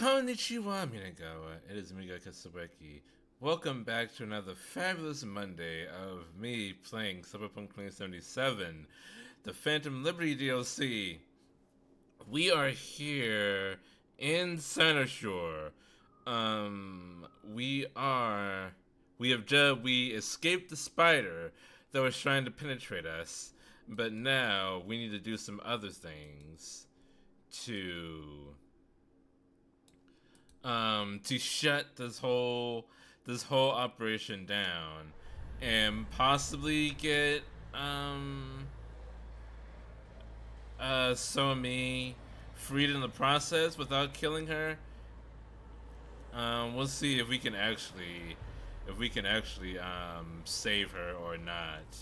Konnichiwa, Minagawa. It is Miga Kasubeki. Welcome back to another fabulous Monday of me playing Cyberpunk 2077, the Phantom Liberty DLC. We are here in Shore. We escaped the spider that was trying to penetrate us, but now we need to do some other things to shut this whole operation down and possibly get Somi freed in the process without killing her. We'll see if we can actually save her or not.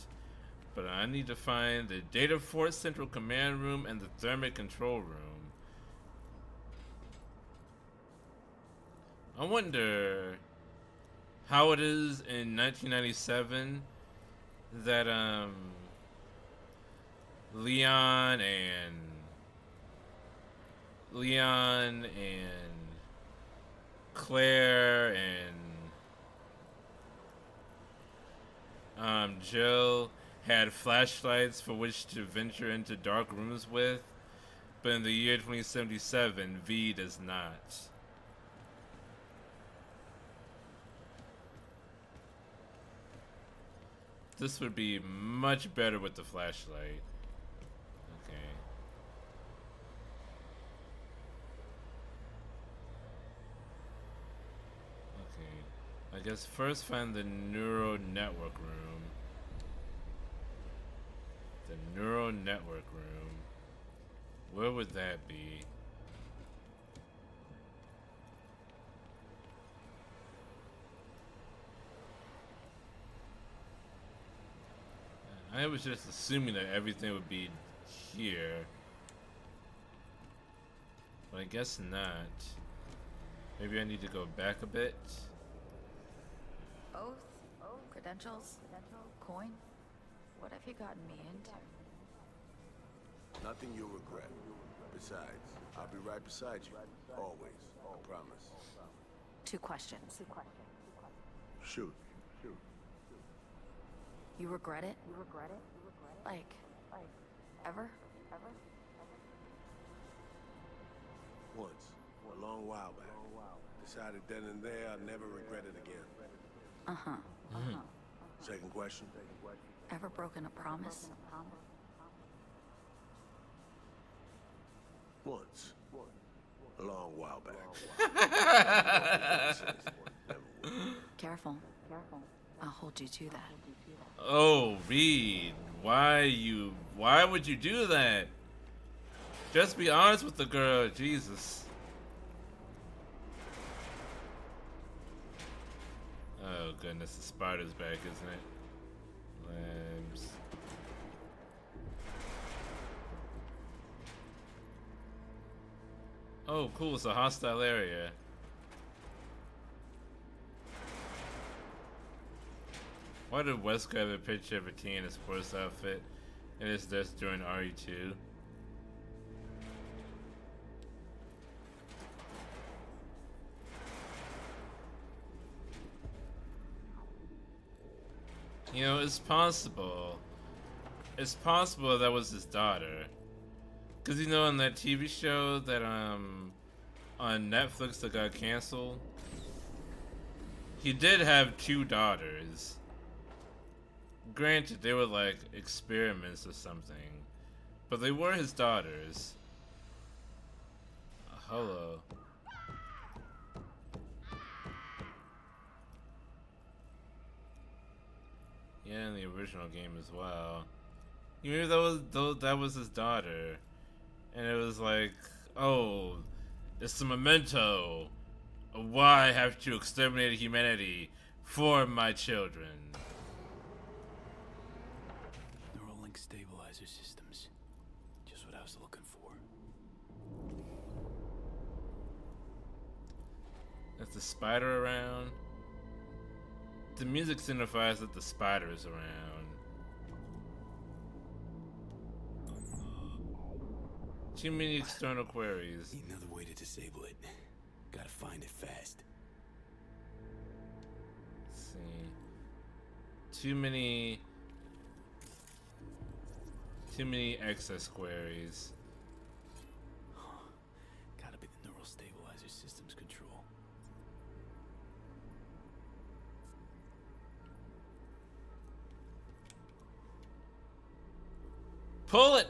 But I need to find the Data Fort Central Command Room and the Thermic Control Room. I wonder how it is in 1997 that Leon and Claire and Jill had flashlights for which to venture into dark rooms with, but in the year 2077, V does not. This would be much better with the flashlight. Okay. Okay. I guess first find the neural network room. The neural network room. Where would that be? I was just assuming that everything would be here. But I guess not. Maybe I need to go back a bit. Oath? Credentials? Coin? What have you gotten me into? Nothing you'll regret. Besides, I'll be right beside you. Always. I promise. Two questions. Shoot. You regret it? Like, ever? Once. A long while back. Decided then and there I'll never regret it again. Second question? Ever broken a promise? Once. A long while back. Careful. I'll hold you to that. Oh, Reed, why would you do that? Just be honest with the girl, Jesus. Oh goodness, the spider's back, isn't it? Labs. Oh, cool, it's a hostile area. Why did Wes grab a picture of a teen in a sports outfit in his desk during RE2? You know, it's possible. It's possible that was his daughter. Cause you know, in that TV show that on Netflix that got canceled, he did have two daughters. Granted, they were like experiments or something, but they were his daughters. Hello. Yeah, in the original game as well. You knew that was his daughter, and it was like, oh, it's a memento of why I have to exterminate humanity for my children. Stabilizer systems. Just what I was looking for. Is the spider around? The music signifies that the spider is around. Too many external queries. Need another way to disable it. Gotta find it fast. Let's see. Too many excess queries. Gotta be the neural stabilizer system's control. Pull it!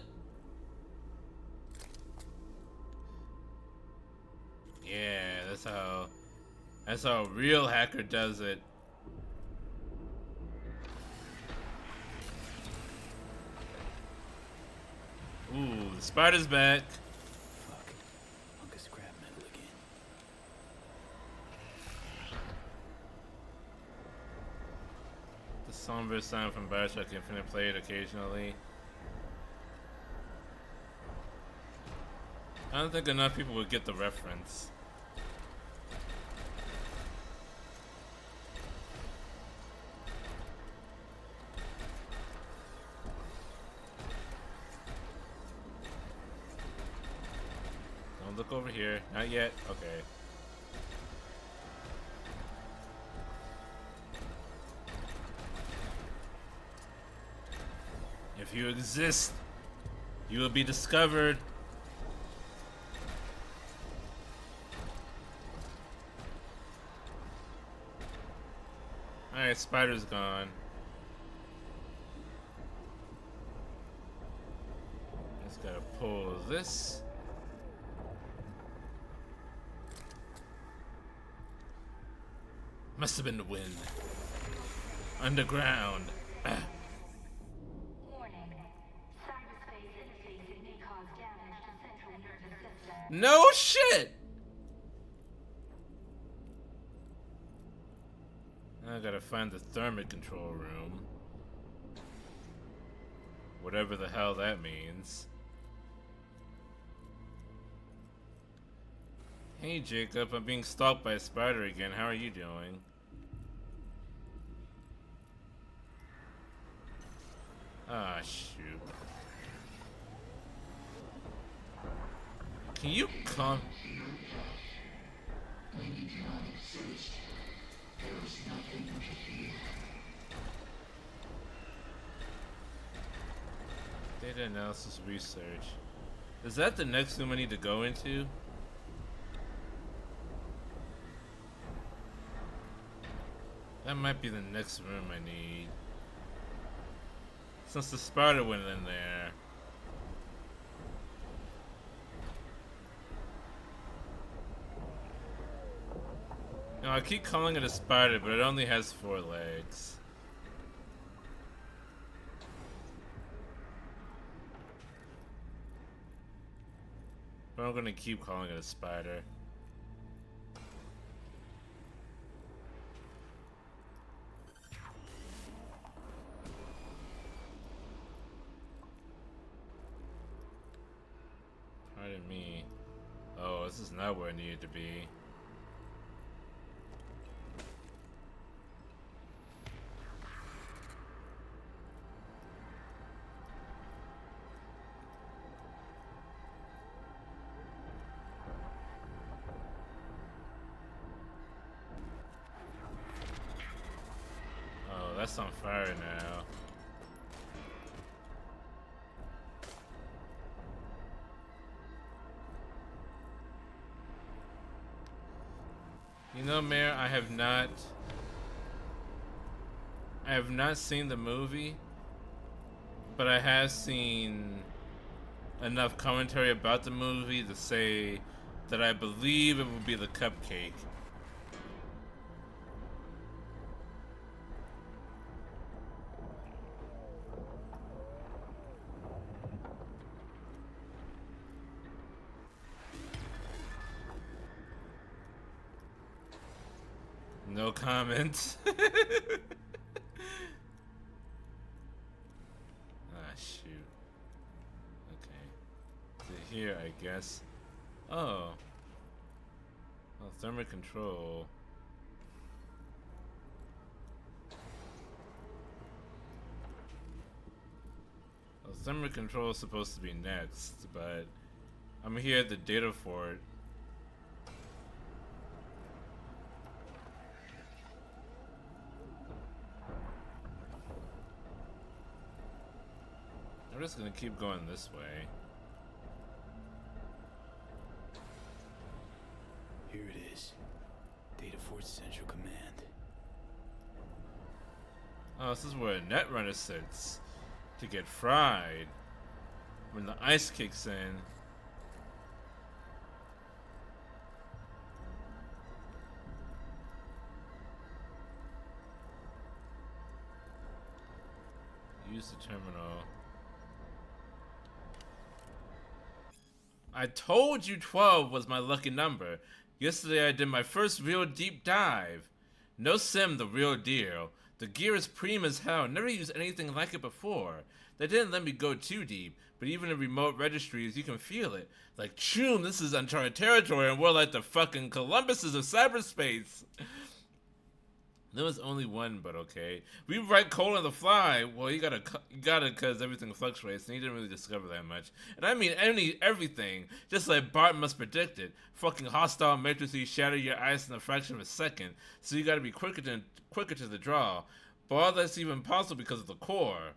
Yeah, that's how a real hacker does it. Ooh, the spider's back. Fuck. Hunk of scrap metal again. The somber sound from Bioshock Infinite played occasionally. I don't think enough people would get the reference. Don't look over here. Not yet. Okay. If you exist, you will be discovered. Alright, spider's gone. Just gotta pull this. Must have been the wind. Underground. Warning. Cyberspace interfaces may cause damage to central nervous system. No shit! I gotta find the thermite control room. Whatever the hell that means. Hey Jacob, I'm being stalked by a spider again. How are you doing? Ah, shoot. Can you come? Data analysis research. Is that the next room I need to go into? That might be the next room I need. Since the spider went in there. No, I keep calling it a spider, but it only has 4 legs. But I'm gonna keep calling it a spider. Pardon me. Oh, this is not where I needed to be. Oh, that's on fire now. You know, Mayor, I have not seen the movie, but I have seen enough commentary about the movie to say that I believe it will be the cupcake. No comment. Ah, shoot. Okay. So here, I guess. Oh. Well, thermal control. Well, thermal control is supposed to be next, but I'm here at the data fort. We're just gonna keep going this way. Here it is. Data Fort Central Command. Oh, this is where a netrunner sits to get fried when the ice kicks in. Use the terminal. I told you 12 was my lucky number. Yesterday I did my first real deep dive. No sim, the real deal. The gear is prime as hell. Never used anything like it before. They didn't let me go too deep, but even in remote registries, you can feel it. Like, choom, this is uncharted territory, and we're like the fucking Columbuses of cyberspace. There was only one, but okay. We write code on the fly. Well, you gotta because everything fluctuates, and he didn't really discover that much. And I mean everything, just like Bart must predict it. Fucking hostile matrices shatter your ice in a fraction of a second, so you gotta be quicker to the draw. But all that's even possible because of the core.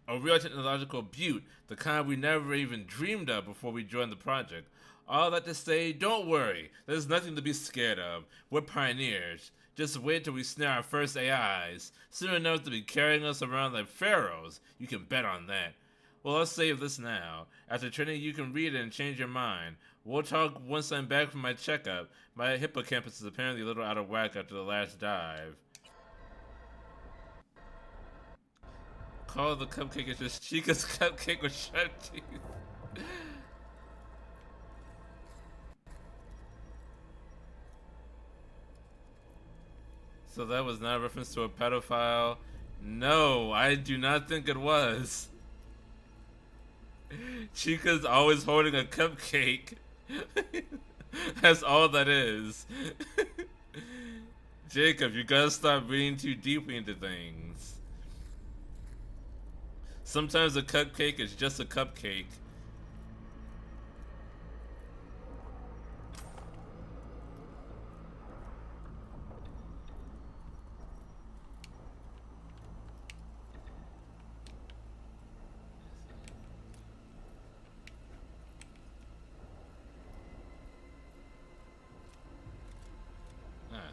A real technological beaut, the kind we never even dreamed of before we joined the project. All that to say, don't worry. There's nothing to be scared of. We're pioneers. Just wait till we snare our first AIs. Soon enough to be carrying us around like pharaohs. You can bet on that. Well, let's save this now. After training, you can read it and change your mind. We'll talk once I'm back from my checkup. My hippocampus is apparently a little out of whack after the last dive. Call the cupcake is just Chica's cupcake with sharp teeth. So that was not a reference to a pedophile? No, I do not think it was. Chica's always holding a cupcake. That's all that is. Jacob, you gotta stop reading too deeply into things. Sometimes a cupcake is just a cupcake.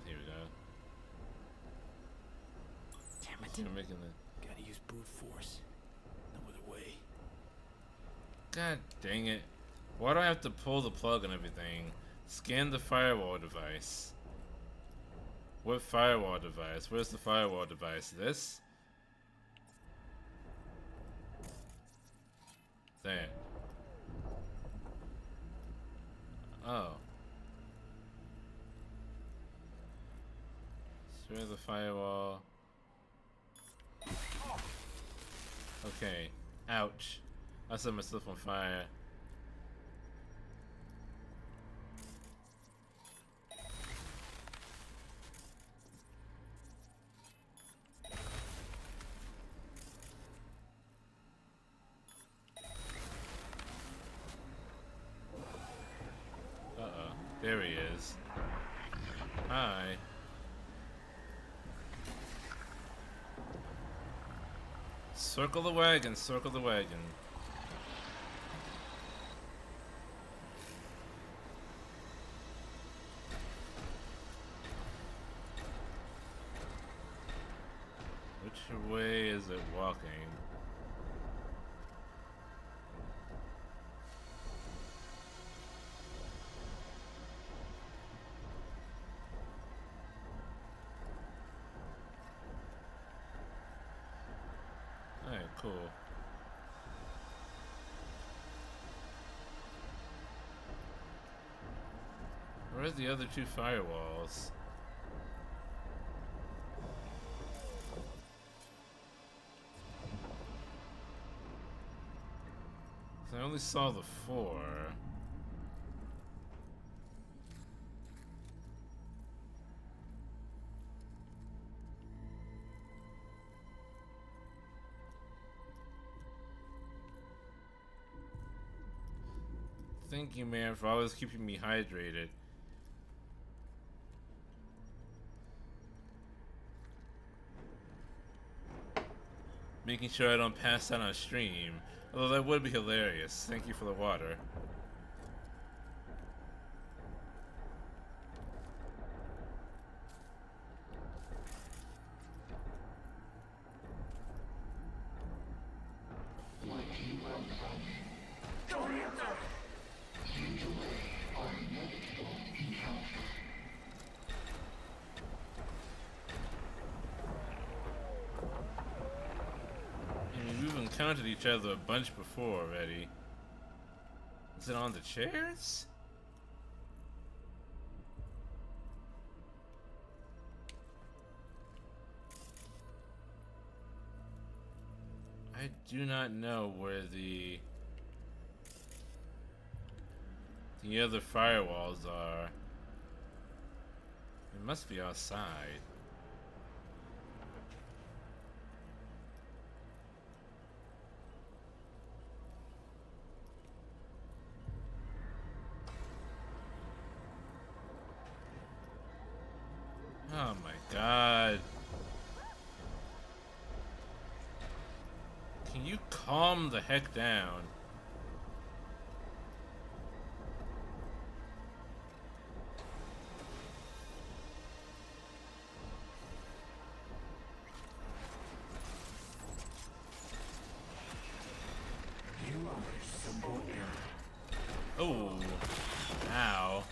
Here we go. Damn it. You're making the... Gotta use brute force. No other way. God dang it. Why do I have to pull the plug and everything? Scan the firewall device. What firewall device? Where's the firewall device? This? There. Oh. Spare the firewall. Okay. Ouch. I set myself on fire. Uh-oh. There he is. Hi. Circle the wagon, circle the wagon. Which way is it walking? Alright, cool. Where's the other two firewalls? I only saw the 4. Thank you, man, for always keeping me hydrated. making sure I don't pass out on stream. Although that would be hilarious. Thank you for the water. We've encountered each other a bunch before already. Is it on the chairs? I do not know where the other firewalls are. It must be outside. Oh my god. Can you calm the heck down? Oh, ow.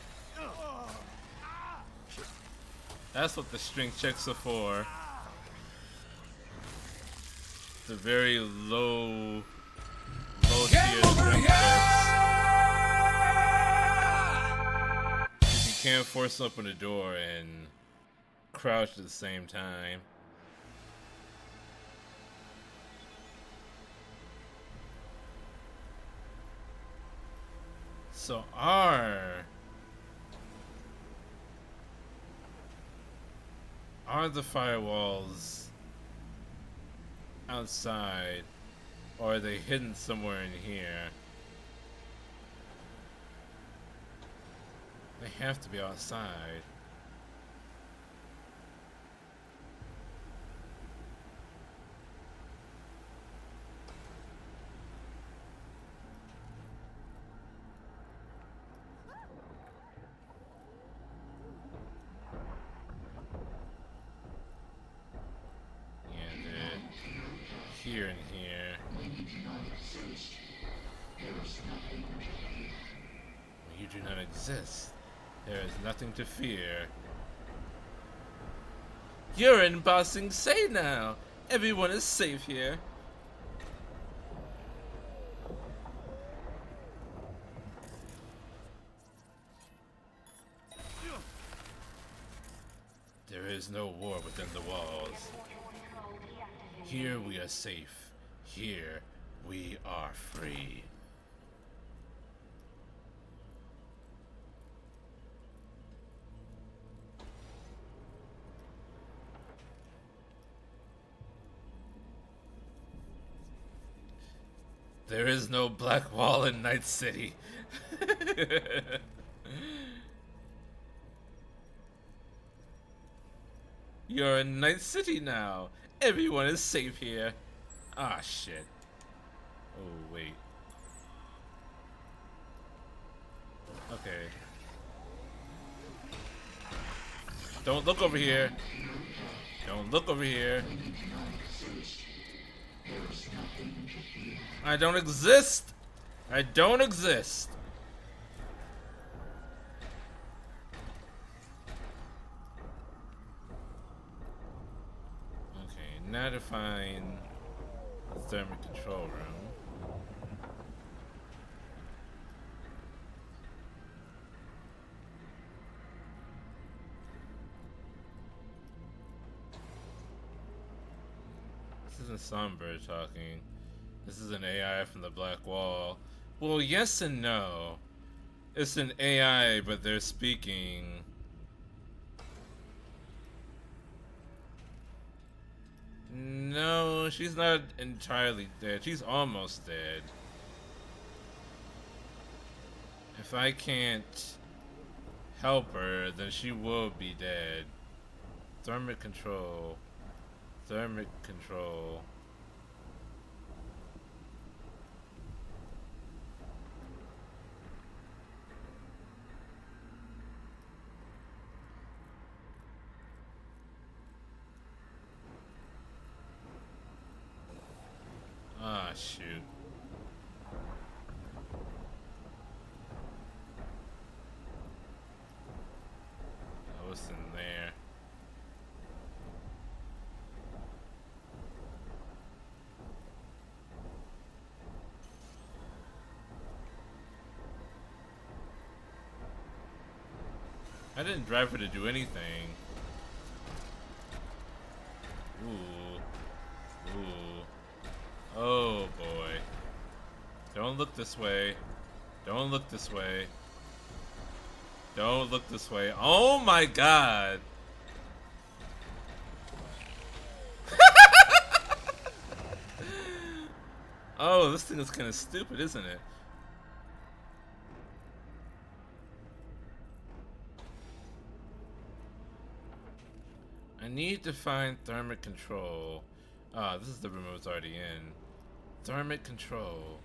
That's what the strength checks are for. The very low tier strength checks. If you can't force open a door and crouch at the same time. So are the firewalls outside, or are they hidden somewhere in here? They have to be outside. Here and here. You do not exist. There is nothing to fear. You're in Bossing Say now. Everyone is safe here. There is no war within the walls. Here we are safe. Here we are free. There is no black wall in Night City. You're in Night City now. Everyone is safe here. Ah, shit. Oh, wait. Okay. Don't look over here. Don't look over here. I don't exist. I don't exist. Okay, now to find the thermic control room. This isn't Songbird talking. This is an AI from the Black Wall. Well, yes and no. It's an AI, but they're speaking. No, she's not entirely dead. She's almost dead. If I can't help her, then she will be dead. Thermic control. Thermic control. I didn't drive her to do anything. Ooh. Ooh. Oh boy. Don't look this way. Don't look this way. Don't look this way. Oh my god! Oh, this thing is kind of stupid, isn't it? I need to find thermic control. Ah, this is the room I was already in. Thermic control.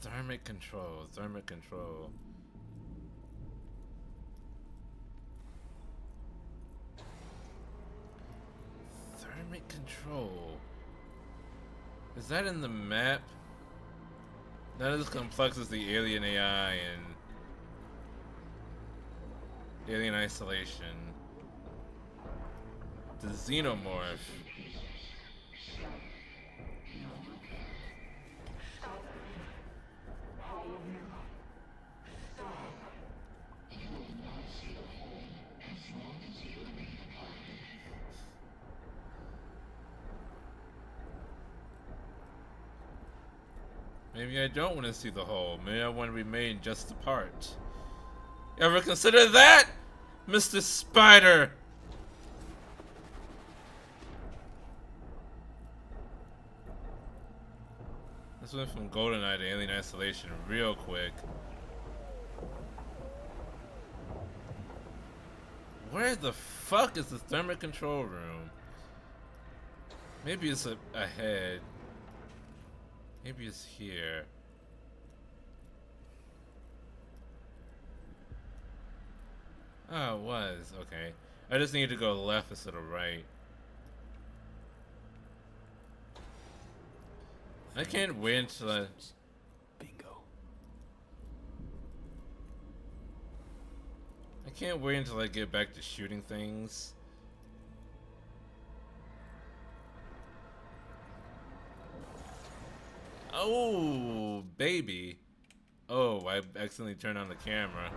Thermic control. Thermic control. Thermic control. Is that in the map? Not as complex as the alien AI and alien isolation. The xenomorph. Maybe I don't want to see the whole. Maybe I want to remain just the part. You ever consider that, Mr. Spider? This went from GoldenEye to Alien Isolation real quick. Where the fuck is the thermic control room? Maybe it's ahead. Maybe it's here. Oh, it was. Okay. I just need to go left instead of right. I can't wait until I... Bingo. I can't wait until I get back to shooting things. Oh, baby. Oh, I accidentally turned on the camera.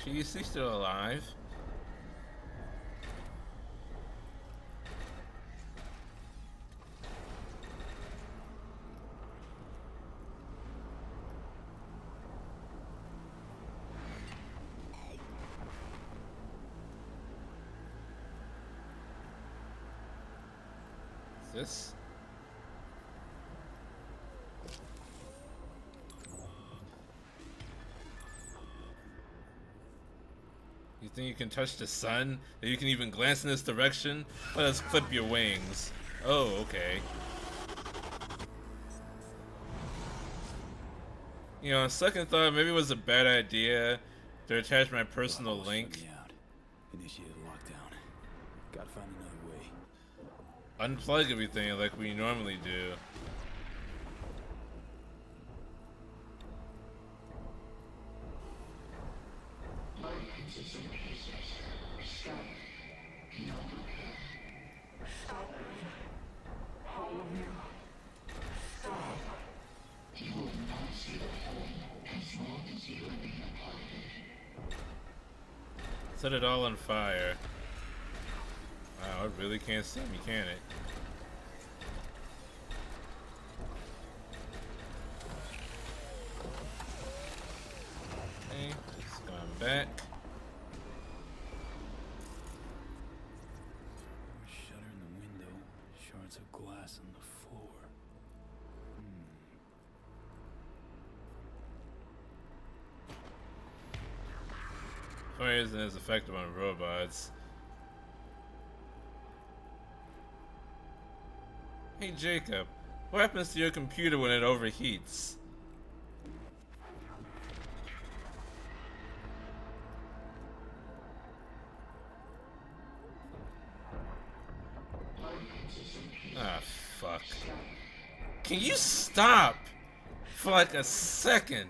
She's still alive. This? You think you can touch the sun? That you can even glance in this direction? Let us clip your wings. Oh, okay. You know, on second thought, maybe it was a bad idea to attach my personal link. Initiated lockdown. Gotta find another way. Unplug everything like we normally do. Set it all on fire. Wow, it really can't see me, can it? Okay, it's gone back. Shutter in the window. Shards of glass on the floor. Fire isn't as effective on robots. Hey Jacob, what happens to your computer when it overheats? Ah, fuck. Can you stop for like a second?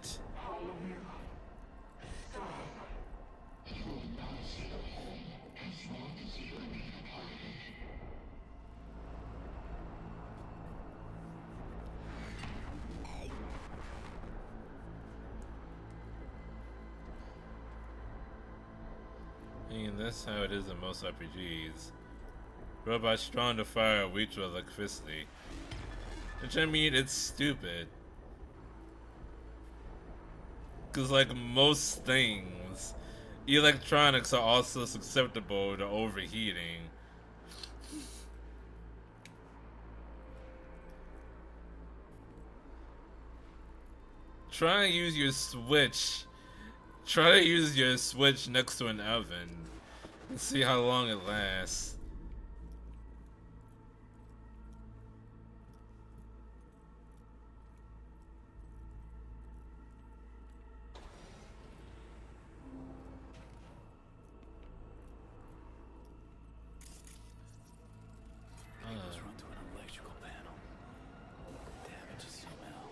I mean, that's how it is in most RPGs. Robots strong to fire, weak to electricity. Which, I mean, it's stupid. Because, like most things, electronics are also susceptible to overheating. Try and use your Switch. Try to use your Switch next to an oven and see how long it lasts. Cables run to an electrical panel. Damage somehow.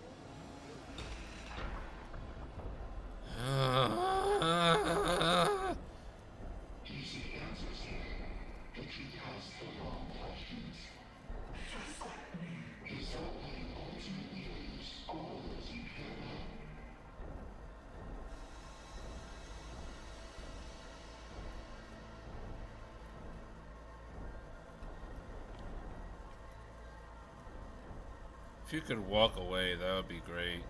If you could walk away, that would be great.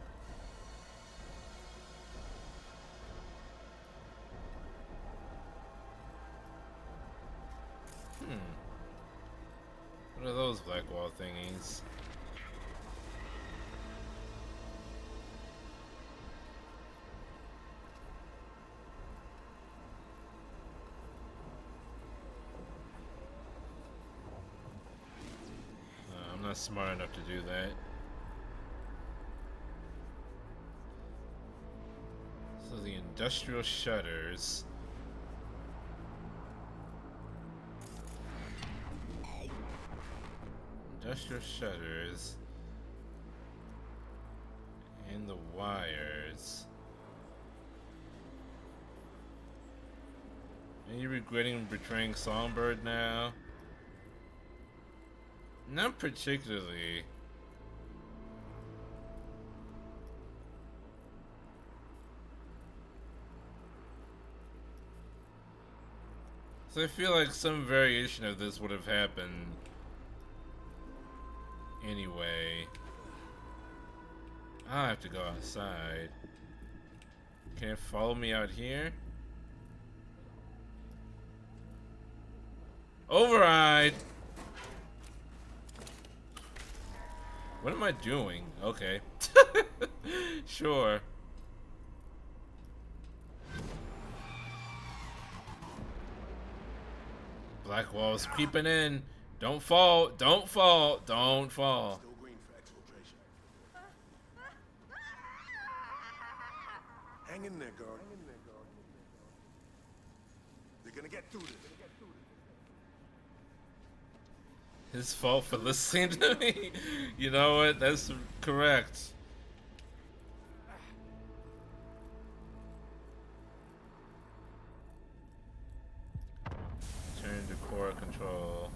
What are those black wall thingies? I'm not smart enough to do that. So the industrial shutters. Industrial shutters. And the wires. Are you regretting betraying Songbird now? Not particularly. So I feel like some variation of this would have happened anyway. I have to go outside. Can it follow me out here? Override! What am I doing? Okay. Sure. Black wall's creeping in. Don't fall. Don't fall. Don't fall. Still green for exfiltration. Hang in there, girl. You're gonna get through this. His fault for listening to me. You know what? That's correct. Turn to core control.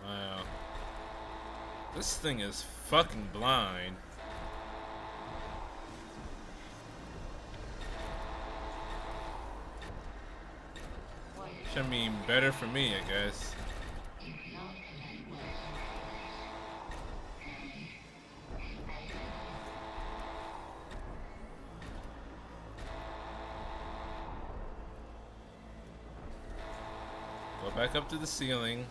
Wow. This thing is fucking blind. Should mean better for me, I guess. Go back up to the ceiling.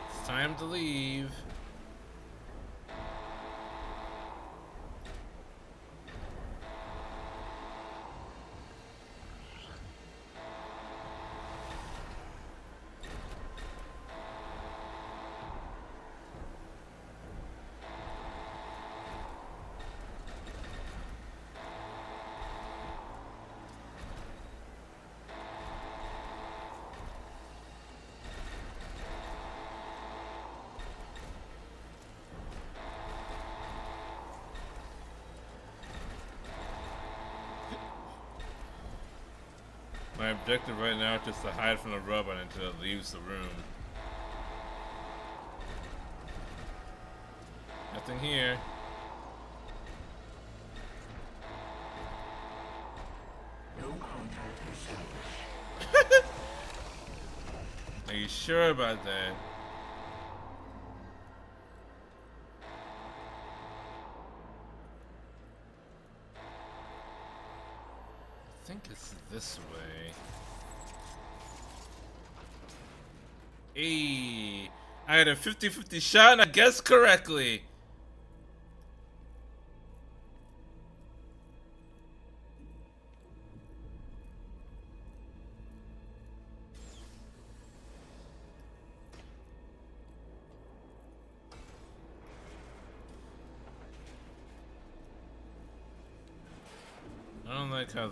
It's time to leave. My objective right now is just to hide from the robot until it leaves the room. Nothing here. Are you sure about that? I think it's this way. Hey, I had a 50-50 shot and I guessed correctly. I don't like how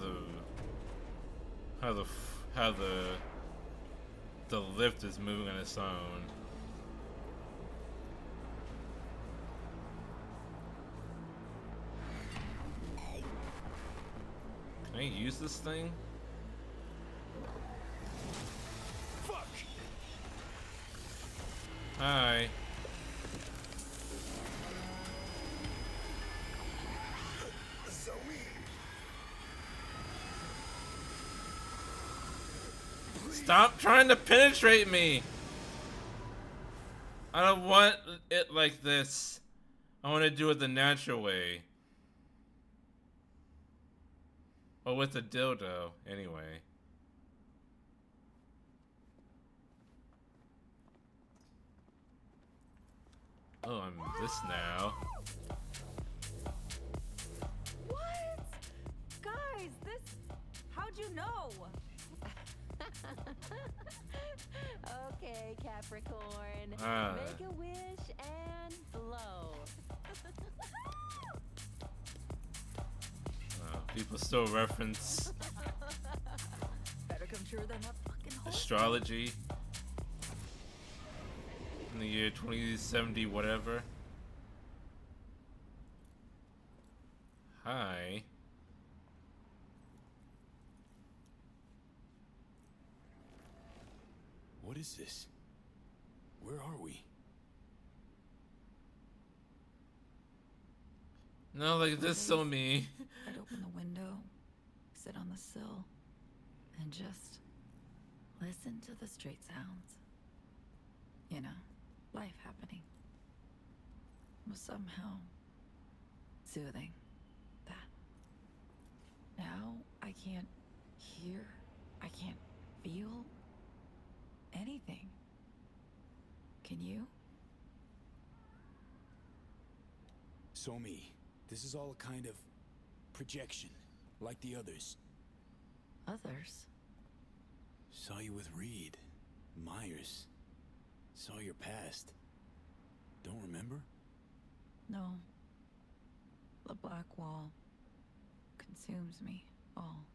the lift is moving on its own. Can I use this thing? Fuck! Hi. Stop trying to penetrate me! I don't want it like this. I want to do it the natural way. Or with a dildo, anyway. Oh, I'm this now. What? Guys, this... How'd you know? Okay, Capricorn. Ah. Make a wish and blow. People still reference Better come true than that fucking horse. astrology in the year 2070 whatever. Hi. What is this? Where are we? No, like this so me. I'd open the window, sit on the sill, and just listen to the street sounds. You know, life happening. It was somehow soothing, that. Now I can't hear, I can't feel anything. Can you? So me. This is all a kind of projection, like the others. Others? Saw you with Reed, Myers. Saw your past. Don't remember? No. The black wall consumes me all.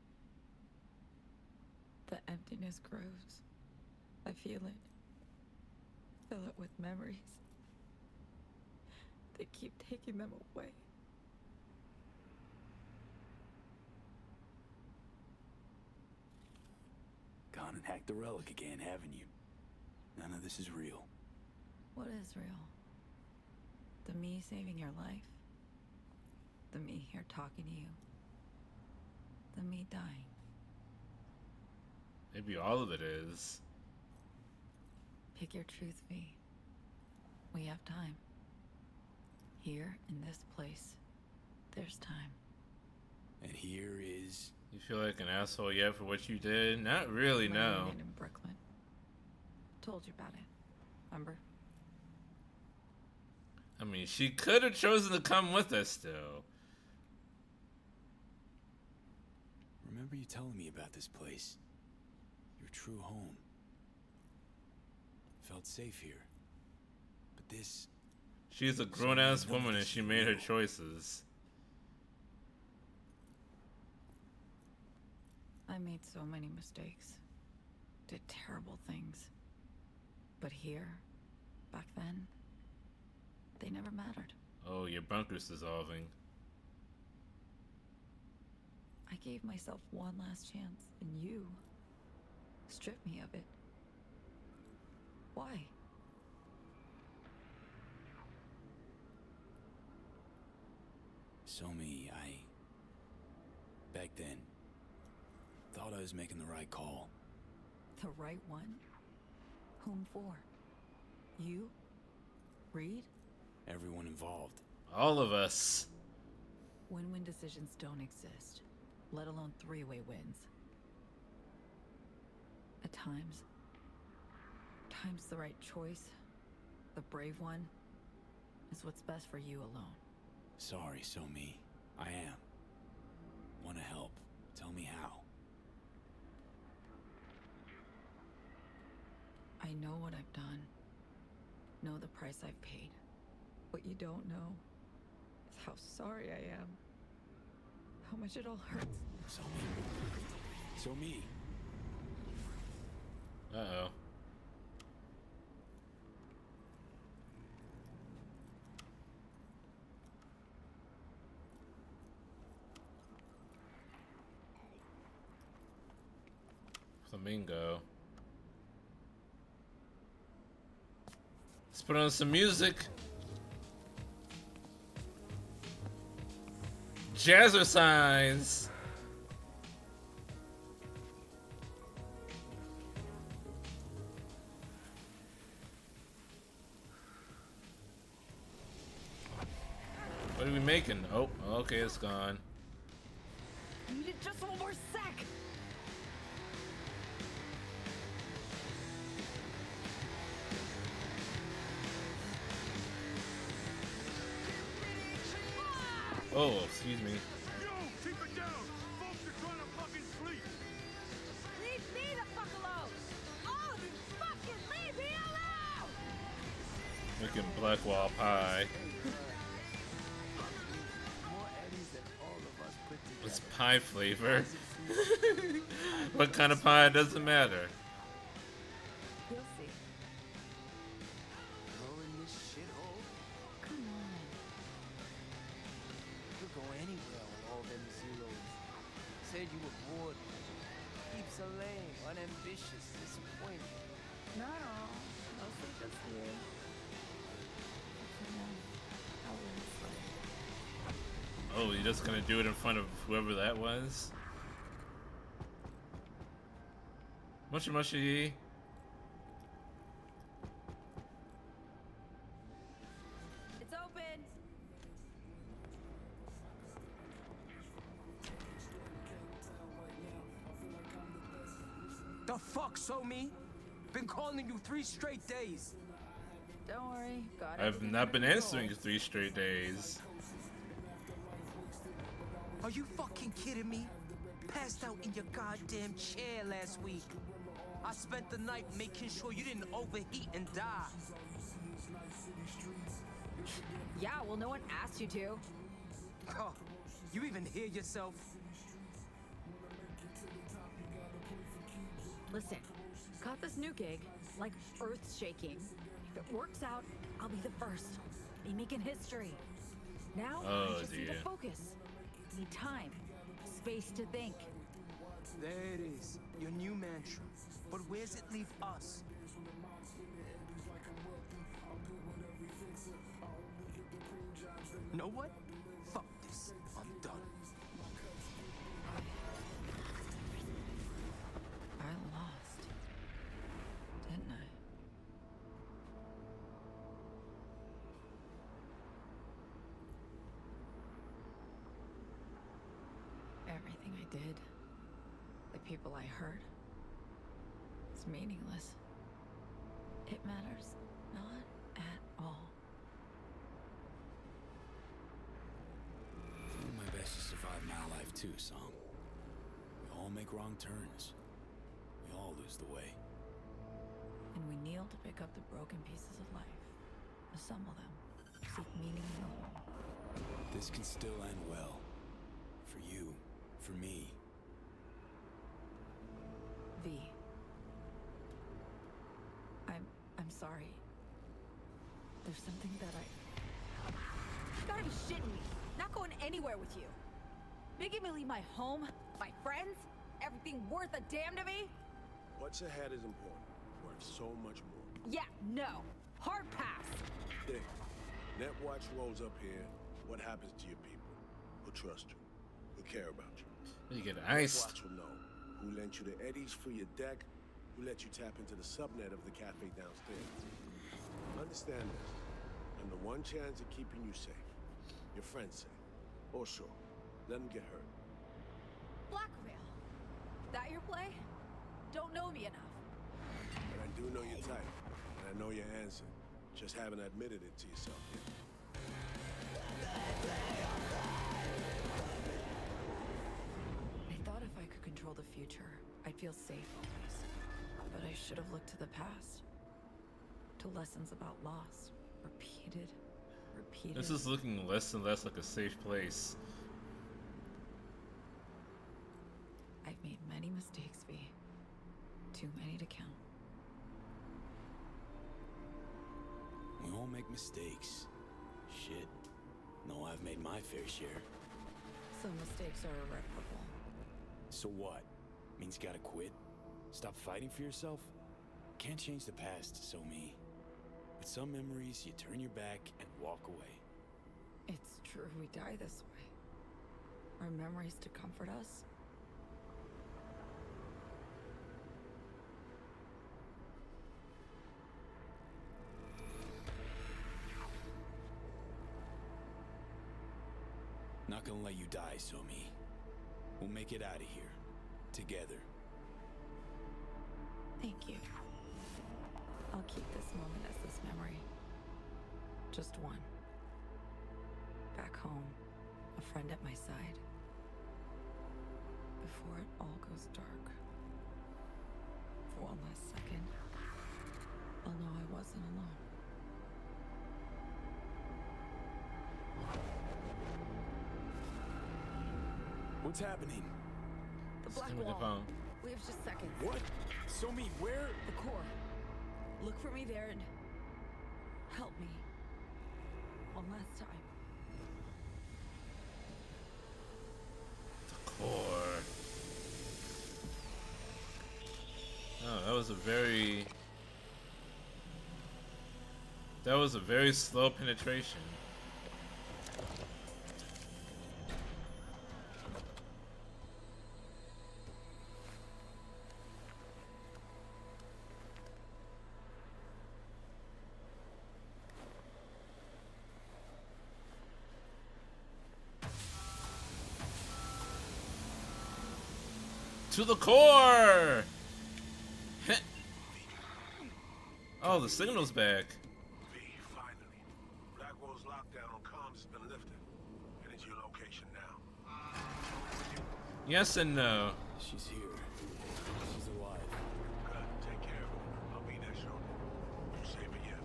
The emptiness grows. I feel it. Fill it with memories. They keep taking them away. Gone and hacked the relic again, haven't you? None of this is real. What is real? The me saving your life? The me here talking to you? The me dying? Maybe all of it is. Pick your truth, V. We have time. Here, in this place, there's time. And here is... You feel like an asshole yet for what you did? Not really, My no. reunion in Brooklyn. Told you about it. Remember? I mean, she could have chosen to come with us still. Remember you telling me about this place? Your true home. Felt safe here. But this... She's a grown-ass woman and she made her choices. I made so many mistakes. Did terrible things. But here, back then, they never mattered. Oh, your bunker's dissolving. I gave myself one last chance, and you Strip me of it. Why? So me, back then, thought I was making the right call. The right one? Whom for? You? Reed? Everyone involved. All of us. Win-win decisions don't exist, let alone three-way wins. At time's the right choice, the brave one, is what's best for you alone. Sorry, so me. I am. Wanna help. Tell me how. I know what I've done, know the price I've paid. What you don't know is how sorry I am, how much it all hurts. So me. So me. Uh-oh. Flamingo. Let's put on some music. Jazzercise. What are we making? Oh, okay, it's gone. I needed just one more sec! Oh, excuse me. Yo, keep it down! Folks are trying to fucking sleep! Leave me the fuck alone! Oh, you fucking leave me alone! Making Blackwall pie. It's pie flavor. What kind of pie? Doesn't matter. You'll see. Rolling this shithole? Come on. You'll go anywhere with all them zeros. Said you were bored. Heaps of lame, unambitious, disappointed. Not all. Mostly just you. You know, I wouldn't slay. Oh, you're just gonna do it in front of whoever that was? Mushy mushy. It's open! The fuck, so me? Been calling you 3 straight days. Don't worry. Got I've everything not been under control. answering 3 straight days. Are you fucking kidding me? Passed out in your goddamn chair last week. I spent the night making sure you didn't overheat and die. Yeah, well, no one asked you to. Oh, you even hear yourself? Listen, got this new gig, like earth-shaking. If it works out, I'll be the first. Be making history. Now, Oh, I just need to dear. focus. Need time, space to think. There it is, your new mantra. But where's it leave us? Know what? Fuck this. I'm done. I lost, didn't I? Everything I did, the people I hurt, it's meaningless. It matters not at all. Doing my best to survive my life too, Song. We all make wrong turns. We all lose the way. And we kneel to pick up the broken pieces of life, assemble them, seek meaning in the whole. This can still end well. For you, for me. V. I'm sorry. There's something that You gotta be shitting me. Not going anywhere with you. Making me leave my home, my friends, everything worth a damn to me? What's ahead is important. Worth so much more. Yeah, no. Hard pass. Dick, Netwatch rolls up here. What happens to your people? Who trust you? Who care about you? You get iced. Netwatch will know who lent you the eddies for your deck, who let you tap into the subnet of the cafe downstairs. Understand this. And the one chance of keeping you safe. Your friends safe. Or sure. Let them get hurt. Blackmail. That your play? Don't know me enough. But I do know your type. And I know your answer. Just haven't admitted it to yourself yet. I thought if I could control the future, I'd feel safe always. But I should have looked to the past. To lessons about loss. Repeated. This is looking less and less like a safe place. I've made many mistakes, V. Too many to count. We all make mistakes. Shit. No, I've made my fair share. Some mistakes are irreparable. So what? Means you gotta quit? Stop fighting for yourself? Can't change the past, so me. With some memories, you turn your back and walk away. It's true we die this way. Our memories to comfort us. Not gonna let you die, Somi. We'll make it out of here. Together. Thank you. I'll keep this moment as this memory. Just one. Back home, a friend at my side. Before it all goes dark. For one last second, I'll know I wasn't alone. What's happening? The black Stimmy the wall. phone. We have just seconds. What? Somi, where? The core. Look for me there and help me. One last time. Core. Oh, that was a very slow penetration. To the core! Oh, the signal's back. V, finally. Blackwell's lockdown on comms has been lifted. Headed to your location now. Yes and no. She's here. She's alive. Good. Take care of her. I'll be there shortly. You save her yet.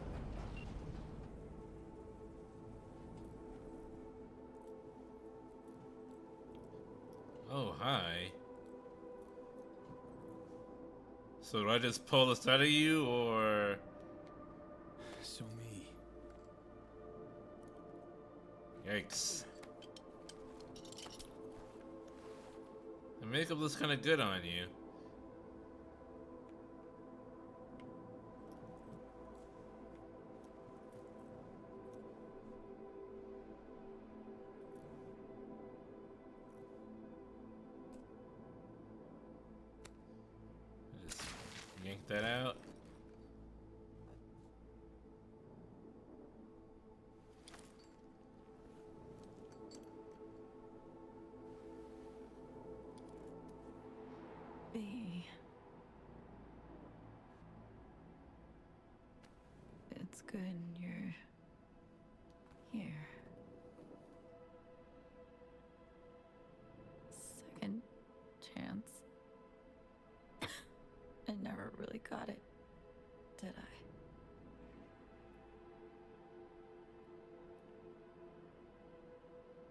Oh, hi. So do I just pull this out of you, or... Somi. Yikes. The makeup looks kind of good on you. Just yank that out. B. It's good you're here. Second chance. I never really got it, did I?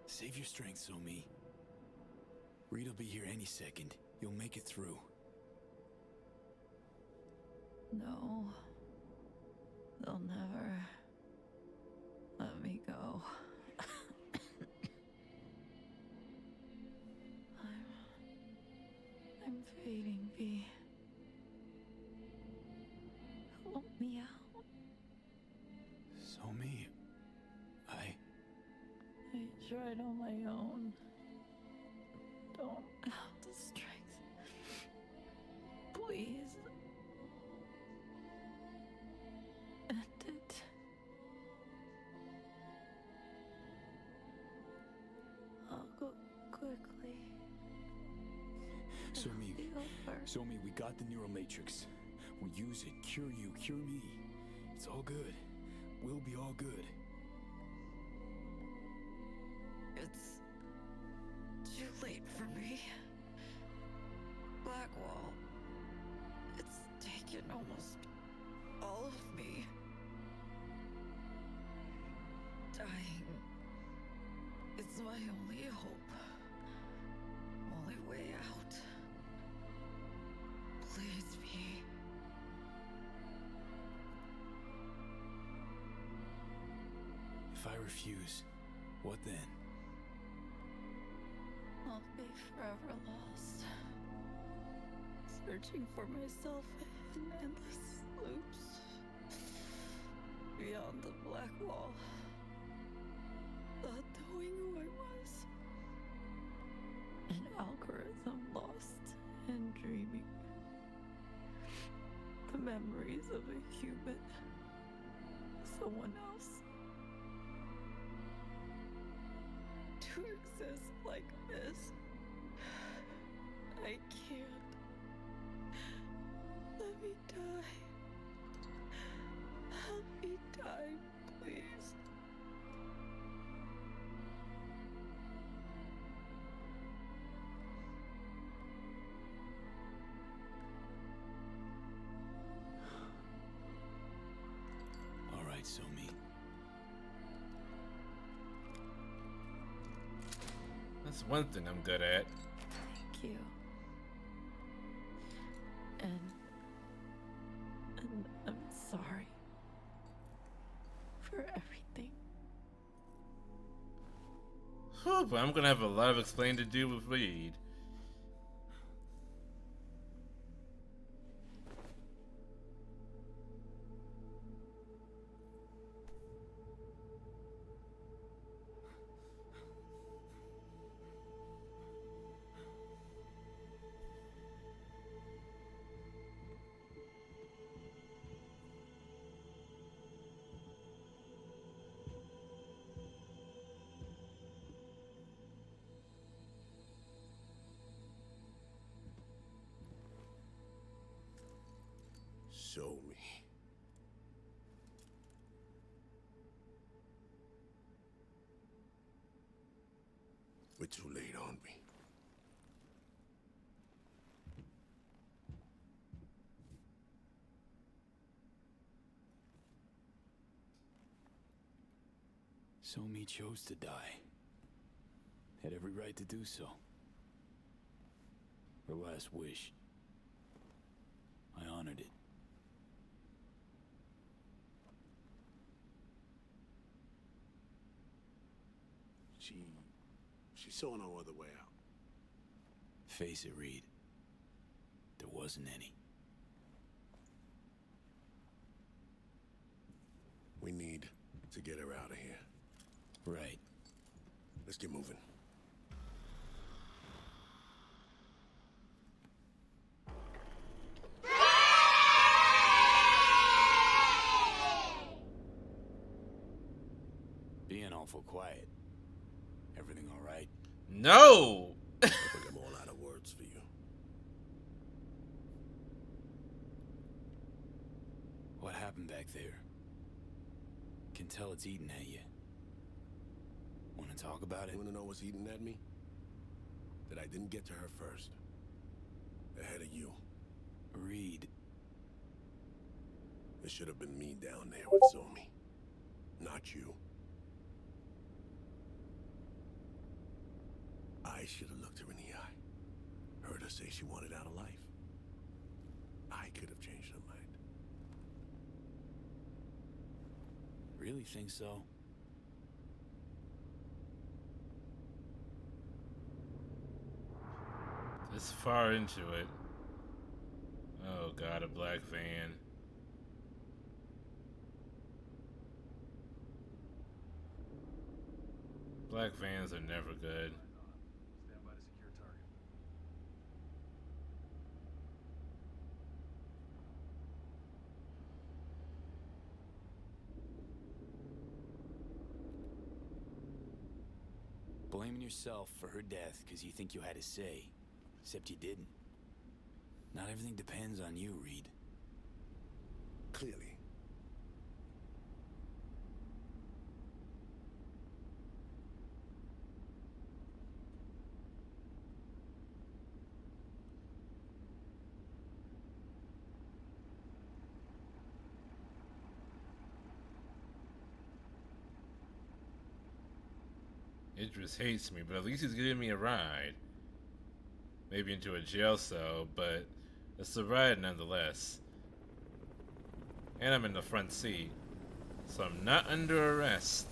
Save your strength, Somi. Reed'll be here any second. You'll make it through. No. They'll never let me go. I'm fading, V. me. I tried on my own. Don't have the strength. Please. End it. I'll go quickly. So me. It'll be over. So me, we got the neural matrix. We'll use it. Cure you, cure me. It's all good. We'll be all good. It's too late for me. Blackwall. It's taken almost all of me. Dying is my only hope. Only way out. Please be. If I refuse, what then? I'll be forever lost. Searching for myself in endless loops. Beyond the black wall. Not knowing who I was. An algorithm lost and dreaming. The memories of a human. Someone else. To exist like this. I can't. Let me die. Help me die, please. All right, so me. That's one thing I'm good at. Thank you. And I'm sorry for everything. Whew, but I'm gonna have a lot of explaining to do with Reed. Show me. We're too late, aren't we? So me chose to die. Had every right to do so. Her last wish. I honored it. She saw no other way out. Face it, Reed. There wasn't any. We need to get her out of here. Right. Let's get moving. Being awful quiet. Everything all right? No! I think I'm all out of words for you. What happened back there? Can tell it's eating at you. Want to talk about it? You want to know what's eating at me? That I didn't get to her first. Ahead of you. Reed. It should have been me down there with Zomi. Not you. I should have looked her in the eye. Heard her say she wanted out of life. I could have changed her mind. Really think so? This far into it. Oh god, a black van. Black vans are never good. Stand by to secure target. Blaming yourself for her death because you think you had a say. Except you didn't. Not everything depends on you, Reed. Clearly. Idris hates me, but at least he's giving me a ride. Maybe into a jail cell, but it's a ride nonetheless. And I'm in the front seat, so I'm not under arrest.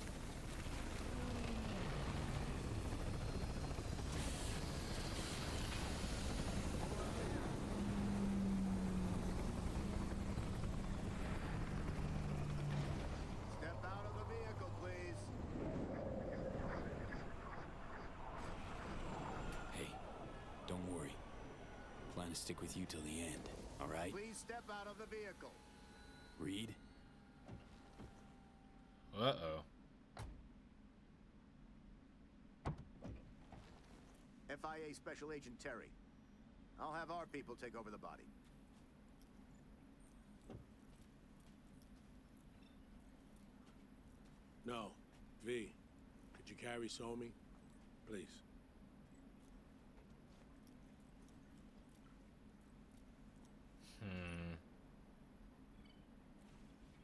Step out of the vehicle, please. Hey, don't worry. Plan to stick with you till the end, all right? Please step out of the vehicle. Reed? Uh-oh. FIA Special Agent Terry. I'll have our people take over the body. No. V, could you carry Somi? Please.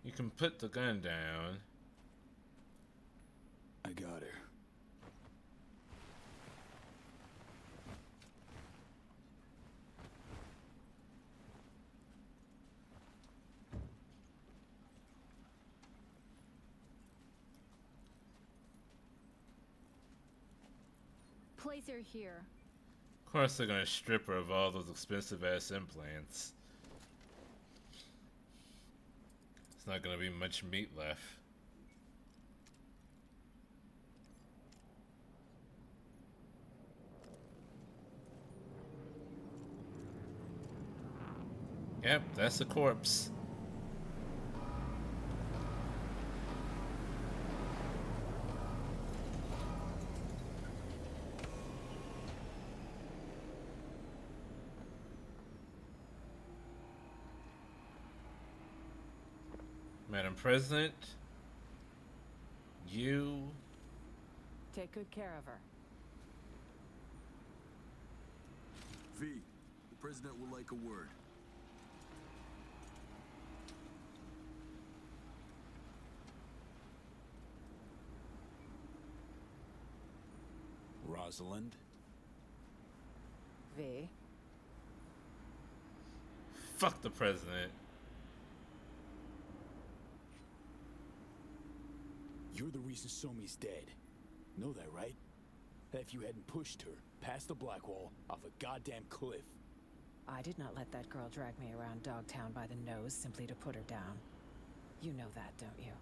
You can put the gun down. I got her. Place her here. Of course they're gonna strip her of all those expensive ass implants. It's not gonna be much meat left. Yep, that's a corpse. Madam President, you... Take good care of her. V, the president would like a word. Rosalind? V. Fuck the president. You're the reason Somi's dead. Know that, right? That if you hadn't pushed her past the black wall off a goddamn cliff. I did not let that girl drag me around Dogtown by the nose simply to put her down. You know that, don't you?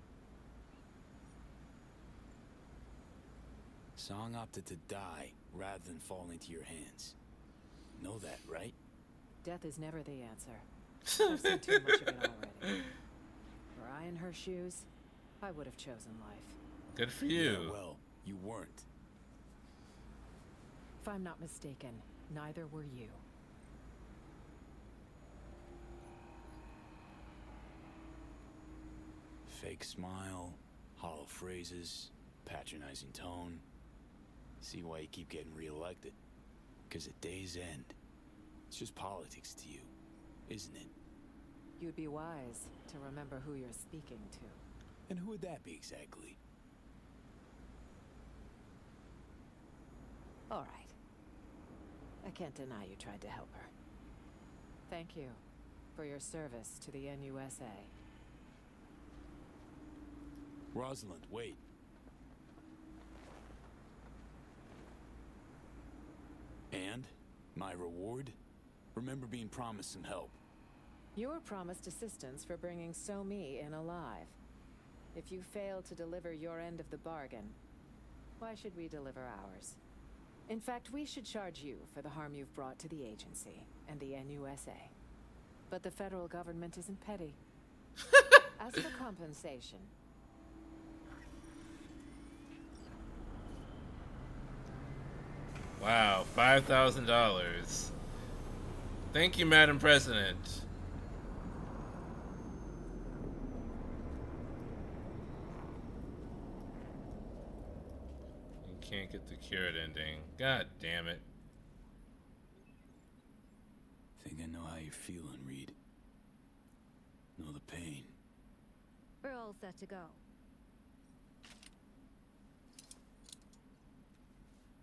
Song opted to die rather than fall into your hands. Know that, right? Death is never the answer. I've seen too much of it already. Were I in her shoes, I would have chosen life. Good for you. Yeah, well, you weren't. If I'm not mistaken, neither were you. Fake smile, hollow phrases, patronizing tone. See why you keep getting reelected. 'Cause at day's end, it's just politics to you, isn't it? You'd be wise to remember who you're speaking to. And who would that be exactly? All right. I can't deny you tried to help her. Thank you for your service to the NUSA. Rosalind, wait. And? My reward? Remember being promised some help. You were promised assistance for bringing So-Mi in alive. If you fail to deliver your end of the bargain, Why should we deliver ours? In fact, we should charge you for the harm you've brought to the agency and the NUSA. But the federal government isn't petty. As for compensation... Wow, $5,000. Thank you, Madam President. You can't get the cured ending. God damn it. Think I know how you're feeling, Reed. Know the pain. We're all set to go.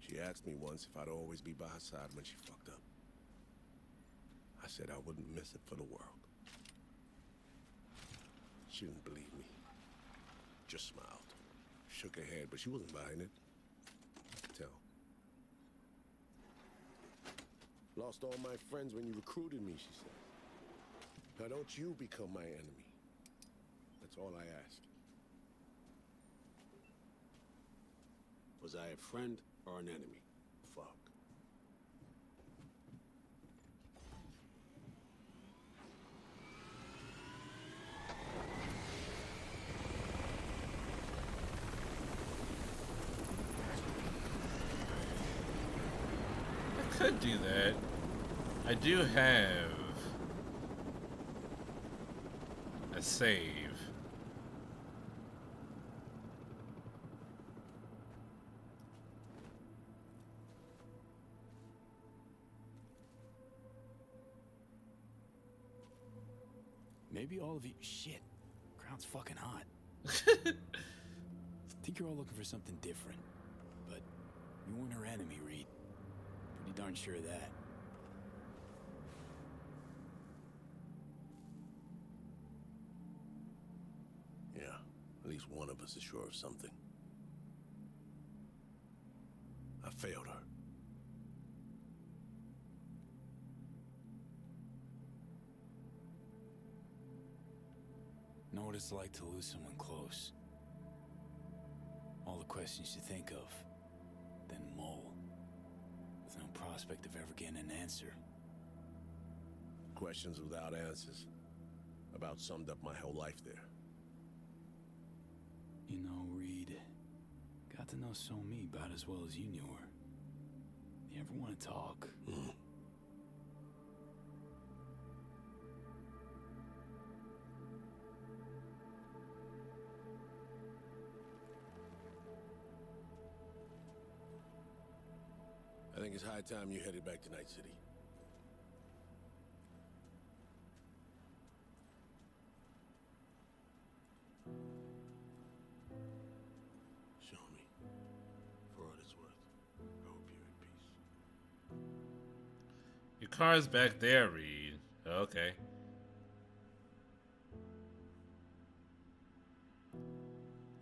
She asked me once if I'd always be by her side when she fucked up. I said I wouldn't miss it for the world. She didn't believe me. Just smiled. Shook her head, but she wasn't buying it. I could tell. Lost all my friends when you recruited me, she said. Now don't you become my enemy. That's all I ask. Was I a friend or an enemy? Fuck. I could do that. I do have a save. Maybe all of you... Shit. Ground's fucking hot. Think you're all looking for something different. But you weren't her enemy, Reed. Pretty darn sure of that. Yeah, at least one of us is sure of something. I failed her. Know what it's like to lose someone close. All the questions you think of, then mull, with no prospect of ever getting an answer. Questions without answers. About summed up my whole life there. You know, Reed, got to know So-Mi about as well as you knew her. You ever want to talk? I think it's high time you headed back to Night City. Show me. For what it's worth. I hope you're at peace. Your car's back there, Reed. Okay.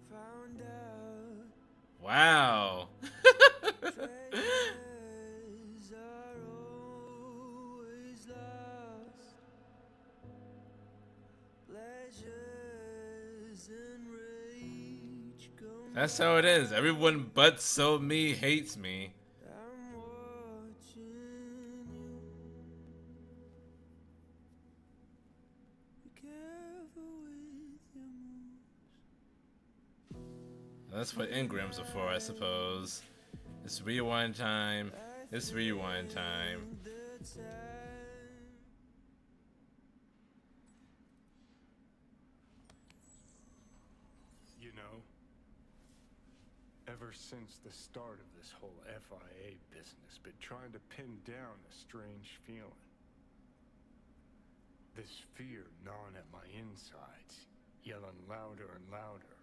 Found out Wow. treasures are always lost. Pleasures and rage go. That's how it is. Everyone but So-Mi hates me. I'm watching you. Be careful with your moves. That's what engrams are for, I suppose. It's rewind time. It's rewind time. You know, ever since the start of this whole FIA business, been trying to pin down a strange feeling. This fear gnawing at my insides, yelling louder and louder.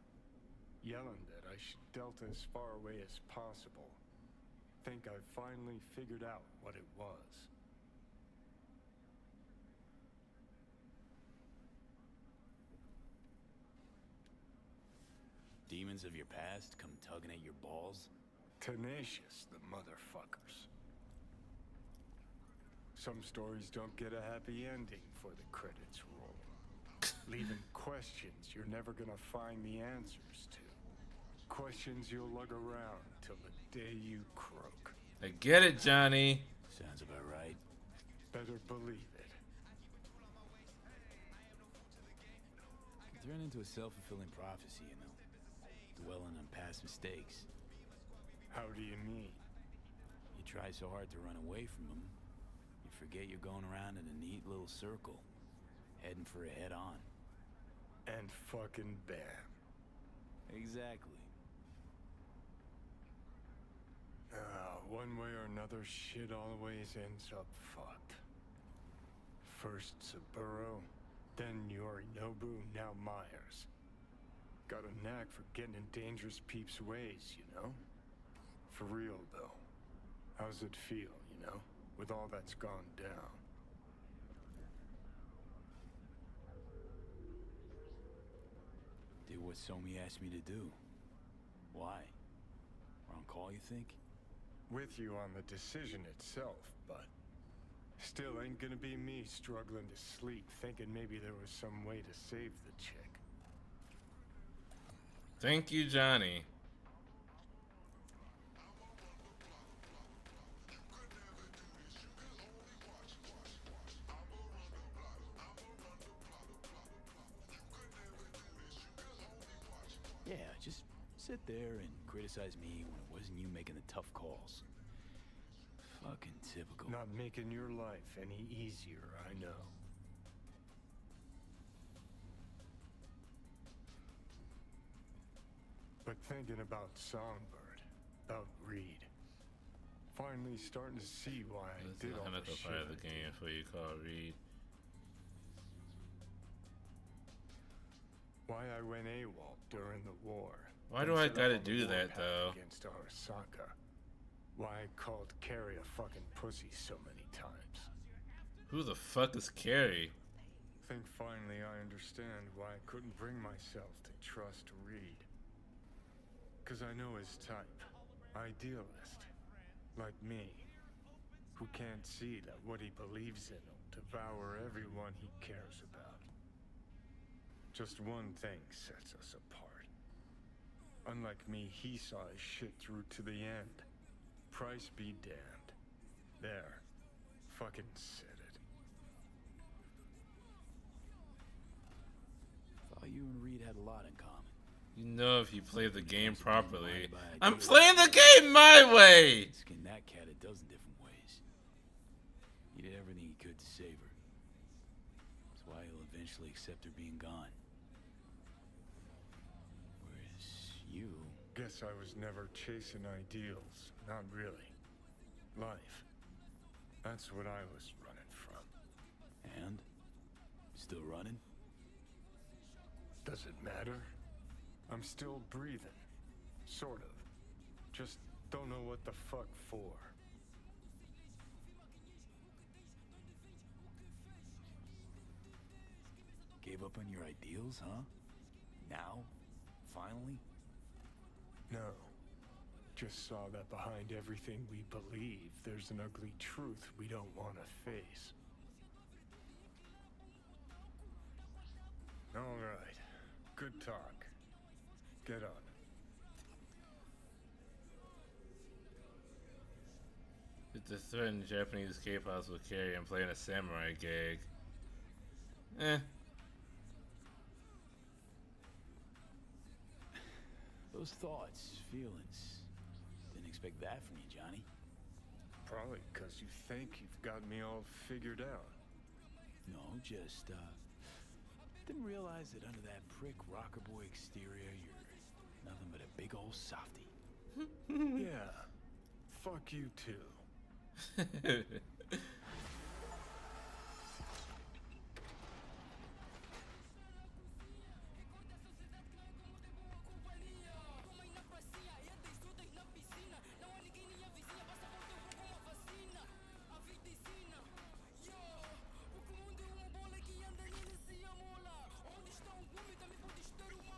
Yelling that I should delta as far away as possible. Think I've finally figured out what it was. Demons of your past come tugging at your balls? Tenacious, the motherfuckers. Some stories don't get a happy ending before the credits roll. Leaving questions you're never gonna find the answers to. questions you'll lug around till the day you croak. I get it, Johnny. Sounds about right. Better believe it. Turn into a self-fulfilling prophecy, you know. Dwelling on past mistakes. How do you mean? You try so hard to run away from them, you forget you're going around in a neat little circle, heading for a head-on. And fucking bam. Exactly. One way or another, shit always ends up fucked. First Saburo, then Yorinobu, now Myers. Got a knack for getting in dangerous peeps' ways, you know? For real, though. How's it feel, you know? With all that's gone down. Did what Somi asked me to do. Why? Wrong call, you think? With you on the decision itself, but still ain't gonna be me struggling to sleep, thinking maybe there was some way to save the chick. Thank you, Johnny. Yeah, just sit there and criticize me when it wasn't you making the tough calls. Fucking typical. Not making your life any easier, I know. But thinking about Songbird, about Reed, finally starting to see why I This did is all another the shit part of I the game did. before you call Reed. Why I went AWOL during the war. Why then do I set up gotta on the do that, warpath though? Against Arasaka. Why I called Carrie a fucking pussy so many times. Who the fuck is Carrie? Think finally I understand why I couldn't bring myself to trust Reed. Cause I know his type. Idealist. Like me. Who can't see that what he believes in will devour everyone he cares about. Just one thing sets us apart. Unlike me, he saw his shit through to the end. Price be damned. There. Fucking said it. Thought you and Reed had a lot in common. You know if you play the game properly. By I'm ideas. playing the game my way! Skin that cat a dozen different ways. He did everything he could to save her. That's why he'll eventually accept her being gone. Whereas you... Guess I was never chasing ideals. Not really. Life. That's what I was running from. And? Still running? Does it matter? I'm still breathing. Sort of. Just don't know what the fuck for. Gave up on your ideals, huh? Now? Finally? No. Just saw that behind everything we believe, there's an ugly truth we don't want to face. All right. Good talk. Get on it. It's to threaten Japanese K-pops with Carrie and playing a samurai gag. Eh. Those thoughts, feelings. Didn't expect that from you, Johnny. Probably because you think you've got me all figured out. No, just, didn't realize that under that prick rocker boy exterior, you're nothing but a big old softy. Yeah. Fuck you too.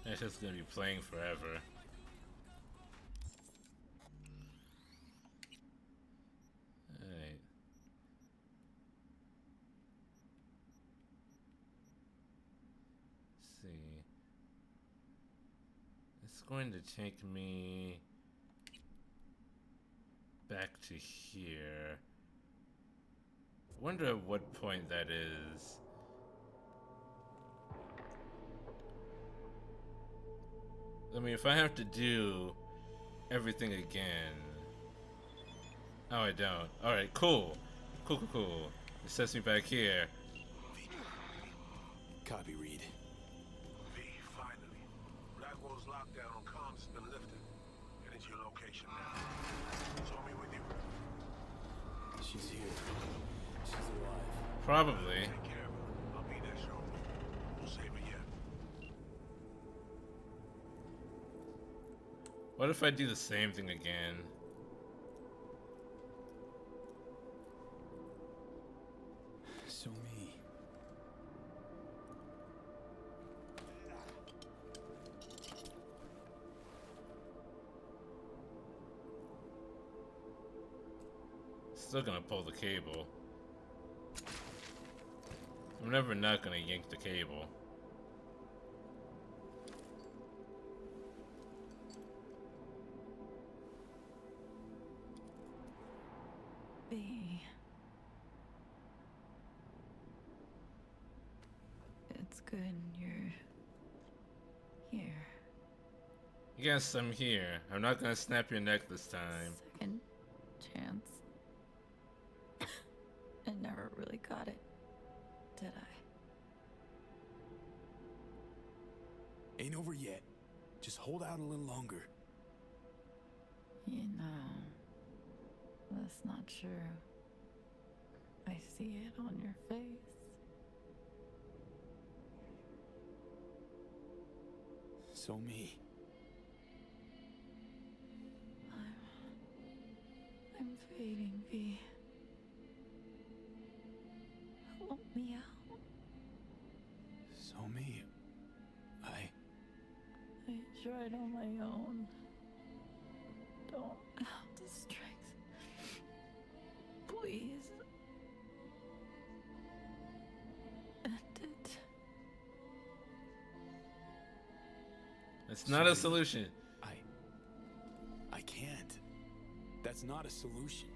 It's just gonna be playing forever. Alright. Let's see. It's going to take me back to here. I wonder at what point that is. I mean, if I have to do everything again. Oh, I don't. Alright, cool. Cool. It sets me back here. Copy, Reed. V, finally. Blackwell's lockdown on comms has been lifted. Get into your location now. Show me with you. She's here. She's alive. Probably. Take care of her. I'll be there shortly. We'll save her yet. What if I do the same thing again? So me. Still gonna pull the cable. I'm never not gonna yank the cable. B. It's good you're here. Yes, I'm here. I'm not gonna snap your neck this time. Second chance. I never really got it, did I? Ain't over yet. Just hold out a little longer. You know, that's not true. I see it on your face. So me. I'm fading, V. Help me out. So me. I tried on my own. Don't have the strength. Please. End it. It's not a solution. I can't. That's not a solution.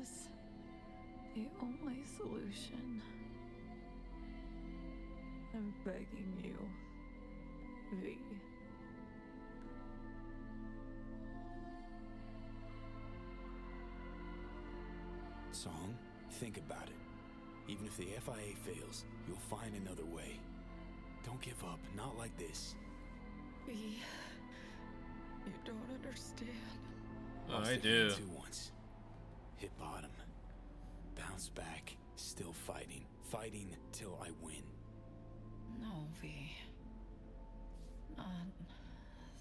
Is the only solution. I'm begging you, V. Song, think about it. Even if the FIA fails, you'll find another way. Don't give up, not like this. V, you don't understand. Oh, Lost I the do. game too once. Hit bottom. Bounce back. Still fighting. Fighting till I win. No, V. Not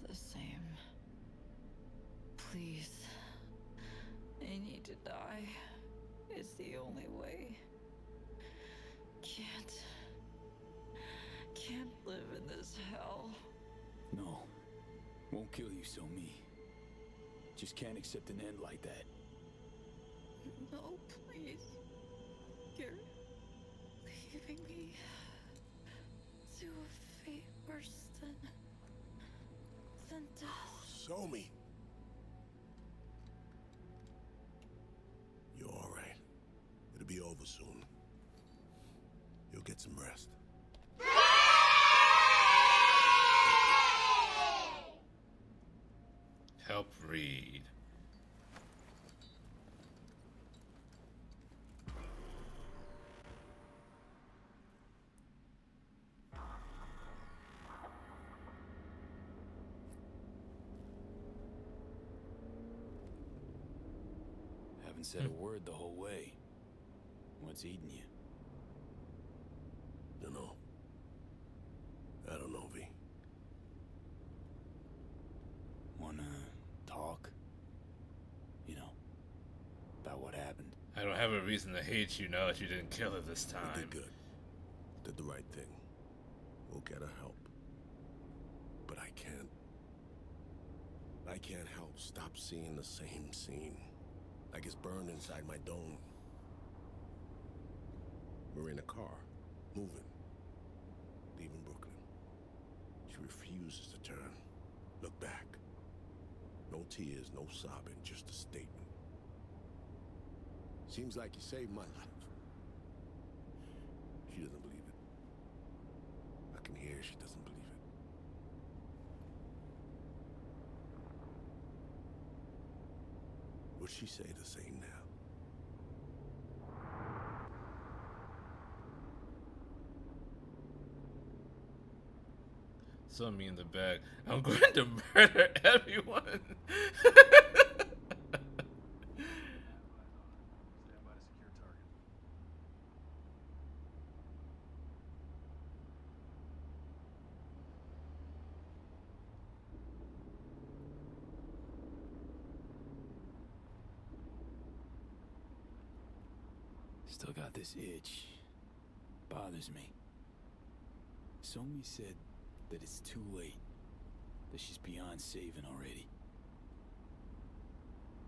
the same. Please. I need to die. It's the only way. Can't live in this hell. No. Won't kill you, so me. Just can't accept an end like that. No, please. You're leaving me to a fate worse than death. Show me. You're all right. It'll be over soon. You'll get some rest. Help Reed. Haven't said a word the whole way. What's eating you? Dunno. I don't know, V. Wanna talk? You know, about what happened. I don't have a reason to hate you now that you didn't kill her this You time. did good. Did the right thing. We'll get her help. But I can't help stop seeing the same scene. Like it's burned inside my dome. We're in a car, moving, leaving Brooklyn. She refuses to turn. tears, no sobbing, just a statement. Seems like you saved my life. She doesn't believe it. I can hear she doesn't believe it. Would she say the same now? So me in the back. I'm going to murder everyone. Still got this itch. Bothers me. Somi said that it's too late. That she's beyond saving already.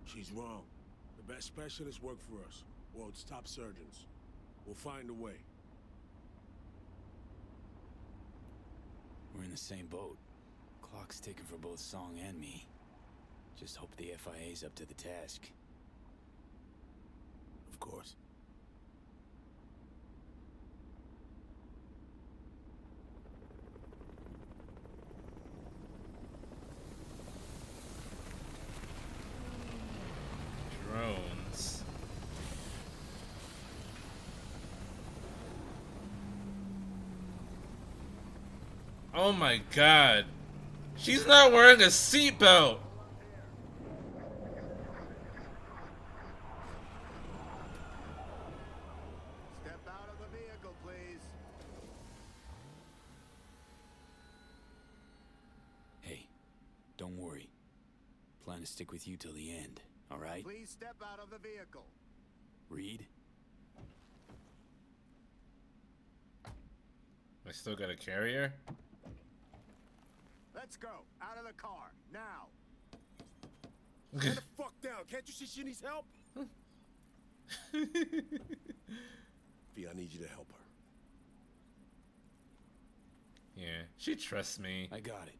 She's wrong. The best specialists work for us. World's top surgeons. We'll find a way. We're in the same boat. Clock's ticking for both Song and me. Just hope the FIA's up to the task. Of course. Drones. Oh my god. She's not wearing a seatbelt. Step out of the vehicle, please. Hey, don't worry. Plan to stick with you till the end, all right? Please step out of the vehicle. Reed? I still got a carrier? Let's go. Out of the car. Now. Get the fuck down. Can't you see she needs help? V, I need you to help her. Yeah, she trusts me. I got it.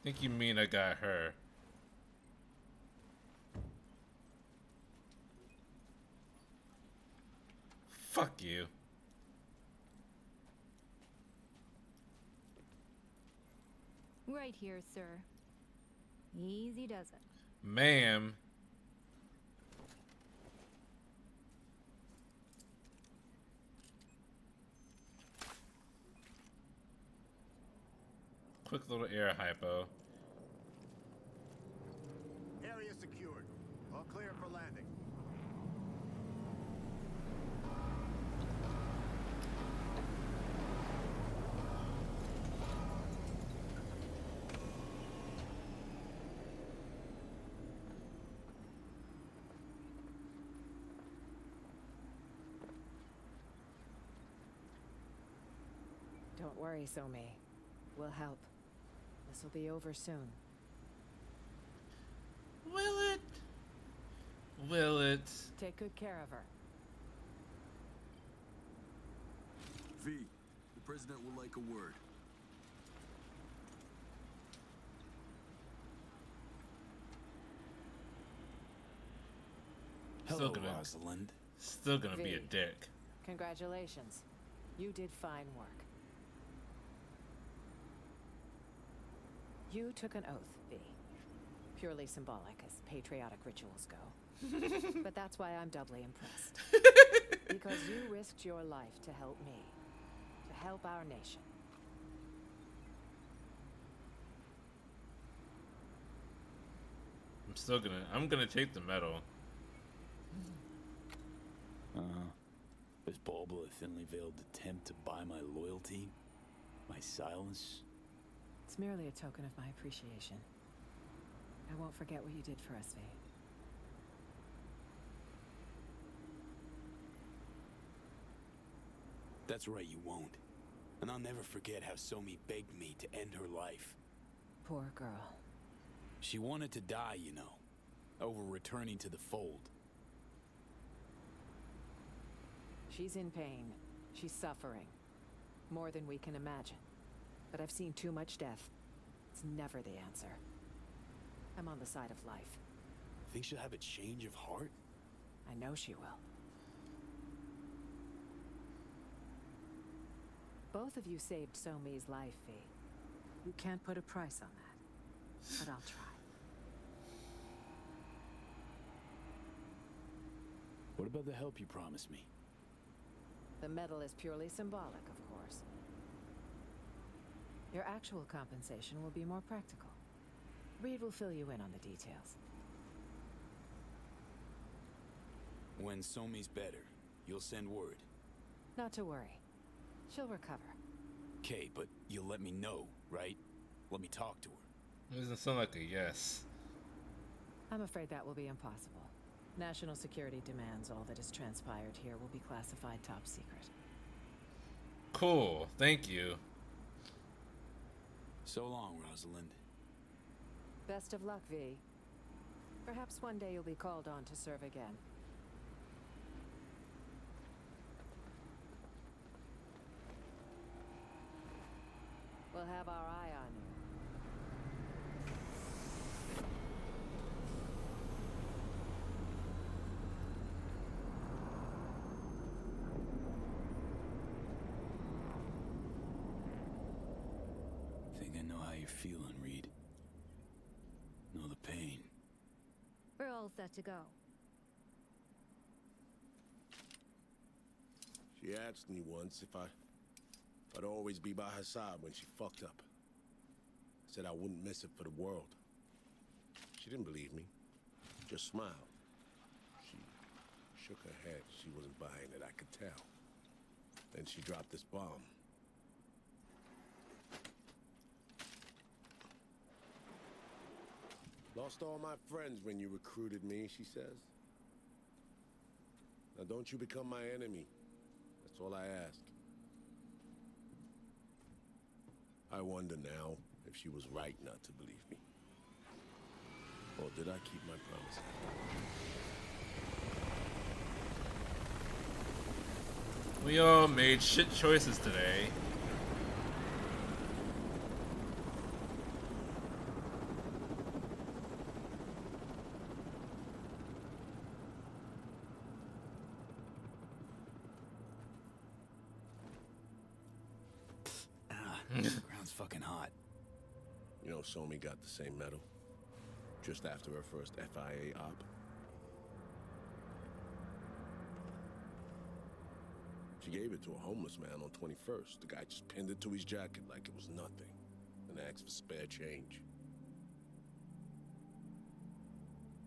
Think you mean I got her. Fuck you. Right here, sir. Easy does it. Ma'am. Quick little air hypo. Area secured. All clear for landing. Don't worry, Somi. We'll help. This'll be over soon. Will it? Will it? Take good care of her. V, the president would like a word. Hello, gonna- Rosalind. Still gonna be a V. dick. Congratulations. You did fine work. You took an oath, V. Purely symbolic, as patriotic rituals go. But that's why I'm doubly impressed. Because you risked your life to help me. To help our nation. I'm gonna take the medal. This bauble a thinly veiled attempt to buy my loyalty? My silence? It's merely a token of my appreciation. I won't forget what you did for us, V. That's right, you won't. And I'll never forget how Somi begged me to end her life. Poor girl. She wanted to die, you know, over returning to the fold. She's in pain. She's suffering. More than we can imagine. But I've seen too much death. That's never the answer. I'm on the side of life. Think she'll have a change of heart? I know she will. Both of you saved Somi's life, V. You can't put a price on that, but I'll try. What about the help you promised me? The medal is purely symbolic, of course. Your actual compensation will be more practical. Reed will fill you in on the details. When Somi's better, you'll send word. Not to worry. She'll recover. Okay, but you'll let me know, right? Let me talk to her. It doesn't sound like a yes. I'm afraid that will be impossible. National security demands all that has transpired here will be classified top secret. Cool, thank you. So long, Rosalind. Best of luck, V. Perhaps one day you'll be called on to serve again. We'll have our eye on you. Think I know how you're feeling, Reed. Know the pain. We're all set to go. She asked me once if I'd always be by her side when she fucked up. I said I wouldn't miss it for the world. She didn't believe me. Just smiled. She shook her head. She wasn't buying it, I could tell. Then she dropped this bomb. Lost all my friends when you recruited me, she says. Now don't you become my enemy. That's all I ask. I wonder now if she was right not to believe me. Or did I keep my promise? We all made shit choices today. Ground's fucking hot. You know, Somi got the same medal. Just after her first FIA op. She gave it to a homeless man on 21st. The guy just pinned it to his jacket like it was nothing. And asked for spare change.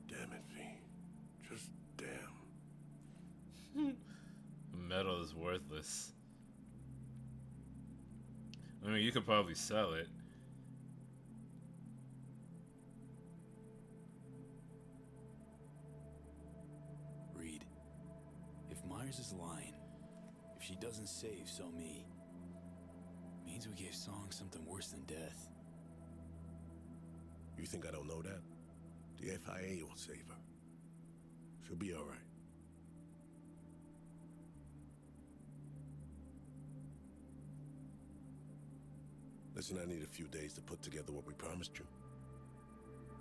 Damn it, V. Just damn. Metal is worthless. I mean, you could probably sell it. Reed, if Myers is lying, if she doesn't save Somi, means we gave Song something worse than death. You think I don't know that? The FIA will save her. She'll be all right. Listen, I need a few days to put together what we promised you.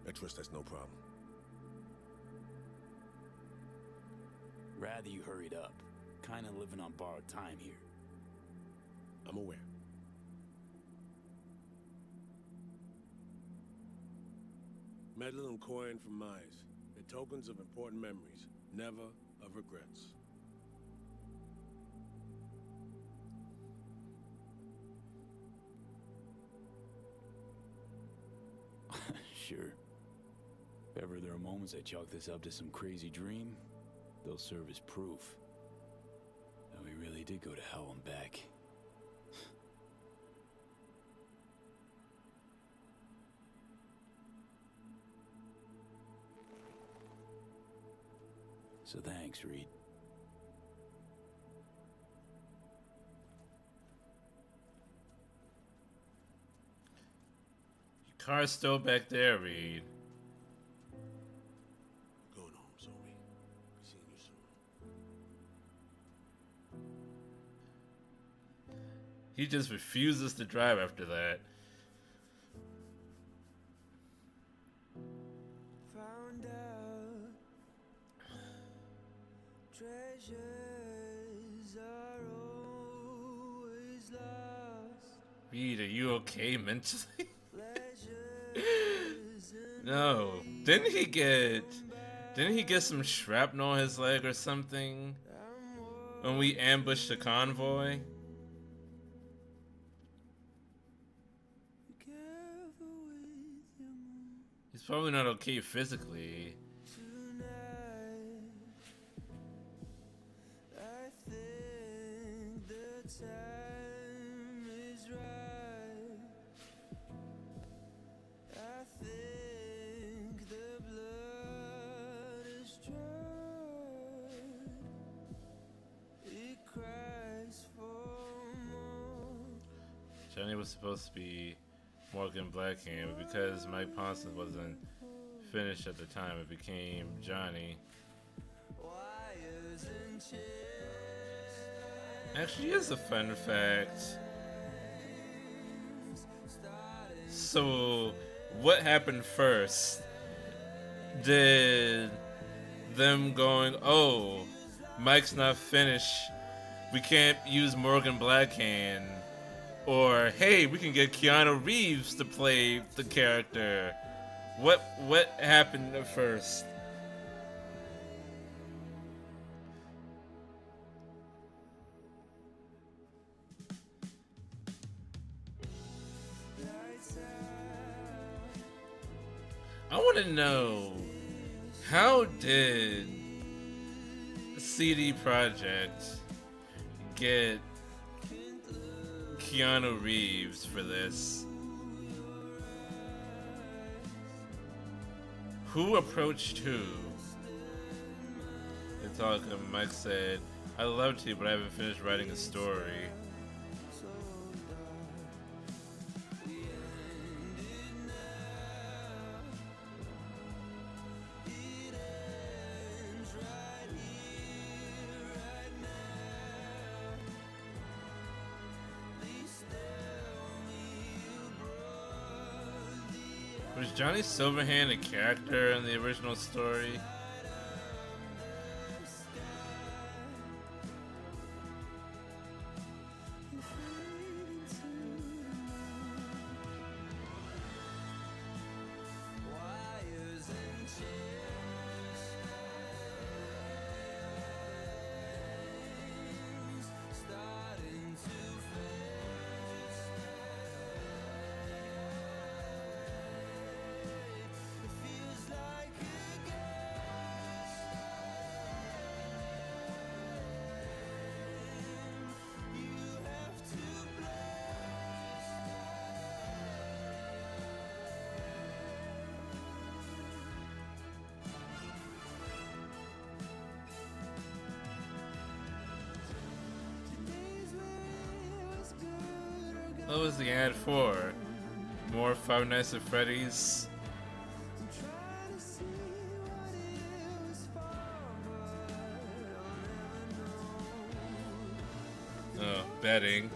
I trust that's no problem. Rather you hurried up. Kinda living on borrowed time here. I'm aware. Medal and coin from Myers. They're tokens of important memories, never of regrets. Sure. If ever there are moments I chalk this up to some crazy dream, they'll serve as proof that we really did go to hell and back. So thanks, Reed. Your car's still back there, Reed. Going home, Somi. Be seeing you soon. He just refuses to drive after that. Reed, are you okay mentally? No. Didn't he get some shrapnel on his leg or something when we ambushed the convoy? He's probably not okay physically. Johnny was supposed to be Morgan Blackhand, but because Mike Ponson wasn't finished at the time, it became Johnny. Actually, here's a fun fact. So, what happened first? Did them going, oh, Mike's not finished, we can't use Morgan Blackhand, or hey, we can get Keanu Reeves to play the character? What happened first? I want to know, how did CD Projekt get Keanu Reeves for this? Who approached who? They talk, and Mike said, I'd love to, but I haven't finished writing a story. Was Johnny Silverhand a character in the original story? What was the ad for? More Five Nights at Freddy's? Oh, betting.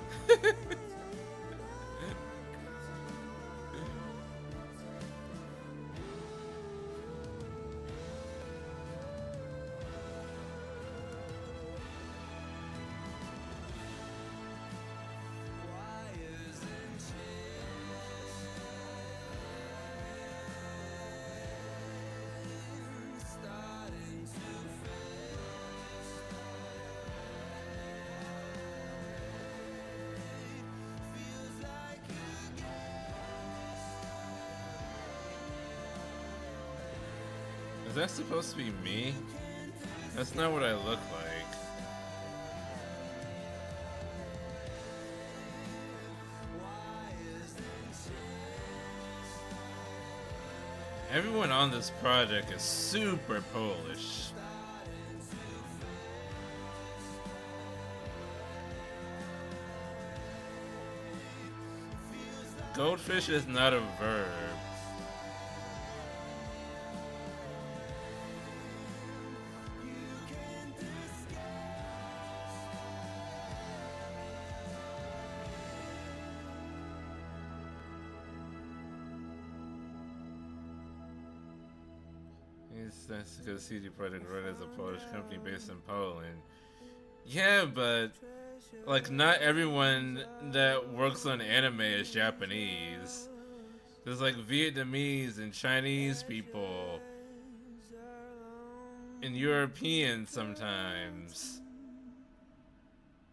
Is that supposed to be me? That's not what I look like. Everyone on this project is super Polish. Goldfish is not a verb. That's because CD Projekt Red is a Polish company based in Poland. Yeah, but like not everyone that works on anime is Japanese. There's like Vietnamese and Chinese people and Europeans sometimes.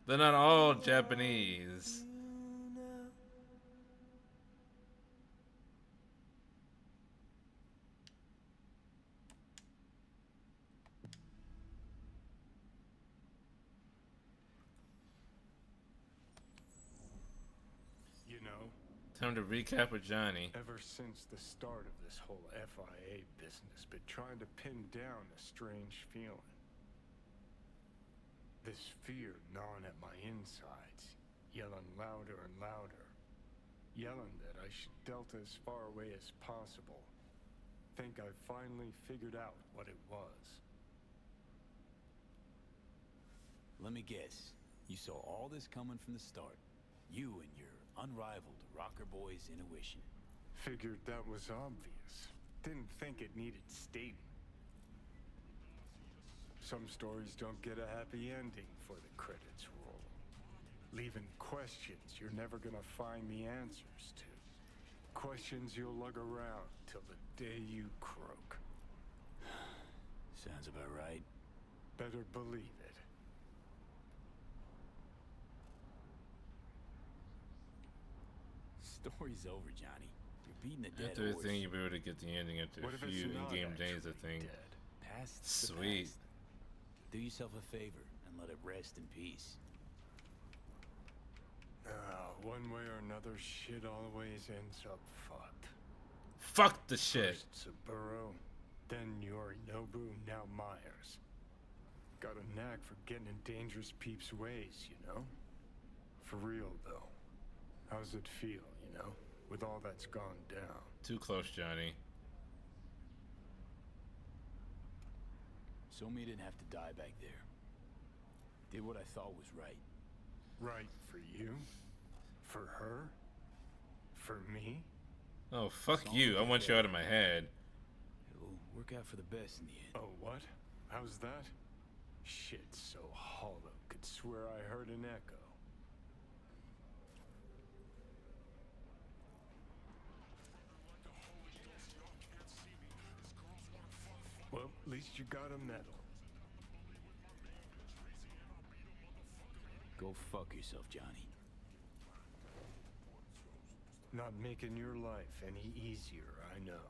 They're not all Japanese. You know, Time to recap with Johnny. ever since the start of this whole FIA business, been trying to pin down a strange feeling. This fear gnawing at my insides, yelling louder and louder. Yelling that I should delta as far away as possible. Think I finally figured out what it was. Let me guess. You saw all this coming from the start. You and your unrivaled rocker boy's intuition. Figured that was obvious. Didn't think it needed stating. Some stories don't get a happy ending for the credits roll. Leaving questions you're never gonna find the answers to. Questions you'll lug around till the day you croak. Sounds about right. Better believe it. Story's over, Johnny. You're beating a dead After this horse. thing, you'll be able to get the ending after What a if it's few not in-game days, I actually think. dead? Past's the Sweet. past. Do yourself a favor and let it rest in peace. One way or another, shit always ends up fucked. Fuck the shit. First Saburo, then Yorinobu, now Myers. Got a knack for getting in dangerous peeps' ways, you know? For real, though. How's it feel, you know? With all that's gone down. Too close, Johnny. So me didn't have to die back there. Did what I thought was right. Right for you? For her? For me? Oh, fuck you. I want you out of my head. It'll work out for the best in the end. Oh, what? How's that? Shit so hollow, could swear I heard an echo. Well, at least you got a medal. Go fuck yourself, Johnny. Not making your life any easier, I know.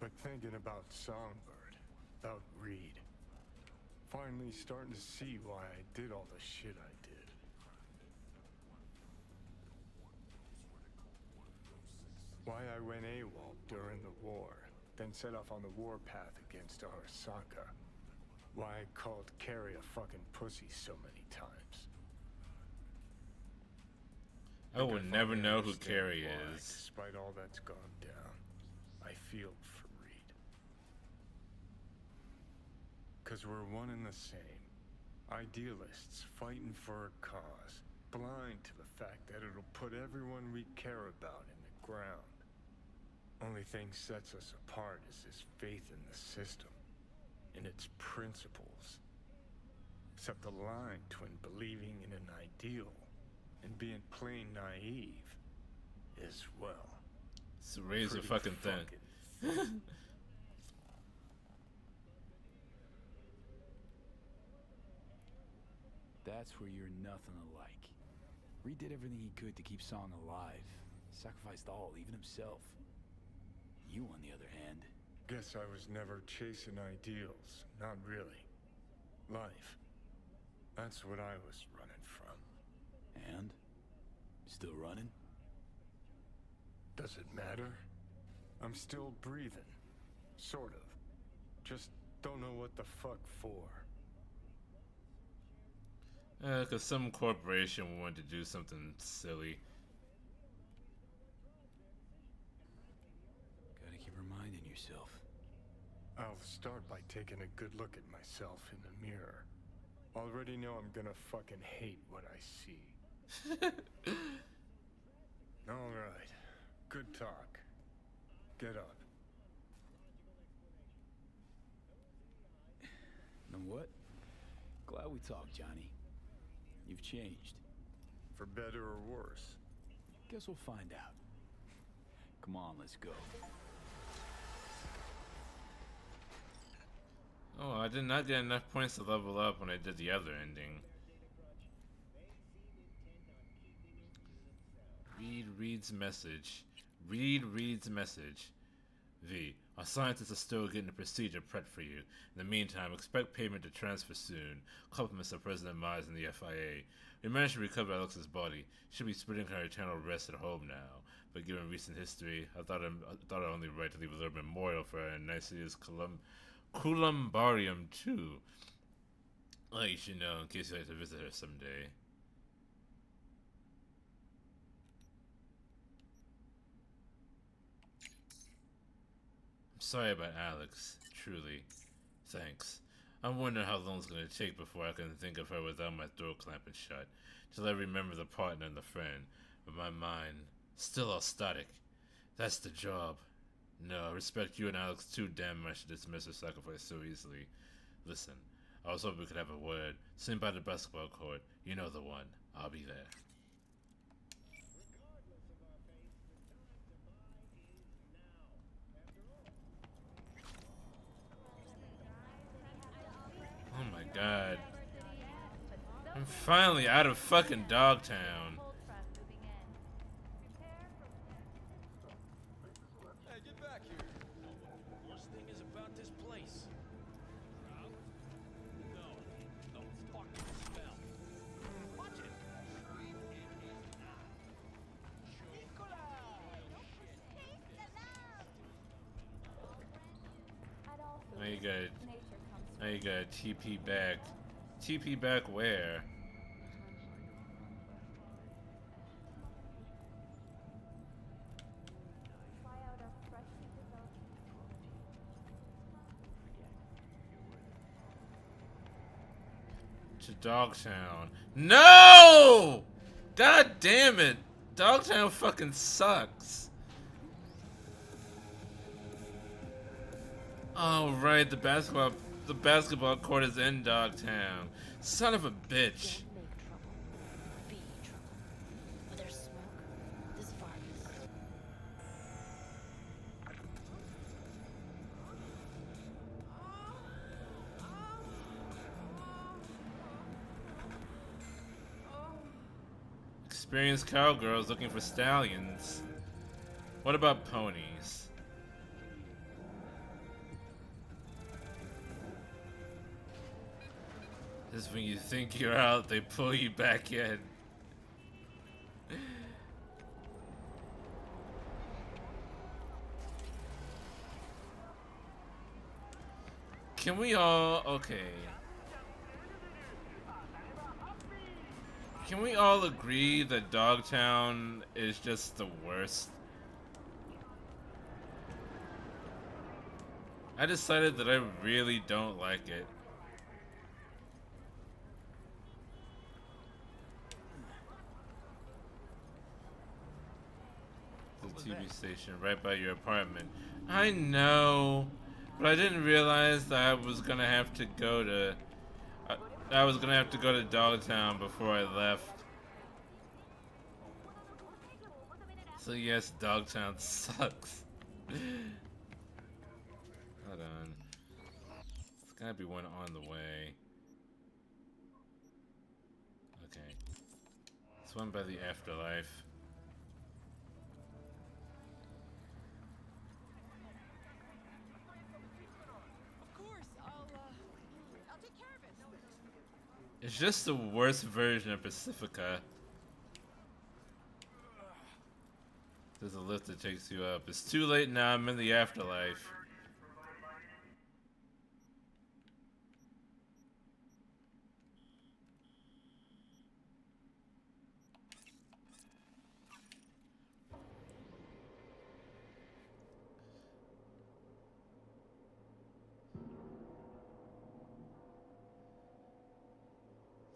But thinking about Songbird, about Reed, finally starting to see why I did all the shit I did. Why I went AWOL during the war, then set off on the warpath against Arasaka. Why I called Carrie a fucking pussy so many times. I will never know who understand Carrie why, is. Despite all that's gone down, I feel for Reed. 'Cause we're one and the same. Idealists fighting for a cause, blind to the fact that it'll put everyone we care about in the ground. Only thing sets us apart is this faith in the system, in its principles. Except the line between believing in an ideal and being plain naive is, well, It's razor pretty fucking thin. fucking That's where you're nothing alike. Reed did everything he could to keep Song alive. Sacrificed all, even himself. You, on the other hand... Guess I was never chasing ideals. Not really. Life. That's what I was running from. And? Still running? Does it matter? I'm still breathing. Sort of. Just don't know what the fuck for. Because some corporation wanted to do something silly. Gotta keep reminding yourself. I'll start by taking a good look at myself in the mirror. Already know I'm gonna fucking hate what I see. All right. Good talk. Get up. You know what? Glad we talked, Johnny. You've changed. For better or worse? Guess we'll find out. Come on, let's go. Oh, I did not get enough points to level up when I did the other ending. Reed reads message. Reed reads message. V. Our scientists are still getting the procedure prepped for you. In the meantime, expect payment to transfer soon. Compliments of President Myers and the FIA. We managed to recover Alex's body. She'll be spreading her eternal rest at home now. But given recent history, I thought I'd only right to leave a little memorial for her in Nicea's Columbarium too. Like you should know in case you like to visit her someday. I'm sorry about Alex, truly. Thanks. I'm wondering how long it's gonna take before I can think of her without my throat clamping shut. Till I remember the partner and the friend, but my mind still all static. That's the job. No, I respect you and Alex too damn much to dismiss her sacrifice so easily. Listen, I was hoping we could have a word. Swing by the basketball court. You know the one. I'll be there. Oh my god. I'm finally out of fucking Dogtown. Hey, get back here. Worst thing is about this place. No, no fucking smell. Watch it. Now you got TP back. TP back where? To Dogtown. No! God damn it! Dogtown fucking sucks. Oh right, the basketball court is in Dogtown. Son of a bitch. Experienced cowgirls looking for stallions. What about ponies? Just when you think you're out, they pull you back in. Can we all... okay. Can we all agree that Dogtown is just the worst? I decided that I really don't like it. The TV station right by your apartment. I know, but I didn't realize that I was gonna have to go to Dogtown before I left. So yes, Dogtown sucks. Hold on. There's gotta be one on the way. Okay. It's one by the afterlife. It's just the worst version of Pacifica. There's a lift that takes you up. It's too late now, I'm in the afterlife.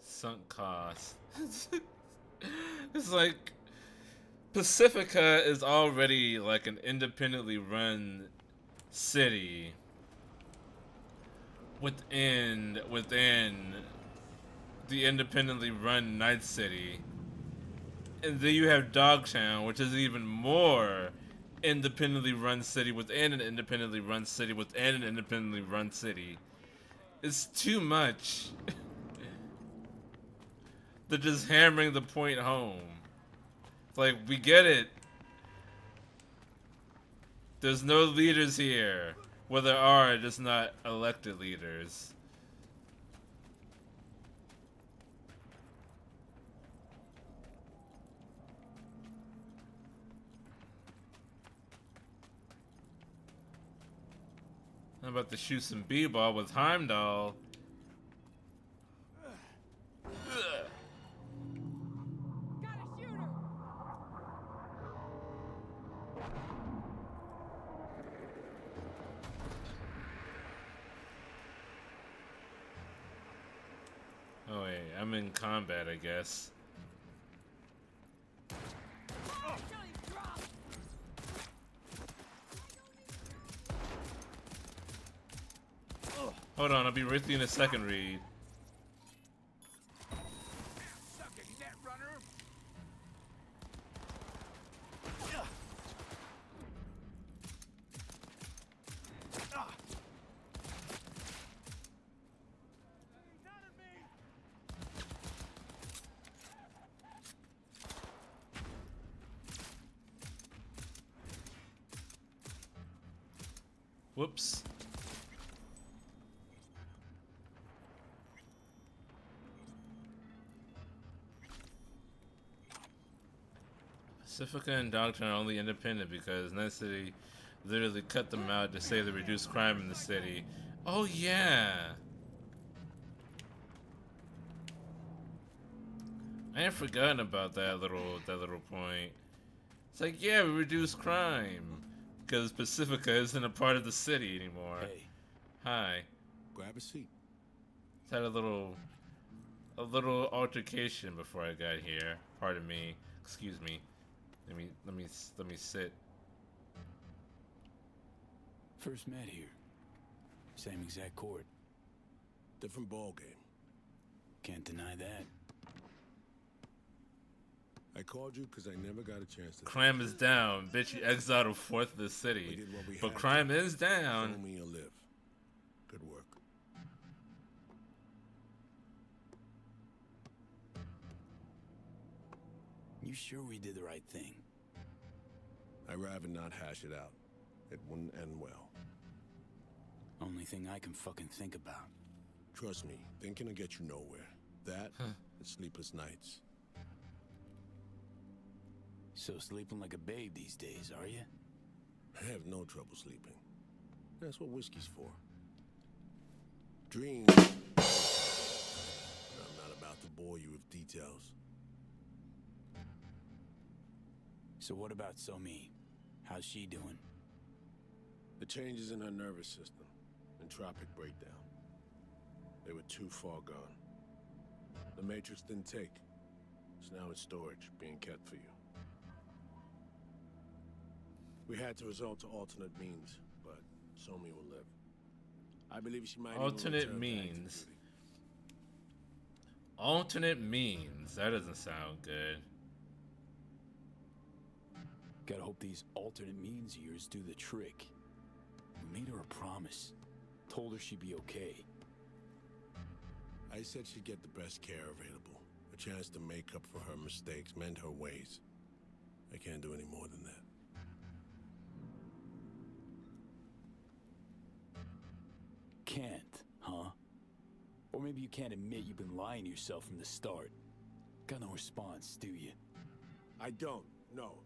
Sunk cost. It's like Pacifica is already like an independently run city within the independently run Night City. And then you have Dogtown, which is even more independently run city within an independently run city within an independently run city. It's too much. They're just hammering the point home. It's like, we get it. There's no leaders here. Well, there are, just not elected leaders. I'm about to shoot some b-ball with Heimdall. Oh wait, I'm in combat, I guess. Hold on, I'll be with you in a second, Reed. Whoops. Pacifica and Dogtown are only independent because Night City literally cut them out to say they reduce crime in the city. Oh yeah. I ain't forgotten about that little point. It's like, yeah, we reduce crime because Pacifica isn't a part of the city anymore. Hey. Hi. Grab a seat. Had a little altercation before I got here. Pardon me. Excuse me. Let me sit. First met here. Same exact court. Different ball game. Can't deny that. I called you because I never got a chance to. Crime is down. Bitch, you exiled a fourth of the city. But crime is down. Show me you live. Good work. You sure we did the right thing? I'd rather not hash it out. It wouldn't end well. Only thing I can fucking think about. Trust me, thinking will get you nowhere. That and sleepless nights. So sleeping like a babe these days, are you? I have no trouble sleeping. That's what whiskey's for. Dreams. I'm not about to bore you with details. So what about Somi? How's she doing? The changes in her nervous system. Entropic breakdown. They were too far gone. The Matrix didn't take. It's now in storage, being kept for you. We had to resort to alternate means, but Somi will live. I believe she might alternate means. Alternate means. That doesn't sound good. Gotta hope these alternate means of yours do the trick. We made her a promise. Told her she'd be okay. I said she'd get the best care available. A chance to make up for her mistakes, mend her ways. I can't do any more than that. Can't, huh? Or maybe you can't admit you've been lying to yourself from the start. Got no response, do you? I don't, no.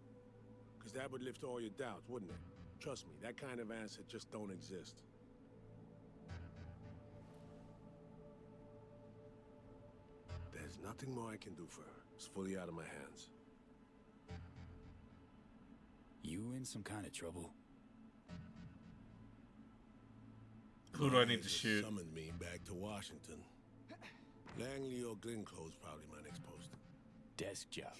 Because that would lift all your doubts, wouldn't it? Trust me, that kind of answer just don't exist. There's nothing more I can do for her. It's fully out of my hands. You in some kind of trouble? Who do I need to shoot? Summoned me back to Washington. Langley or Glenclose probably my next post. Desk job.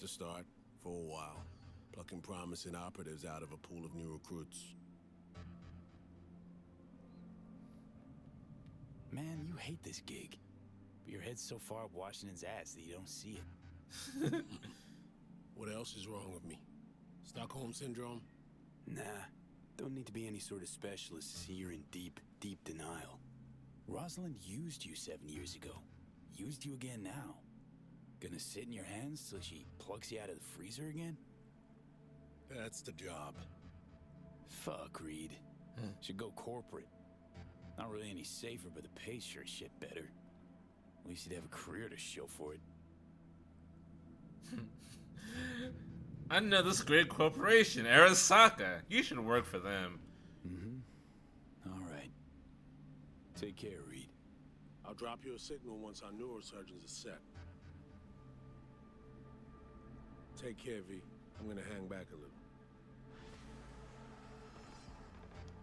To start, for a while, plucking promising operatives out of a pool of new recruits. Man, you hate this gig. But your head's so far up Washington's ass that you don't see it. What else is wrong with me? Stockholm Syndrome? Nah, don't need to be any sort of specialist to see you're in deep, deep denial. Rosalind used you 7 years ago. Used you again now. Gonna sit in your hands till she plucks you out of the freezer again? That's the job. Fuck, Reed. Should go corporate. Not really any safer, but the pay's sure as shit better. At least you'd have a career to show for it. I know this great corporation, Arasaka. You should work for them. All right. Take care, Reed. I'll drop you a signal once our neurosurgeons are set. Take care, V. I'm gonna hang back a little.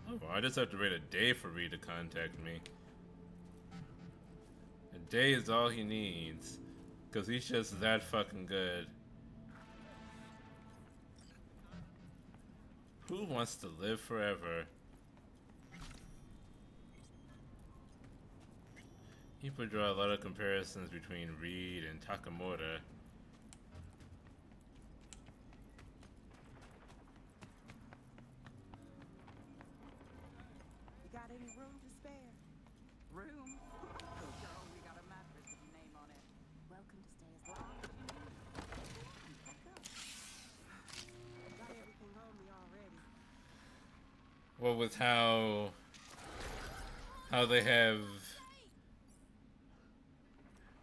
Oh, I just have to wait a day for Reed to contact me. A day is all he needs. Because he's just that fucking good. Who wants to live forever? People draw a lot of comparisons between Reed and Takamura. You got any room to spare? Room? Girl, we got a mattress with your name on it. Welcome to stay as long as you need. Pack up. Got everything on me already. Well, with how they have,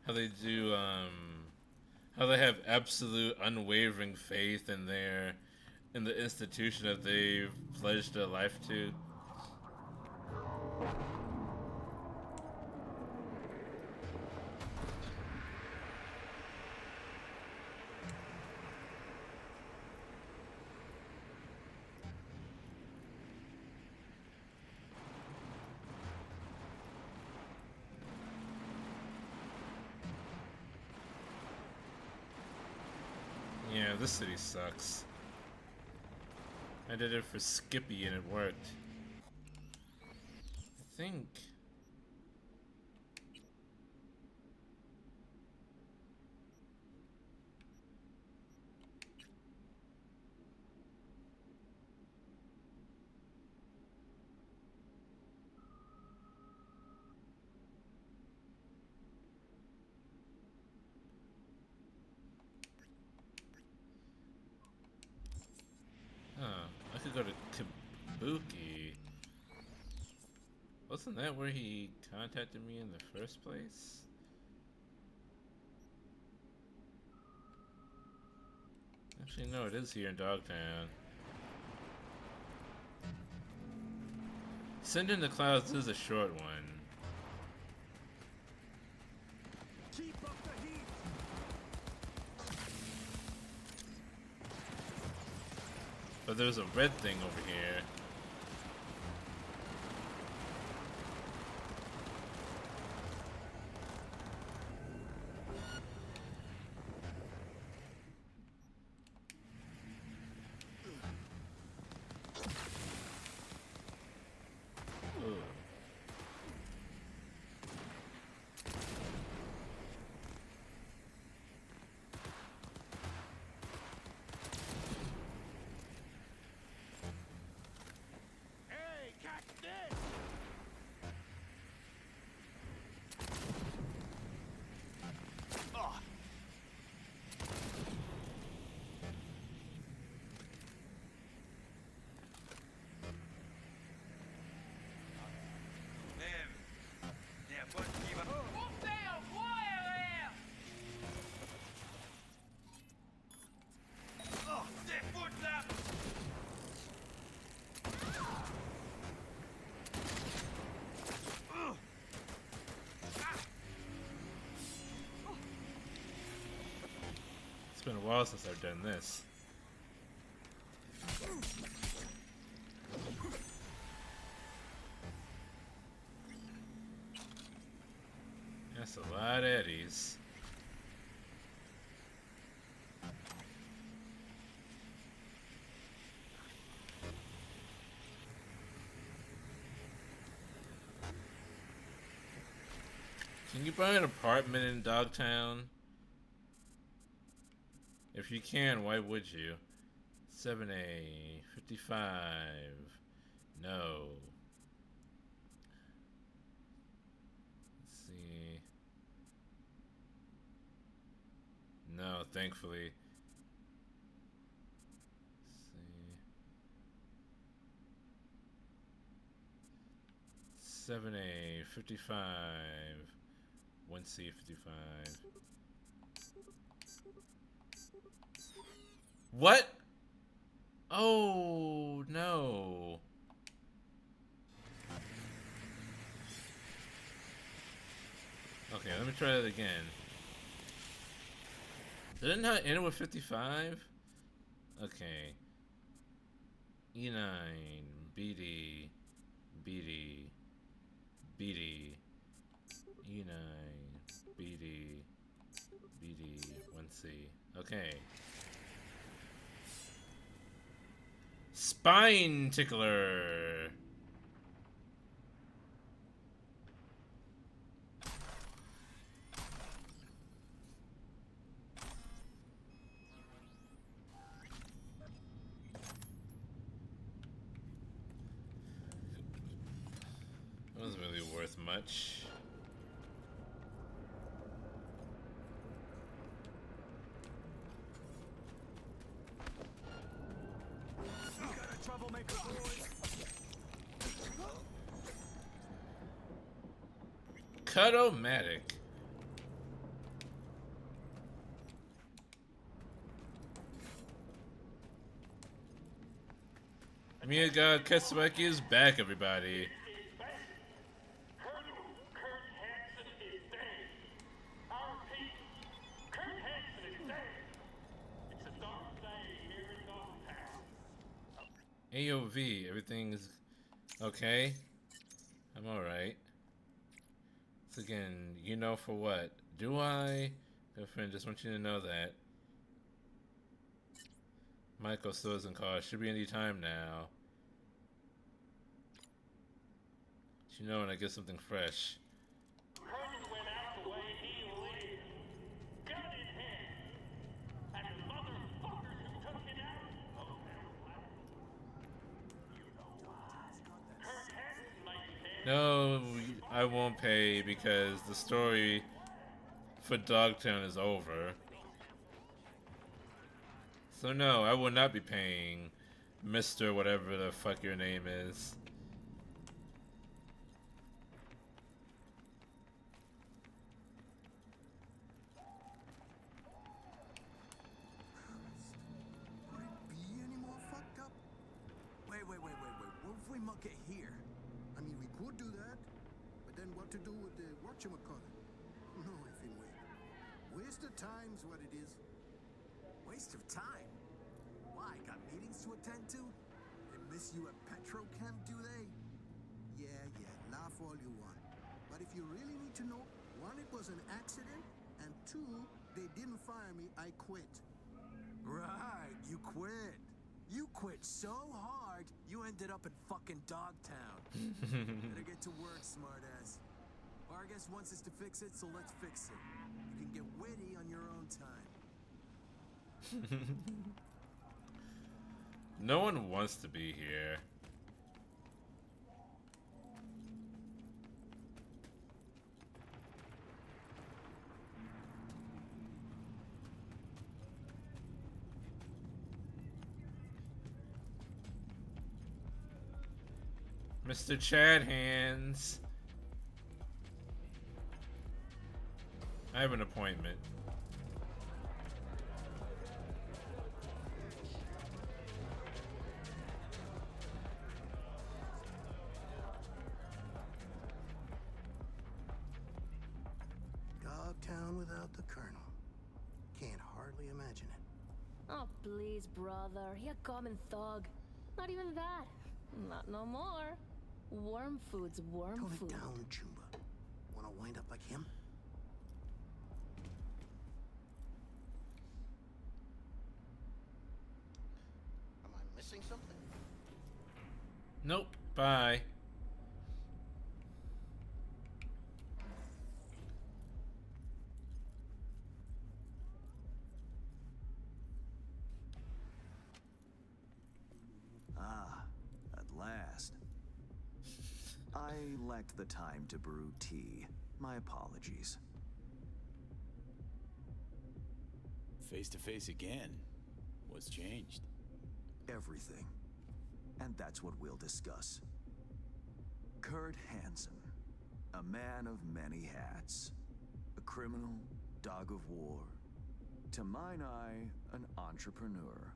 how they do, how they have absolute unwavering faith in the institution that they've pledged their life to. Yeah, this city sucks. I did it for Skippy and it worked. I think. I could go to Kabuki. Wasn't that where he contacted me in the first place? Actually, no, it is here in Dogtown. Send in the Clouds is a short one. Keep up the heat! But there's a red thing over here. It's been a while since I've done this. That's a lot of eddies. Can you buy an apartment in Dogtown? If you can, why would you? 7A, 55. No. Let's see. No, thankfully. Let's see. 7A, 55. 1C, 55. What? Oh, no. Okay, let me try that again. Did it not end with 55? Okay. E9, BD, BD, BD, E9, BD, BD, 1C. Okay. Spine tickler. That wasn't really worth much. Troublemaker boys. Cut-o-matic. Miyaga Katsuaki is back, everybody. AOV, everything's okay. I'm alright. So again, you know for what? Do I? Girlfriend, just want you to know that. Michael still isn't called. Should be any time now. You know when I get something fresh. No, I won't pay because the story for Dogtown is over. So no, I will not be paying Mr. whatever the fuck your name is. Would it be any more fucked up? Wait. What if we muck it here? I mean, we could do that, but then what to do with the whatchamacallit? No effing way. Waste of time's what it is. Waste of time? Why? Got meetings to attend to? They miss you at Petro Camp, do they? Yeah, laugh all you want. But if you really need to know, one, it was an accident, and two, they didn't fire me, I quit. Right, you quit. You quit so hard, you ended up in fucking Dogtown. Better get to work, smartass. Or I guess once is to fix it, so let's fix it. You can get witty on your own time. No one wants to be here. Mr. Chad Hands. I have an appointment. Dogtown without the Colonel. Can't hardly imagine it. Oh, please, brother. He a common thug. Not even that. Not no more. Worm food's worm Tone food. it down, Chumba. Wanna wind up like him? Am I missing something? Nope. Bye. lacked the time to brew tea. My apologies. Face to face again. What's changed? Everything. And that's what we'll discuss. Kurt Hansen, a man of many hats. A criminal, dog of war. To mine eye, an entrepreneur.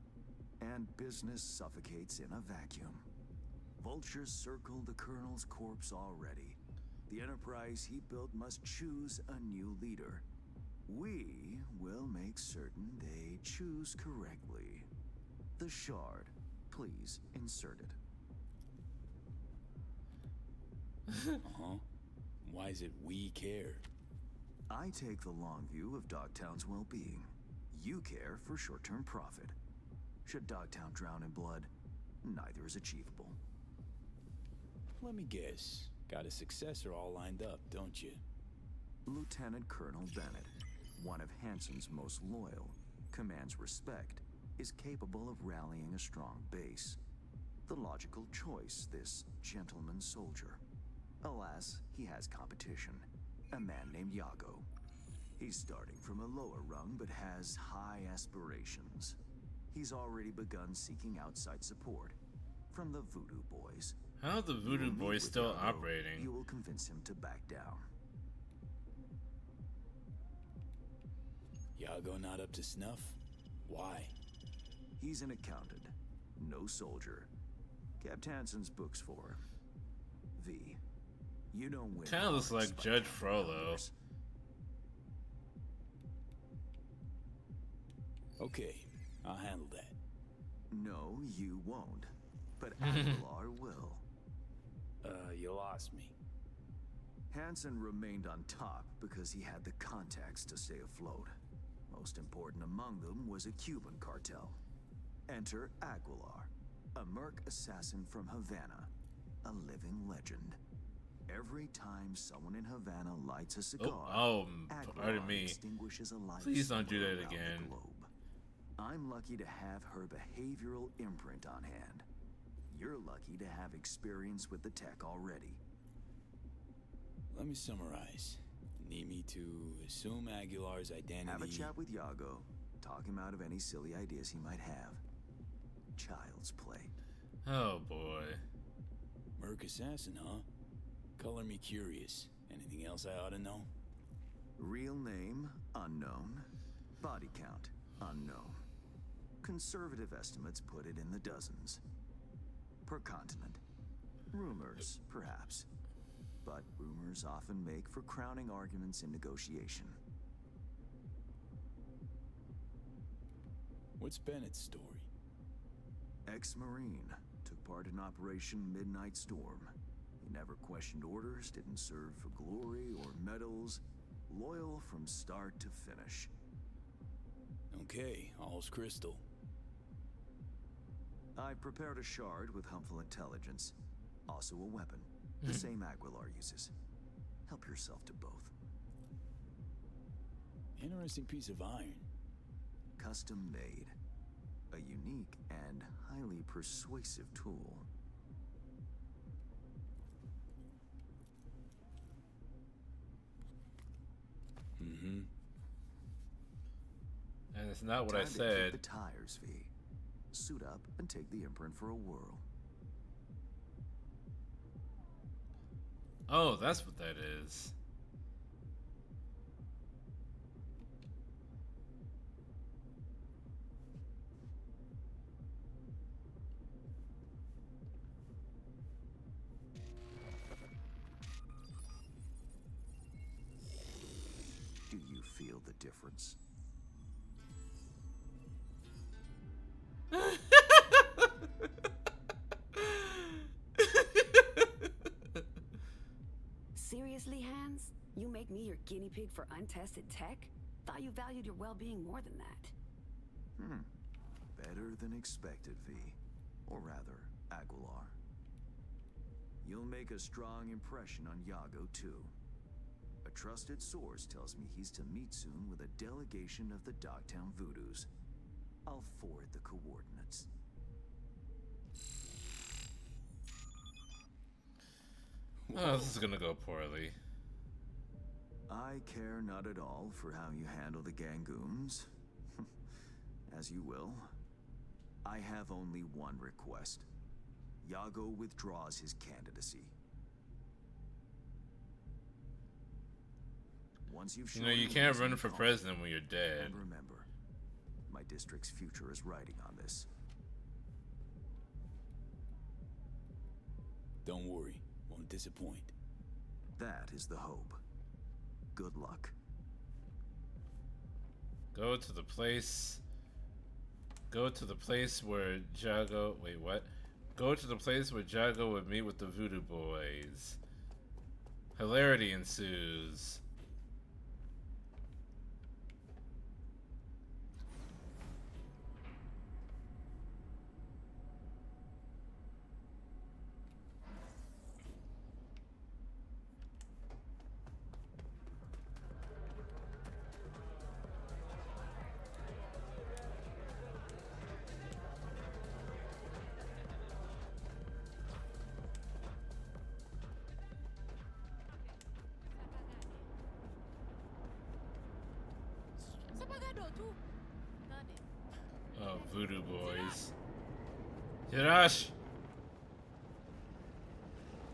And business suffocates in a vacuum. Vultures circle the Colonel's corpse already. The enterprise he built must choose a new leader. We will make certain they choose correctly. The Shard, please insert it. Uh-huh. Why is it we care? I take the long view of Dogtown's well-being. You care for short-term profit. Should Dogtown drown in blood, neither is achievable. Let me guess. Got a successor all lined up, don't you? Lieutenant Colonel Bennett, one of Hansen's most loyal, commands respect, is capable of rallying a strong base. The logical choice, this gentleman soldier. Alas, he has competition. A man named Yago. He's starting from a lower rung, but has high aspirations. He's already begun seeking outside support from the Voodoo Boys. How are the Voodoo Boys still operating? You will convince him to back down. Yago not up to snuff? Why? He's an accountant, no soldier. Kept Hansen's books for him. V, you don't win. Kind of looks like Judge Frollo. Okay, I'll handle that. No, you won't. But Aguilar will. You lost me. Hansen remained on top because he had the contacts to stay afloat. Most important among them was a Cuban cartel. Enter Aguilar, a merc assassin from Havana, a living legend. Every time someone in Havana lights a cigar, pardon me. Extinguishes a light. Please don't do that again. I'm lucky to have her behavioral imprint on hand. You're lucky to have experience with the tech already. Let me summarize. Need me to assume Aguilar's identity. Have a chat with Yago. Talk him out of any silly ideas he might have. Child's play. Oh boy. Merc assassin, huh? Color me curious. Anything else I ought to know? Real name, unknown. Body count, unknown. Conservative estimates put it in the dozens. Per continent. Rumors, perhaps. But rumors often make for crowning arguments in negotiation. What's Bennett's story? Ex-Marine. Took part in Operation Midnight Storm. He never questioned orders, didn't serve for glory or medals. Loyal from start to finish. Okay, all's crystal. I prepared a shard with helpful intelligence. Also a weapon. The same Aguilar uses. Help yourself to both. Interesting piece of iron. Custom made. A unique and highly persuasive tool. Mm-hmm. And it's not what Time I to said. kick the tires, V. Suit up and take the imprint for a whirl. Oh, that's what that is. Do you feel the difference? Seriously, Hans? You make me your guinea pig for untested tech? Thought you valued your well-being more than that. Better than expected, V. Or rather, Aguilar. You'll make a strong impression on Yago, too. A trusted source tells me he's to meet soon with a delegation of the Dogtown Voodoos. I'll forward the coordinates. Oh, this is gonna go poorly. I care not at all for how you handle the Gangoons. As you will. I have only one request. Yago withdraws his candidacy. Once you've You know, you can't run for president when you're dead. And remember, my district's future is riding on this. Don't worry, won't disappoint. That is the hope. Good luck. Go to the place. Go to the place where Jago. Wait, what? Go to the place where Jago would meet with the Voodoo Boys. Hilarity ensues. Oh, Voodoo Boys. Hirash!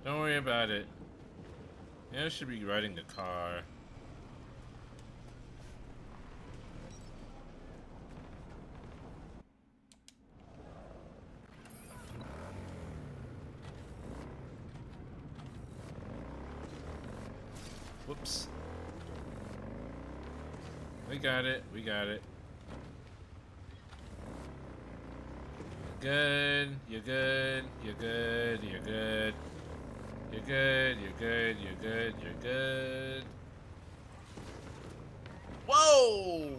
Don't worry about it. Yeah, I should be riding the car. Whoops. We got it. We got it. Good. You're good. You're good. You're good. You're good. You're good. You're good. You're good. Whoa!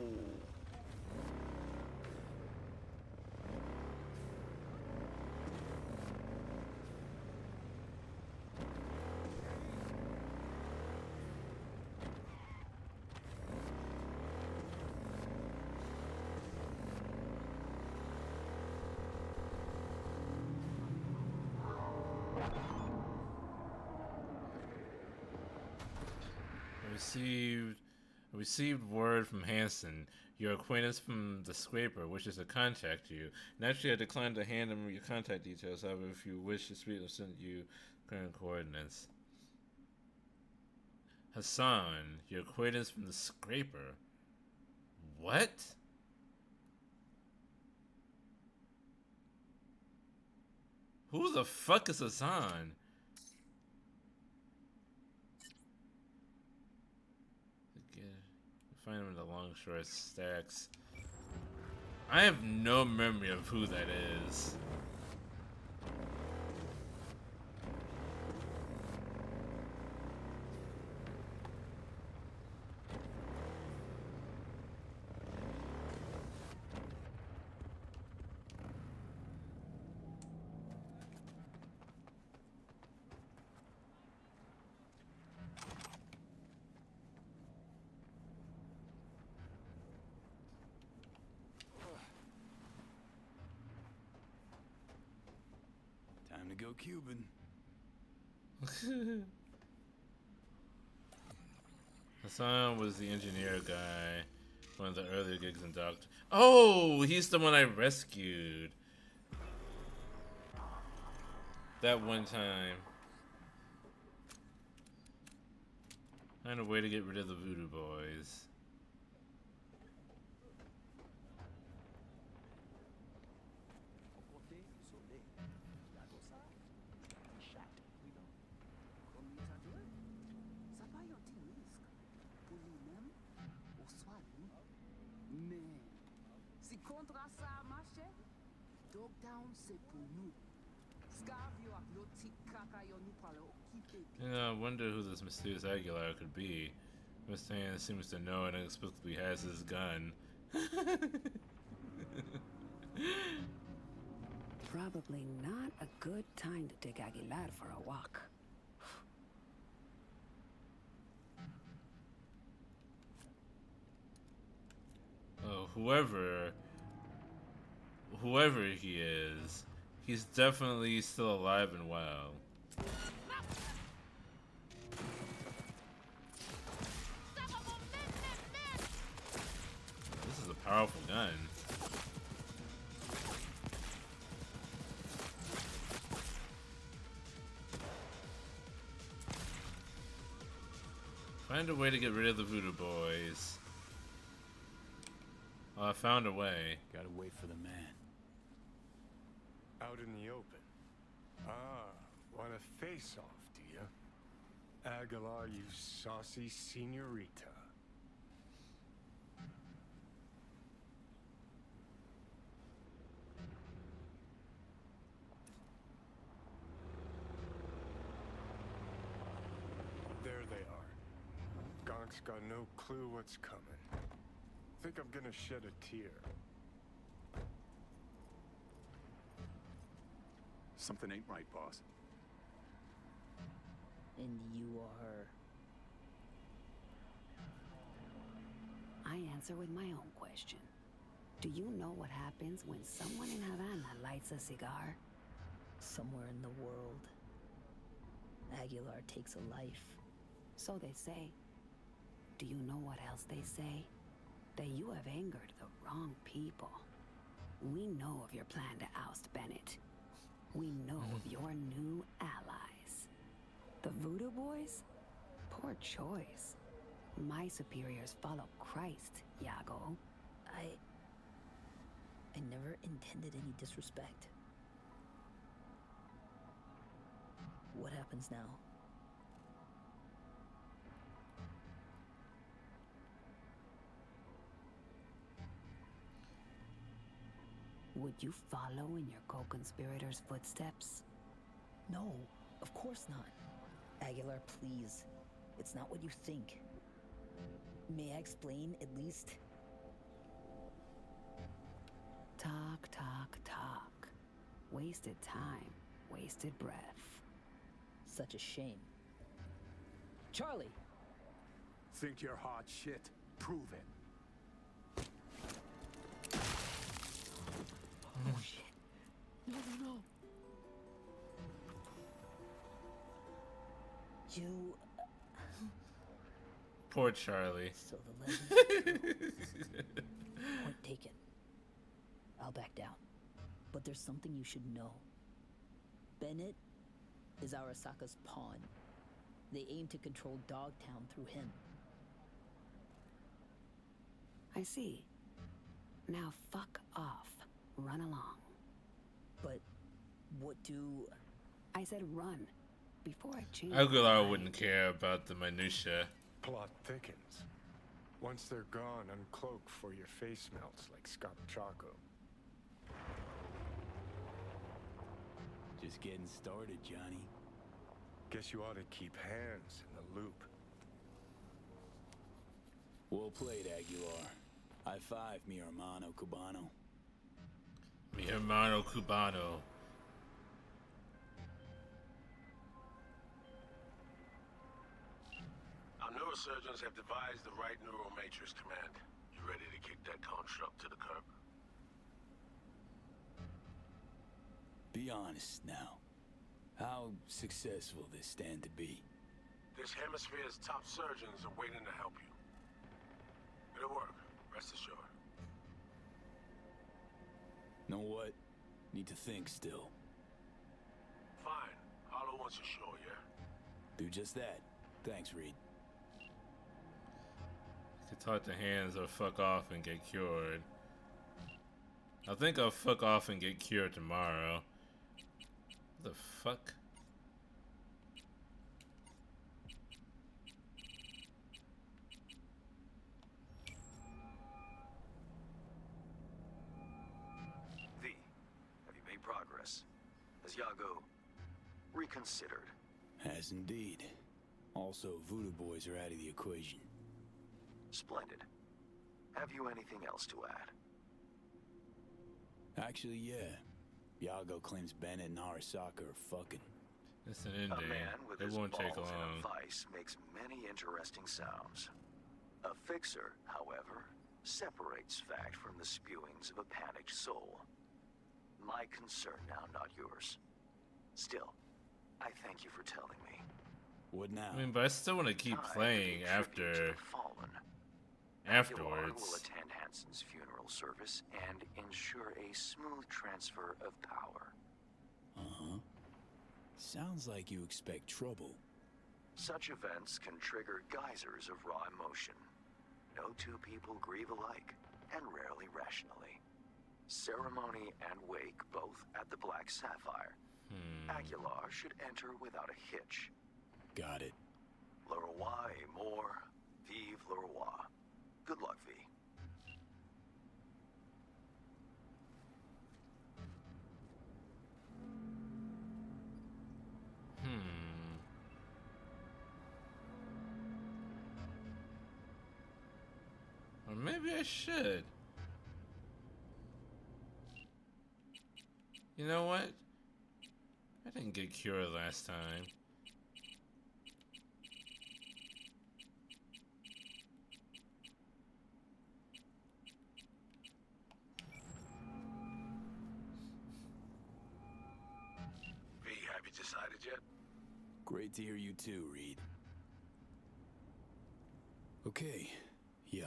Received word from Hansen, your acquaintance from the Scraper, wishes to contact you. Naturally, I declined to hand him your contact details. However, if you wish to speak, I'll send you current coordinates. Hassan, your acquaintance from the Scraper. What? Who the fuck is Hassan? Find him in the Longshore stacks. I have no memory of who that is. Time to go Cuban. Hassan was the engineer guy. One of the earlier gigs in Doctor. Oh, he's the one I rescued. That one time. Find a way to get rid of the Voodoo Boys. You know, I wonder who this mysterious Aguilar could be. Mr. Hand seems to know and inexplicably has his gun. Probably not a good time to take Aguilar for a walk. Oh, whoever he is, he's definitely still alive and well. Powerful gun. Find a way to get rid of the voodoo boys. Well, I found a way. Gotta wait for the man. Out in the open. Ah, want a face-off, do you? Aguilar, you saucy senorita. There they are. Gonk's got no clue what's coming. Think I'm gonna shed a tear. Something ain't right, boss. And you are... I answer with my own question. Do you know what happens when someone in Havana lights a cigar? Somewhere in the world, Aguilar takes a life. So they say. Do you know what else they say? That you have angered the wrong people. We know of your plan to oust Bennett. We know of your new allies. The Voodoo Boys? Poor choice. My superiors follow Christ, Iago. I never intended any disrespect. What happens now? Would you follow in your co-conspirators' footsteps? No, of course not. Aguilar, please. It's not what you think. May I explain, at least? Talk, talk, talk. Wasted time, wasted breath. Such a shame. Charlie! Think you're hot shit? Prove it. Oh shit. No, no, no. You... Poor Charlie. So the legend... Point taken. I'll back down. But there's something you should know. Bennett is Arasaka's pawn. They aim to control Dogtown through him. I see. Now fuck off. Run along. But what do... I said run. Before I change Aguilar wouldn't care about the minutia. Plot thickens. Once they're gone, uncloak for your face melts like Scott Choco. Just getting started, Johnny. Guess you ought to keep hands in the loop. Well played, Aguilar. High five, mi hermano cubano. Mi hermano cubano. Our neurosurgeons have devised the right neural matrix command. You ready to kick that construct to the curb? Be honest now. How successful this stand to be? This hemisphere's top surgeons are waiting to help you. It'll work, rest assured. Know what? Need to think still. Fine. Hollow wants you sure, yeah? Do just that. Thanks, Reed. Could talk to hands or fuck off and get cured. I think I'll fuck off and get cured tomorrow. What the fuck? Have you made progress? Has Iago reconsidered? Has indeed. Also, Voodoo Boys are out of the equation. Splendid. Have you anything else to add? Actually, yeah. Iago claims Bennett and Arasaka are fucking. It's an A ending. man with It his won't take balls in long. a vice makes many interesting sounds. A fixer, however, separates fact from the spewings of a panicked soul. My concern now, not yours. Still, I thank you for telling me. What now? I mean, but I still want to keep playing after. Fallen. Aguilar will Afterwards. attend Hanson's funeral service and ensure a smooth transfer of power. Uh-huh. Sounds like you expect trouble. Such events can trigger geysers of raw emotion. No two people grieve alike, and rarely rationally. Ceremony and wake both at the Black Sapphire. Aguilar should enter without a hitch. Got it. Le roi est mort, vive le roi. Good luck, V. Or maybe I should. You know what? I didn't get cured last time. V, have you decided yet? Great to hear you too, Reed. Okay, yeah,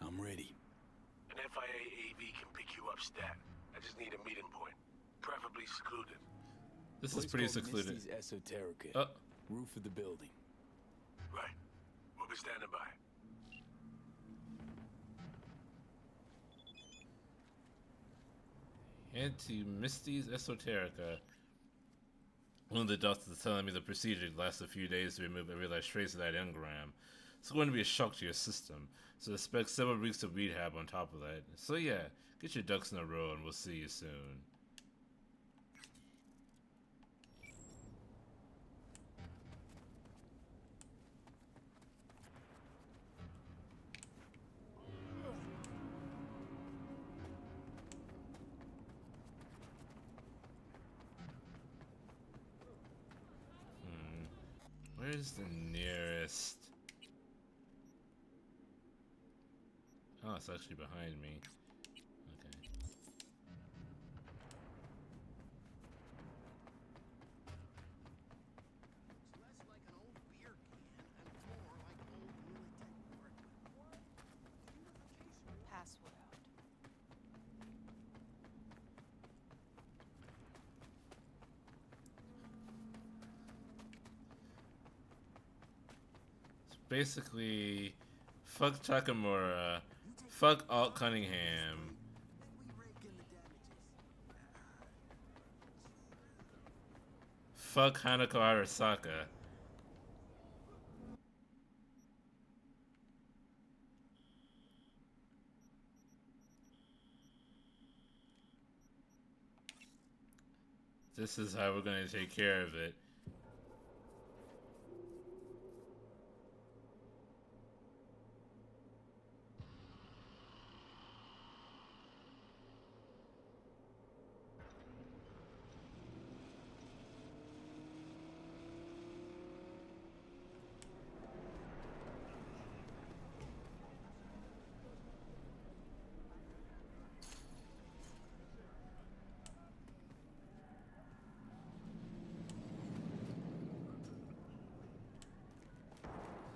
I'm ready. An FIA AV can pick you up stat. I just need a meeting point, preferably secluded. This Place is pretty called secluded. Misty's Esoterica. Oh. Roof of the building. Right. We'll be standing by. Head to Misty's Esoterica. One of the doctors is telling me the procedure lasts a few days to remove every last trace of that engram. It's going to be a shock to your system, so expect several weeks of rehab on top of that. So yeah, get your ducks in a row and we'll see you soon. Where's the nearest? Oh, it's actually behind me. Okay. Password out. It's basically fuck Takamura, fuck Alt Cunningham. Fuck Hanako Arasaka. This is how we're gonna take care of it.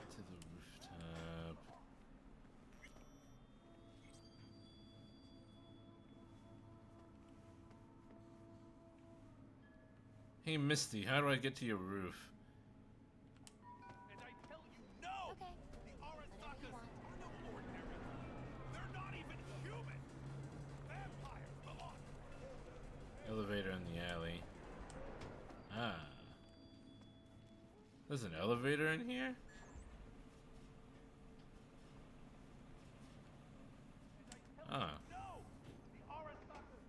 To the rooftop. Hey Misty, how do I get to your roof? And I tell you, no! Okay. The Arasakas are no ordinary. They're not even human! Vampires, come on! Elevator in the alley. Ah. There's an elevator in here? Ah. No! The Arasakas...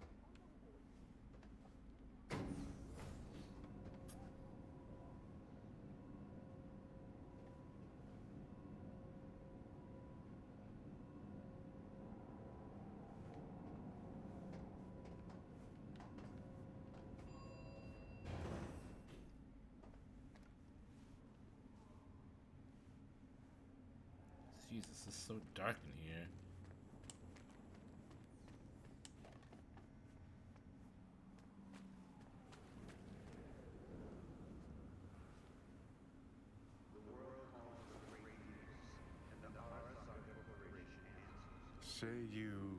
Jesus, it's so dark in here. Say you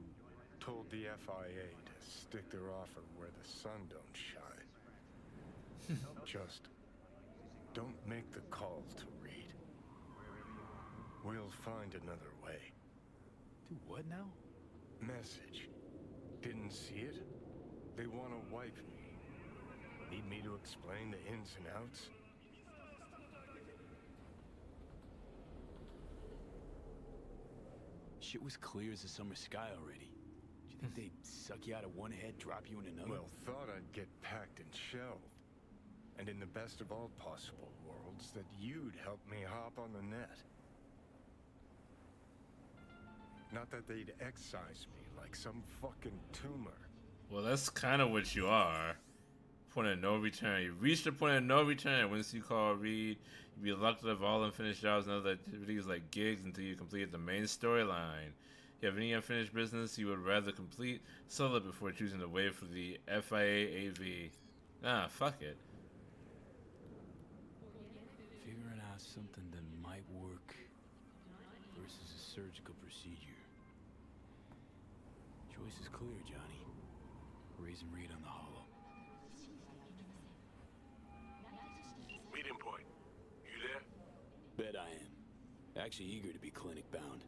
told the FIA to stick their offer where the sun don't shine. Just don't make the call to Reed. We'll find another way. Do what now? Message. Didn't see it? They want to wipe me. Need me to explain the ins and outs? Shit was clear as the summer sky already. Do you think they'd suck you out of one head, drop you in another? Well, thought I'd get packed and shelved. And in the best of all possible worlds, that you'd help me hop on the net. Not that they'd excise me like some fucking tumor. Well, that's kind of what you are. Point of no return. You reached the point of no return. Once you call Reed, you'd be locked out of all unfinished jobs and other activities like gigs until you complete the main storyline. You have any unfinished business you would rather complete, sell it before choosing to wait for the FIA AV. Nah, fuck it. Figuring out something that might work versus a surgical procedure. Choice is clear, Johnny. Raise and Reed on the hollow. Meeting point. You there? Bet I am. Actually eager to be clinic bound.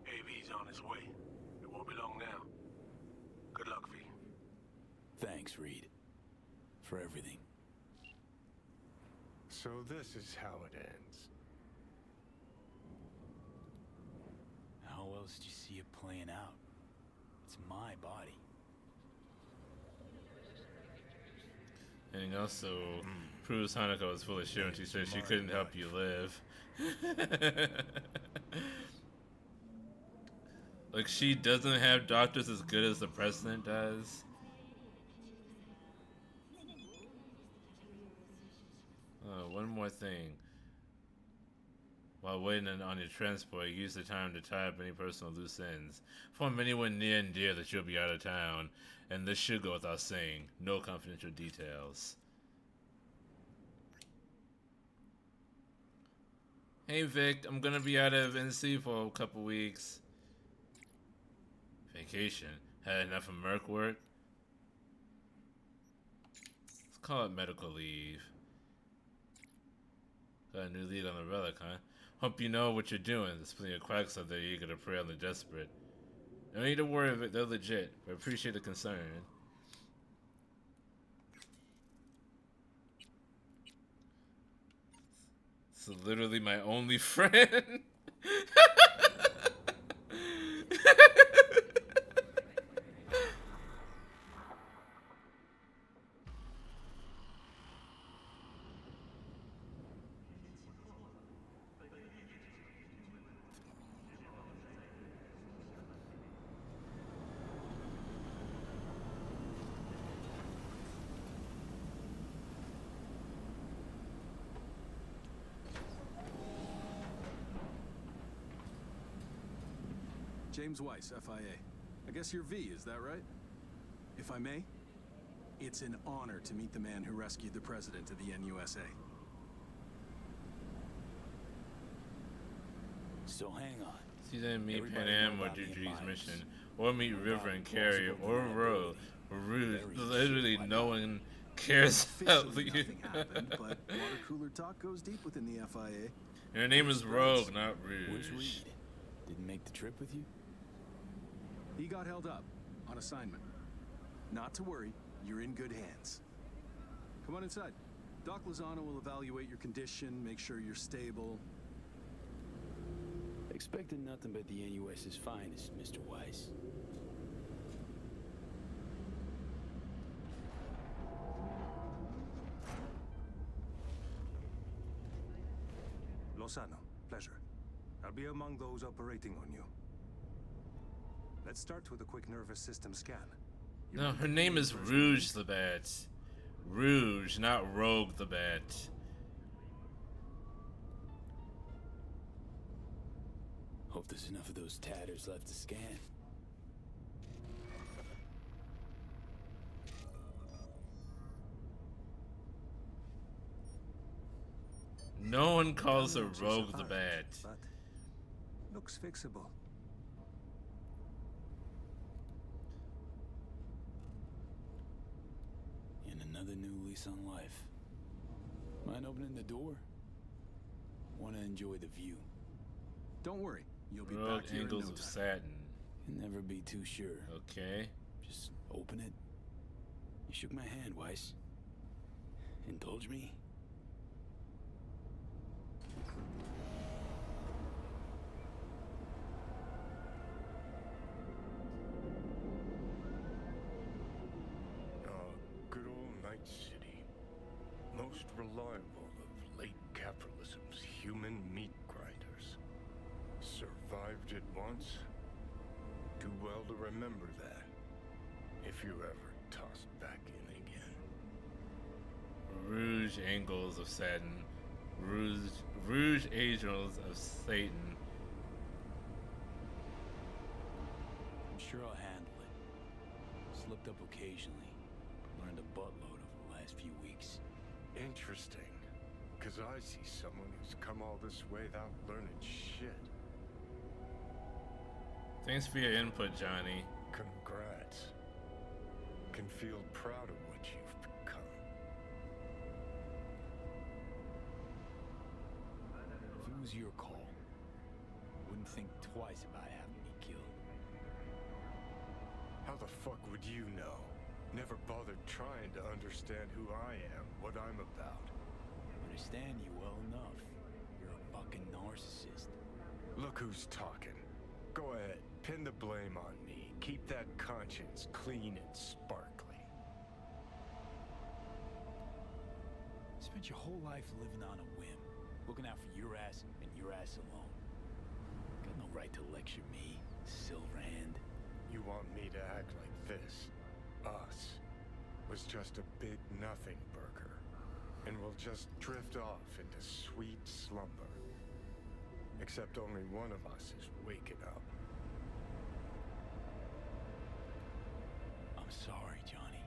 AV's on his way. It won't be long now. Good luck, V. Thanks, Reed. For everything. So this is how it ends. How else do you see it playing out? It's my body. And also proves Hanukkah was full of shit when she said she couldn't help you live. Like, she doesn't have doctors as good as the president does. One more thing. While waiting on your transport, use the time to tie up any personal loose ends. Inform anyone near and dear that you'll be out of town, and this should go without saying. No confidential details. Hey Vic, I'm gonna be out of NC for a couple weeks. Vacation? Had enough of Merc work? Let's call it medical leave. Got a new lead on the relic, huh? Hope you know what you're doing. There's plenty of quacks out there eager to prey on the desperate. No need to worry if they're legit, but appreciate the concern. It's literally my only friend. James Weiss, FIA. I guess you're V, is that right? If I may, it's an honor to meet the man who rescued the president of the NUSA. So hang on. See them meet Pan Am or Dutri's mission, or meet River and Carrier, or Rogue, or Rouge. Literally no one cares about you. Nothing happened, but water cooler talk goes deep within the FIA. Her name is Rogue, not Rouge. Where's Reed? Didn't make the trip with you? He got held up on assignment. Not to worry, you're in good hands. Come on inside. Doc Lozano will evaluate your condition, make sure you're stable. Expected nothing but the NUS's finest, Mr. Weiss. Lozano, pleasure. I'll be among those operating on you. Let's start with a quick nervous system scan. No, her name is Rouge the Bat. Rouge, not Rogue the Bat. Hope there's enough of those tatters left to scan. No one calls her Rogue the Bat. But looks fixable. Another new lease on life. Mind opening the door? Want to enjoy the view. Don't worry, you'll be Road back here in no angles of time. satin. You'll never be too sure. Okay. Just open it. You shook my hand, Weiss. Indulge me? Good old Night City. Most reliable of late capitalism's human meat grinders. Survived it once. Too well to remember that. If you're ever tossed back in again. Rouge angles of satin. Rouge angels of Satan. I'm sure I'll handle it. Slipped up occasionally. Learned a buttload over the last few weeks. Interesting. Because I see someone who's come all this way without learning shit. Thanks for your input, Johnny. Congrats. Can feel proud of what you've become. If it was your call, wouldn't think twice about having me killed. How the fuck would you know? Never bothered trying to understand who I am, what I'm about. Understand you well enough. You're a fucking narcissist. Look who's talking. Go ahead, pin the blame on me. Keep that conscience clean and sparkly. Spent your whole life living on a whim, looking out for your ass and your ass alone. Got no right to lecture me, Silverhand. You want me to act like this? Us was just a big nothing burger, and we'll just drift off into sweet slumber. Except only one of us is waking up. I'm sorry, Johnny.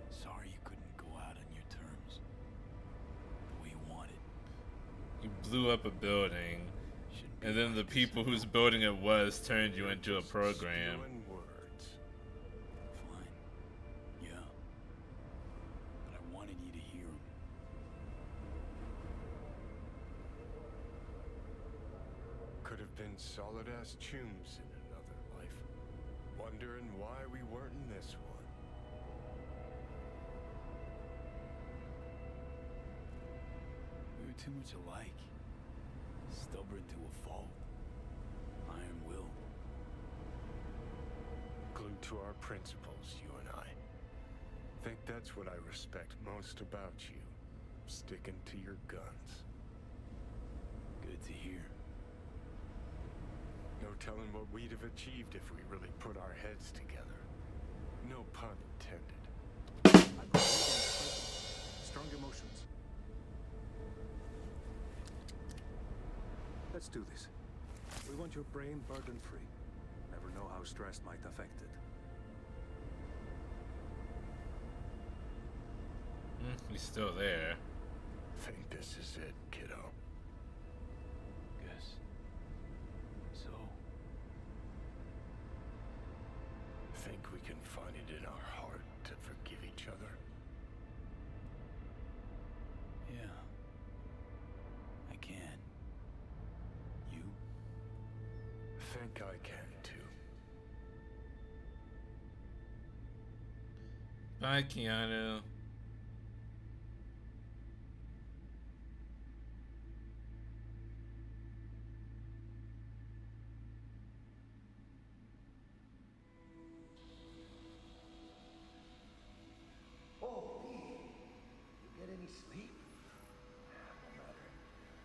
Sorry you couldn't go out on your terms. The way you wanted. You blew up a building, and then the people whose building it was turned you into a program. Spewing words. Fine. Yeah. But I wanted you to hear them. Could have been solid-ass chooms in another life. Wondering why we weren't in this one. We were too much alike. Stubborn to a fault. Iron-willed. Glued to our principles, you and I. Think that's what I respect most about you. Sticking to your guns. Good to hear. No telling what we'd have achieved if we really put our heads together. No pun intended. Strong emotions. Let's do this. We want your brain burden-free. Never know how stress might affect it. He's still there. Think this is it, kiddo. Guess. So? Think we can find it in our heart to forgive each other? Yeah. I can. You? Think I can too. Bye, Keanu. Oh, Pete, you get any sleep? No matter.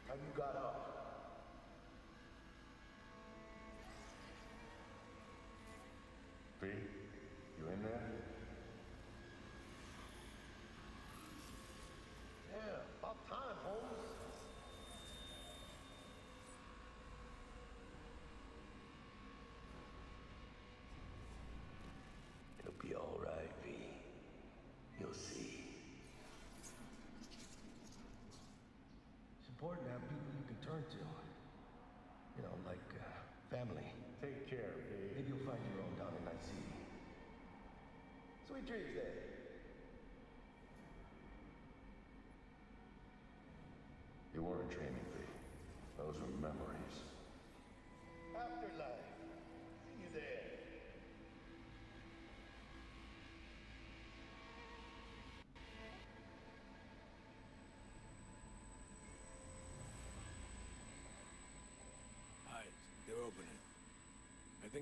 Time you got up. Pete, you in there? Yeah, about time, Holmes. It'll be all right, V. You'll see. It's important to have people you can turn to. You know, like family. Take care, V. Maybe you'll find your own down in Night City. Sweet dreams, then.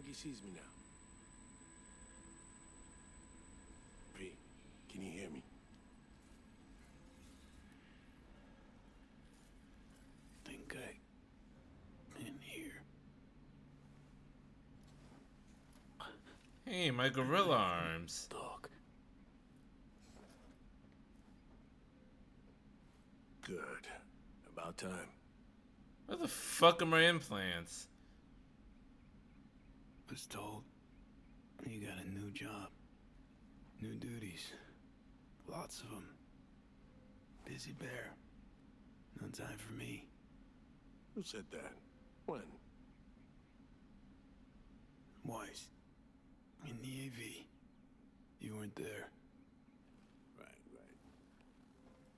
think he sees me now. V, can you hear me? Think I can hear. Hey, my gorilla arms. Dog. Good. About time. Where the fuck are my implants? Was told you got a new job, new duties, lots of them. Busy bear. No time for me. Who said that? When? Wise. In the AV. You weren't there. Right.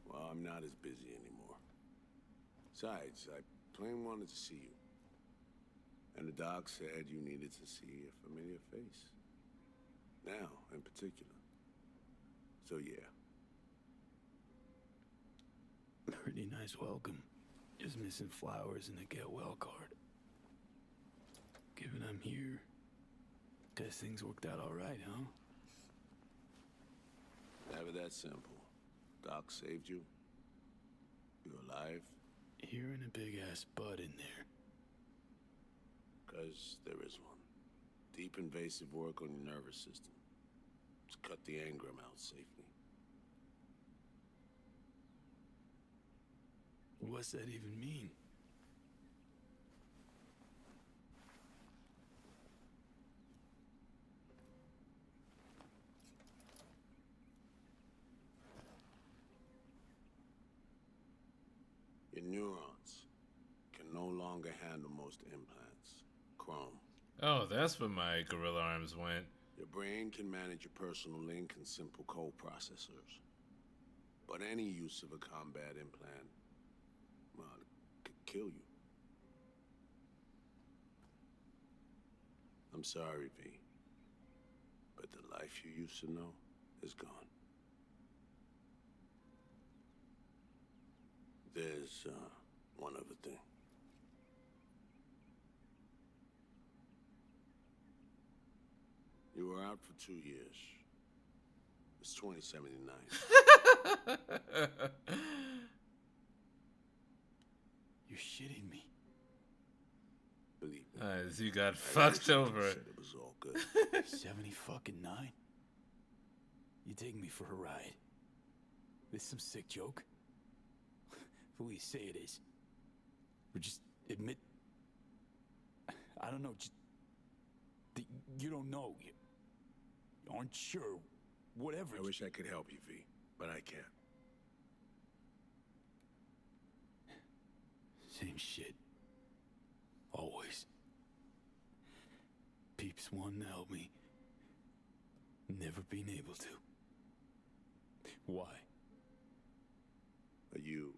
Well, I'm not as busy anymore. Besides, I plain wanted to see you. And the doc said you needed to see a familiar face. Now, in particular. So, yeah. Pretty nice welcome. Just missing flowers and a get well card. Given I'm here, guess things worked out alright, huh? Never that simple. Doc saved you. You're alive. Hearing a big ass bud in there. 'Cause there is one. Deep invasive work on your nervous system. To cut the engram out safely. What's that even mean? Your neurons can no longer handle most implants. Chrome. Oh, that's where my gorilla arms went. Your brain can manage your personal link and simple code processors. But any use of a combat implant, well, it could kill you. I'm sorry, V. But the life you used to know is gone. There's, one other thing. You were out for 2 years. It's 2079. You're shitting me. Believe me. You got fucked over. Said it was all good. 79? You taking me for a ride? This some sick joke? Please say it is. Or just admit... I don't know, just... You don't know. You aren't sure. Whatever. I wish I could help you, V, but I can't. Same shit. Always. Peeps wanting to help me. Never being able to. Why? Are you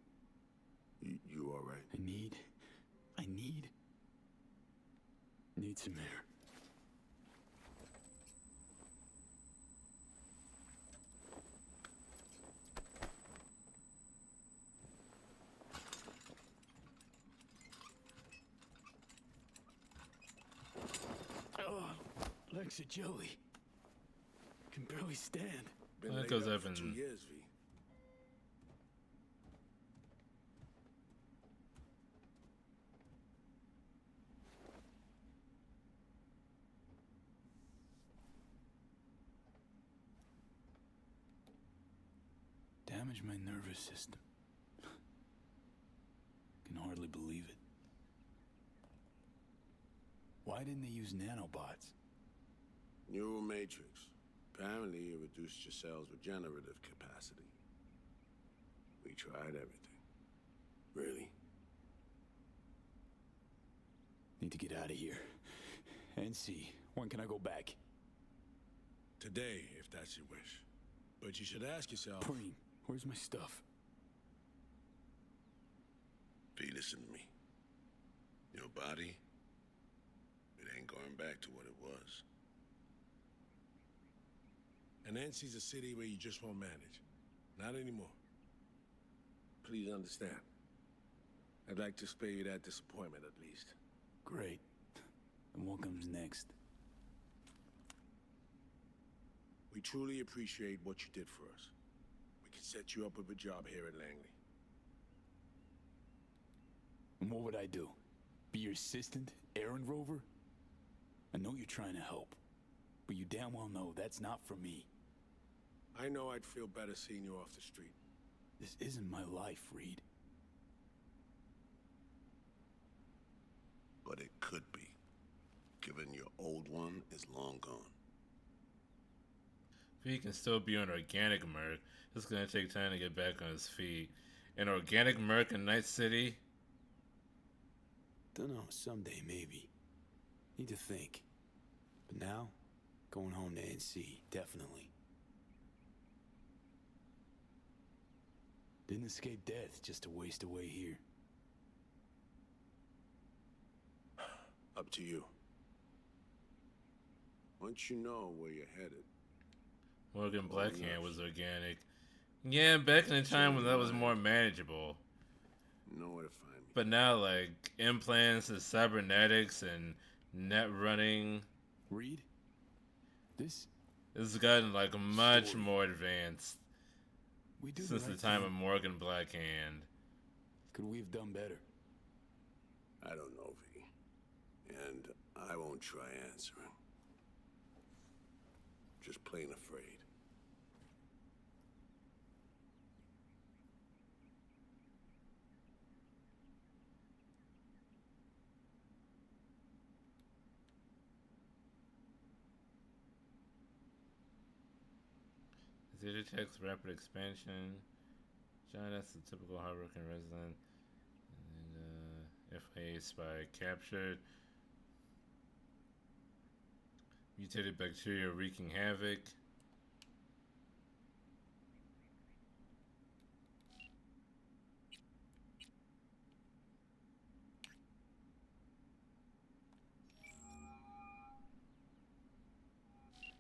all right? I need some air. Oh, legs of jelly. Can barely stand. Been That laid goes up up for in- 2 years, V. Damaged my nervous system. Can hardly believe it. Why didn't they use nanobots? Neural matrix. Apparently, it reduced your cells' regenerative capacity. We tried everything. Really? Need to get out of here. And see, when can I go back? Today, if that's your wish. But you should ask yourself... Preem, where's my stuff? V, listen to me. Your body, it ain't going back to what it was. And NC's a city where you just won't manage. Not anymore. Please understand. I'd like to spare you that disappointment, at least. Great. And what comes next? We truly appreciate what you did for us. We can set you up with a job here at Langley. And what would I do? Be your assistant? Errand rover? I know you're trying to help, but you damn well know that's not for me. I know I'd feel better seeing you off the street. This isn't my life, Reed. But it could be, given your old one is long gone. If he can still be an organic merc, it's gonna take time to get back on his feet. An organic merc in Night City? Dunno, someday maybe. Need to think. But now, going home to NC, definitely. Didn't escape death just to waste away here. Up to you. Once you know where you're headed. Morgan Blackhand was organic. Yeah, back in the time when that was more manageable. Know where to find me. But now, like, implants and cybernetics and net running. Reed? This has gotten, like, much more advanced we do since the right time thing. of Morgan Blackhand. Could we have done better? I don't know, V. And I won't try answering. Just plain afraid. Zeta Tech's rapid expansion. John, that's the typical hardworking resident. And FIA spy captured. Mutated bacteria wreaking havoc.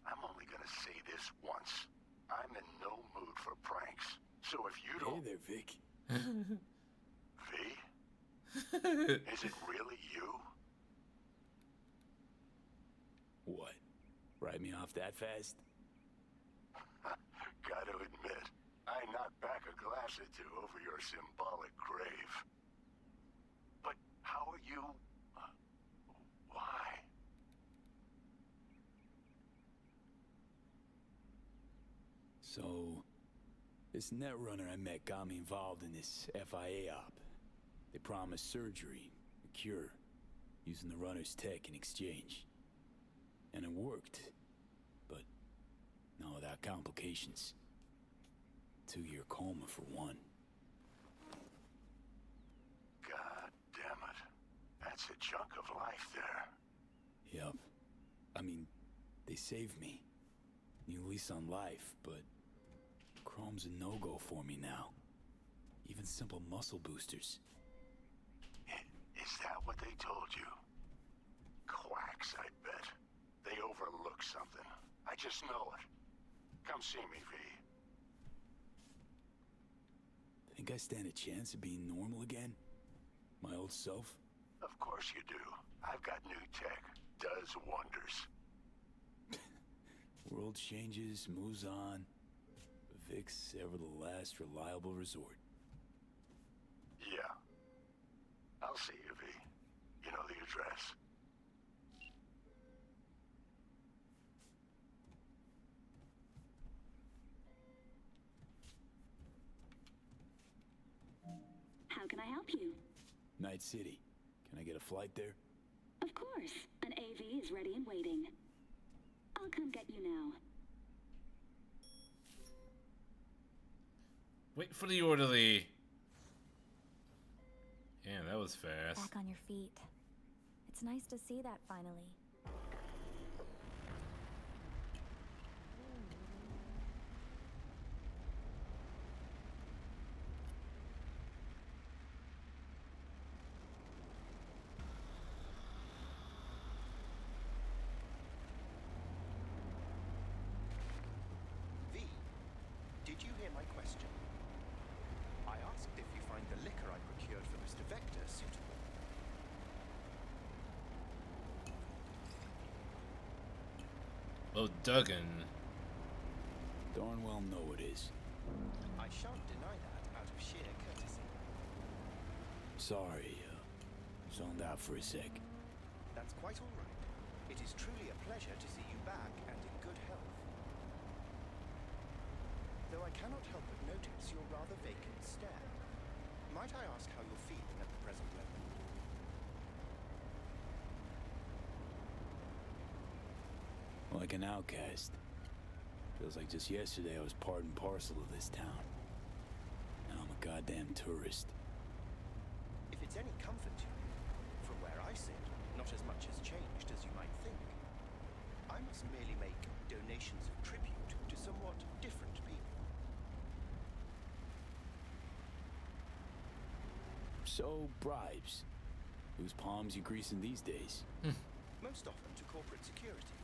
I'm only gonna say this once. I'm in no mood for pranks. So if you don't... Hey there, Vic. V? Is it really you? What? Write me off that fast? Gotta admit, I knocked back a glass or two over your symbolic grave. But how are you... why? So, this netrunner I met got me involved in this FIA op. They promised surgery, a cure, using the runner's tech in exchange. And it worked. But not without complications. 2-year coma for one. God damn it. That's a chunk of life there. Yep. I mean, they saved me. New lease on life, but Chrome's a no-go for me now. Even simple muscle boosters. Is that what they told you? Quacks, I bet. They overlook something. I just know it. Come see me, V. Think I stand a chance of being normal again? My old self? Of course you do. I've got new tech. Does wonders. World changes, moves on. But Vic's ever the last reliable resort. Yeah. I'll see you, V. You know the address. How can I help you? Night City. Can I get a flight there? Of course. An AV is ready and waiting. I'll come get you now. Wait for the orderly. Yeah, that was fast. Back on your feet. It's nice to see that finally. V, did you hear my question? I asked if you find the liquor I procured for Mr. Vector suitable. Oh, Duggan. Darn well know it is. I shan't deny that out of sheer courtesy. Sorry, zoned out for a sec. That's quite all right. It is truly a pleasure to see you back and in good health. Though I cannot help but notice your rather vacant stare. Might I ask how you're feeling at the present moment? Like an outcast. Feels like just yesterday I was part and parcel of this town. Now I'm a goddamn tourist. If it's any comfort to you, from where I sit, not as much has changed as you might think. I must merely make donations of tribute to somewhat different people. So, bribes. Whose palms you greasing these days? Most often to corporate security.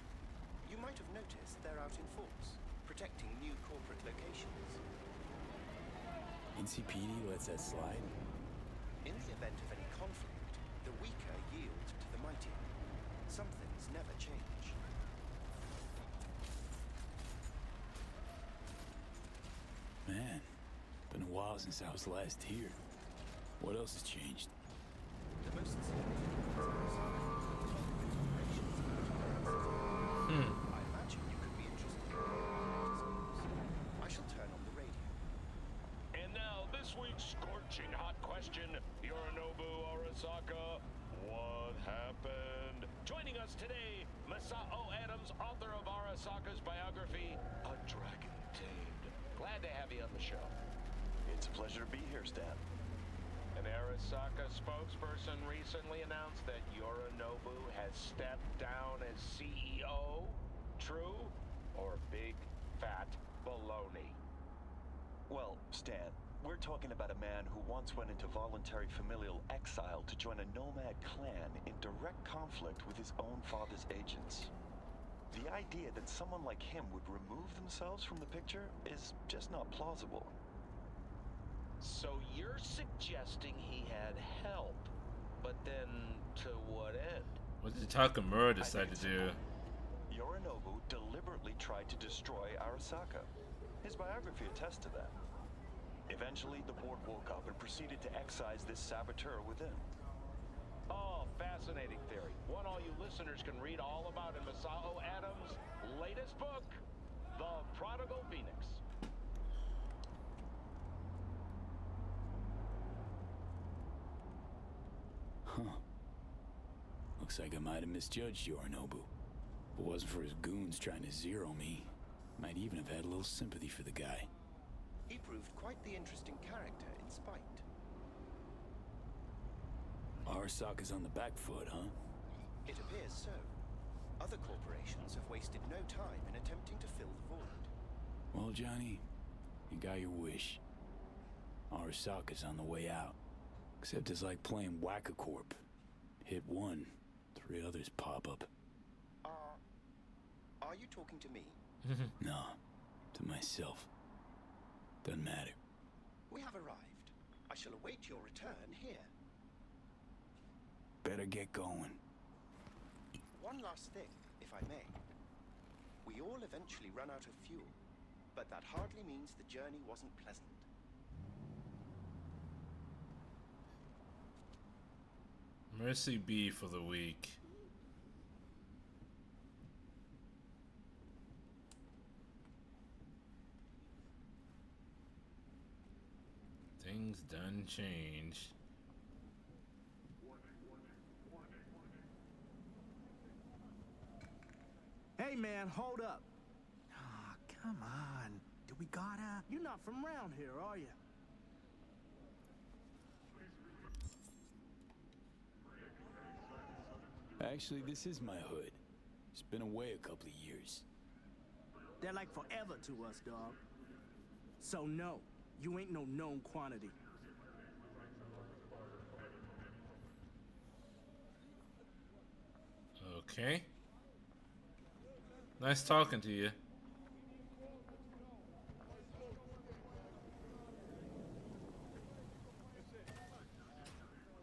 You might have noticed they're out in force, protecting new corporate locations. NCPD lets that slide? In the event of any conflict, the weaker yield to the mightier. Some things never change. Man, been a while since I was last here. What else has changed? The most significant I imagine you could be interested in I shall turn on the radio. And now, this week's scorching hot question, Yorinobu Arasaka, what happened? Joining us today, Masao Adams, author of Arasaka's biography, A Dragon Tamed. Glad to have you on the show. It's a pleasure to be here, Stan. An Arasaka spokesperson recently announced that Yorinobu has stepped down as CEO. True or big fat baloney? Well, Stan, we're talking about a man who once went into voluntary familial exile to join a nomad clan in direct conflict with his own father's agents. The idea that someone like him would remove themselves from the picture is just not plausible. So you're suggesting he had help, but then to what end? What did Takamura decide to do? Yorinobu deliberately tried to destroy Arasaka. His biography attests to that. Eventually, the board woke up and proceeded to excise this saboteur within. Oh, fascinating theory. One all you listeners can read all about in Masao Adams' latest book, The Prodigal Phoenix. Huh. Looks like I might have misjudged Yorinobu. If it wasn't for his goons trying to zero me, might even have had a little sympathy for the guy. He proved quite the interesting character in spite. Arasaka's on the back foot, huh? It appears so. Other corporations have wasted no time in attempting to fill the void. Well, Johnny, you got your wish. Arasaka's on the way out. Except it's like playing Whack-A-Corp. Hit one, 3 others pop up. Are you talking to me? No, to myself. Doesn't matter. We have arrived. I shall await your return here. Better get going. One last thing, if I may. We all eventually run out of fuel, but that hardly means the journey wasn't pleasant. Mercy be for the weak. Things done changed. Hey man, hold up. Ah, come on. Do we gotta? You're not from around here, are you? Actually, this is my hood. It's been away a couple of years. They're like forever to us, dog. So no, you ain't no known quantity. Okay. Nice talking to you.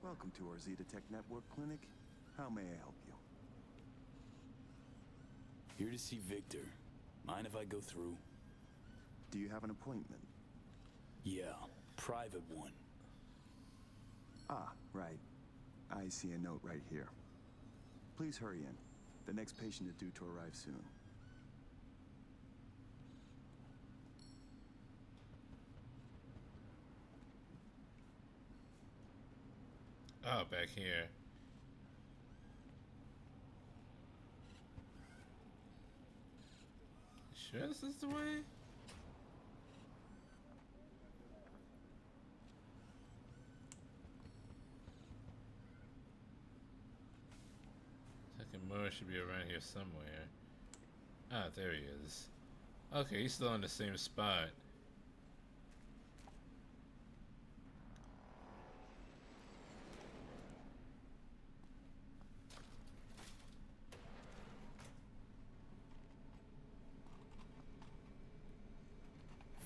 Welcome to our Zeta Tech Network Clinic. How may I help you? Here to see Victor. Mind if I go through? Do you have an appointment? Yeah, private one. Ah, right. I see a note right here. Please hurry in. The next patient is due to arrive soon. Oh, back here. Sure this is the way? Takemura should be around here somewhere. Ah, there he is. Okay, he's still in the same spot.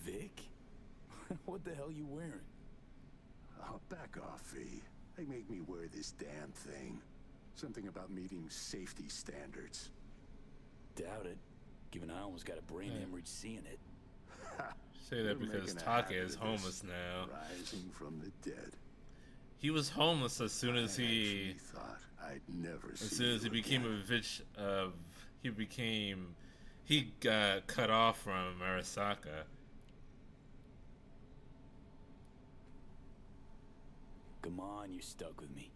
Vic? What the hell you wearing? Oh, back off, V. They make me wear this damn thing. Something about meeting safety standards. Doubt it. Given I almost got a brain hemorrhage seeing it. Say that because Taka is homeless now. Rising from the dead. He was homeless as soon as he thought I'd never as soon as he became he got cut off from Arasaka. Come on, you're stuck with me.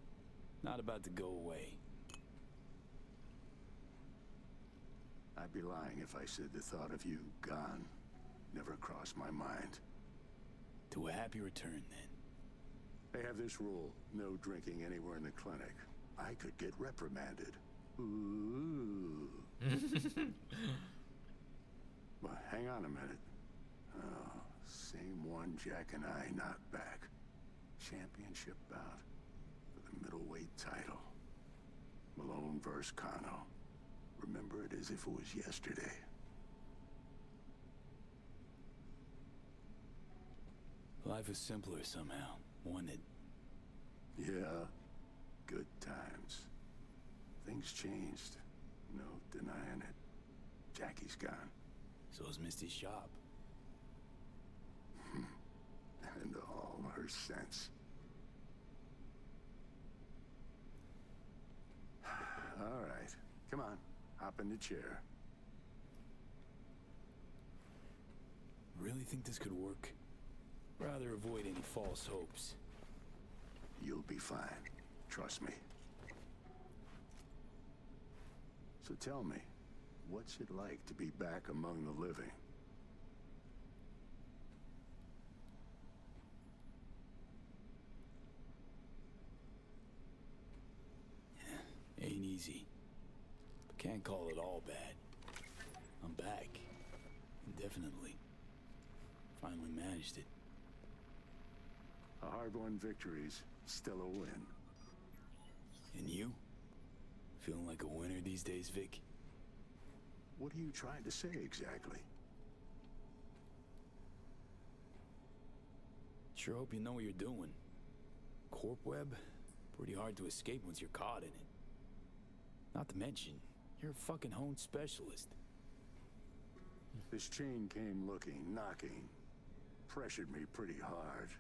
Not about to go away. I'd be lying if I said the thought of you gone never crossed my mind. To a happy return, then. They have this rule, no drinking anywhere in the clinic. I could get reprimanded. Ooh. But hang on a minute. Oh, same one Jack and I knocked back. Championship bout for the middleweight title. Malone versus Kano. Remember it as if it was yesterday. Life is simpler somehow, wasn't it? Yeah, good times. Things changed. No denying it. Jackie's gone. So's Misty's shop. And all her sense. All right, come on, hop in the chair. Really think this could work? Rather avoid any false hopes. You'll be fine, trust me. So tell me, what's it like to be back among the living? Ain't easy. But can't call it all bad. I'm back. Indefinitely. Finally managed it. A hard-won victory's still a win. And you? Feeling like a winner these days, Vic? What are you trying to say exactly? Sure hope you know what you're doing. Corp web? Pretty hard to escape once you're caught in it. Not to mention, you're a fucking honed specialist. This chain came looking, knocking. Pressured me pretty hard.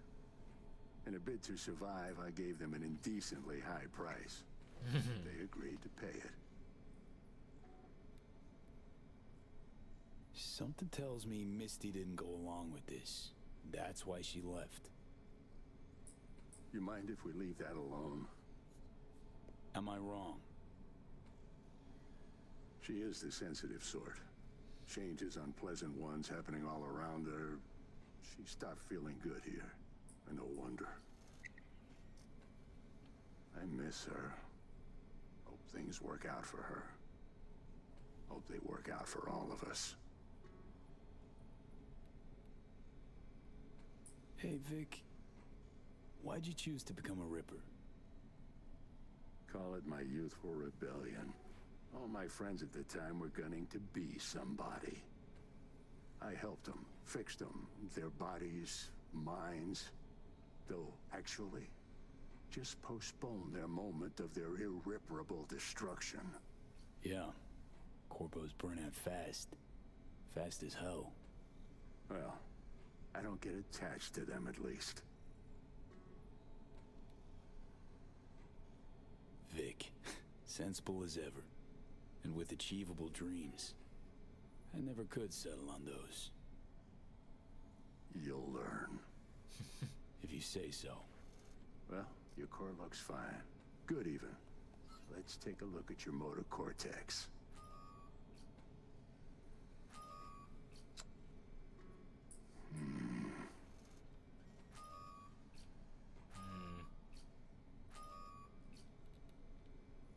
In a bid to survive, I gave them an indecently high price. They agreed to pay it. Something tells me Misty didn't go along with this. That's why she left. You mind if we leave that alone? Am I wrong? She is the sensitive sort. Changes, unpleasant ones happening all around her. She stopped feeling good here. And no wonder. I miss her. Hope things work out for her. Hope they work out for all of us. Hey, Vic. Why'd you choose to become a Ripper? Call it my youthful rebellion. All my friends at the time were gunning to be somebody. I helped them, fixed them, their bodies, minds. Though, actually, just postpone their moment of their irreparable destruction. Yeah. Corpo's burn out fast. Fast as hell. Well, I don't get attached to them at least. Vic, sensible as ever, and with achievable dreams. I never could settle on those. You'll learn. If you say so. Well, your core looks fine. Good even. Let's take a look at your motor cortex.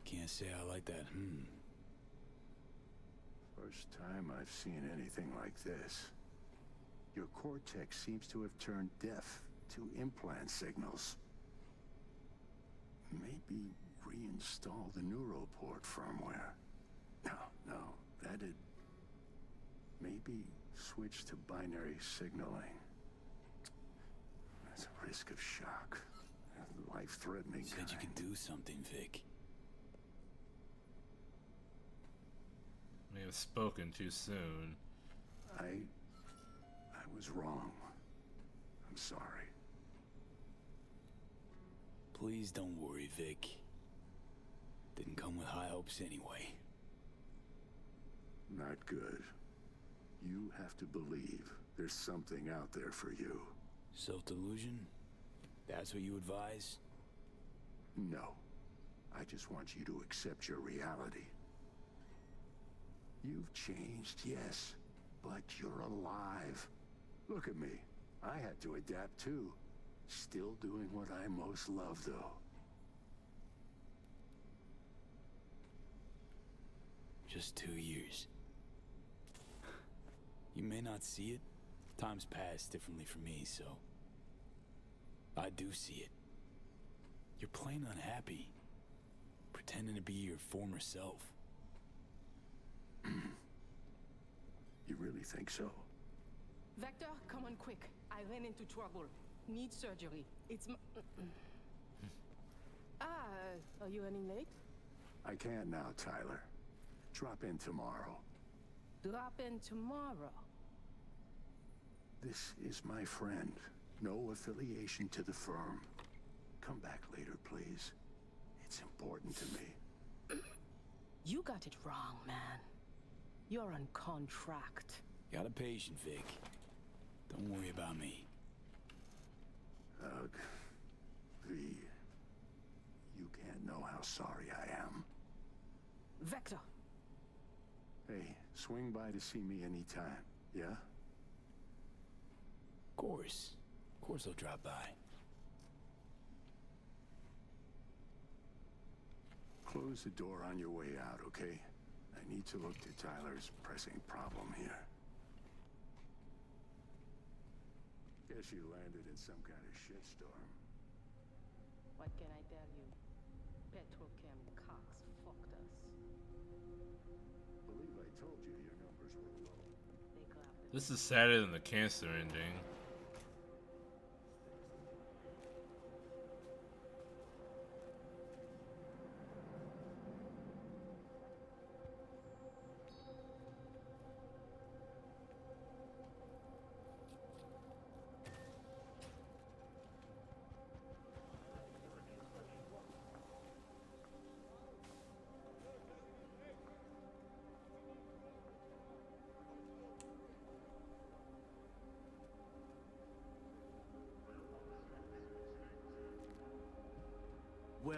Can't say I like that, First time I've seen anything like this. Your cortex seems to have turned deaf to implant signals. Maybe reinstall the neuroport firmware. No, that'd... Maybe switch to binary signaling. That's a risk of shock. Life-threatening Said you can do something, Vic. May have spoken too soon. I was wrong. I'm sorry. Please don't worry, Vic. Didn't come with high hopes anyway. Not good. You have to believe there's something out there for you. Self-delusion? That's what you advise? No. I just want you to accept your reality. You've changed, yes, but you're alive. Look at me. I had to adapt too. Still doing what I most love, though. Just 2 years. You may not see it. Time's passed differently for me, so... I do see it. You're plain unhappy. Pretending to be your former self. You really think so? Vector, come on quick. I ran into trouble. Need surgery. It's are you running late? I can't now, Tyler. Drop in tomorrow. Drop in tomorrow. This is my friend. No affiliation to the firm. Come back later, please. It's important to me. You got it wrong, man. You're on contract. Got a patient, Vic. Don't worry about me. Ugh. V. You can't know how sorry I am. Vector. Hey, swing by to see me anytime, yeah? Of course. Of course I'll drop by. Close the door on your way out, okay? I need to look to Tyler's pressing problem here. Guess you landed in some kind of shitstorm. What can I tell you? Petrochem Cox fucked us. Believe I told you your numbers were low. This is sadder than the cancer ending.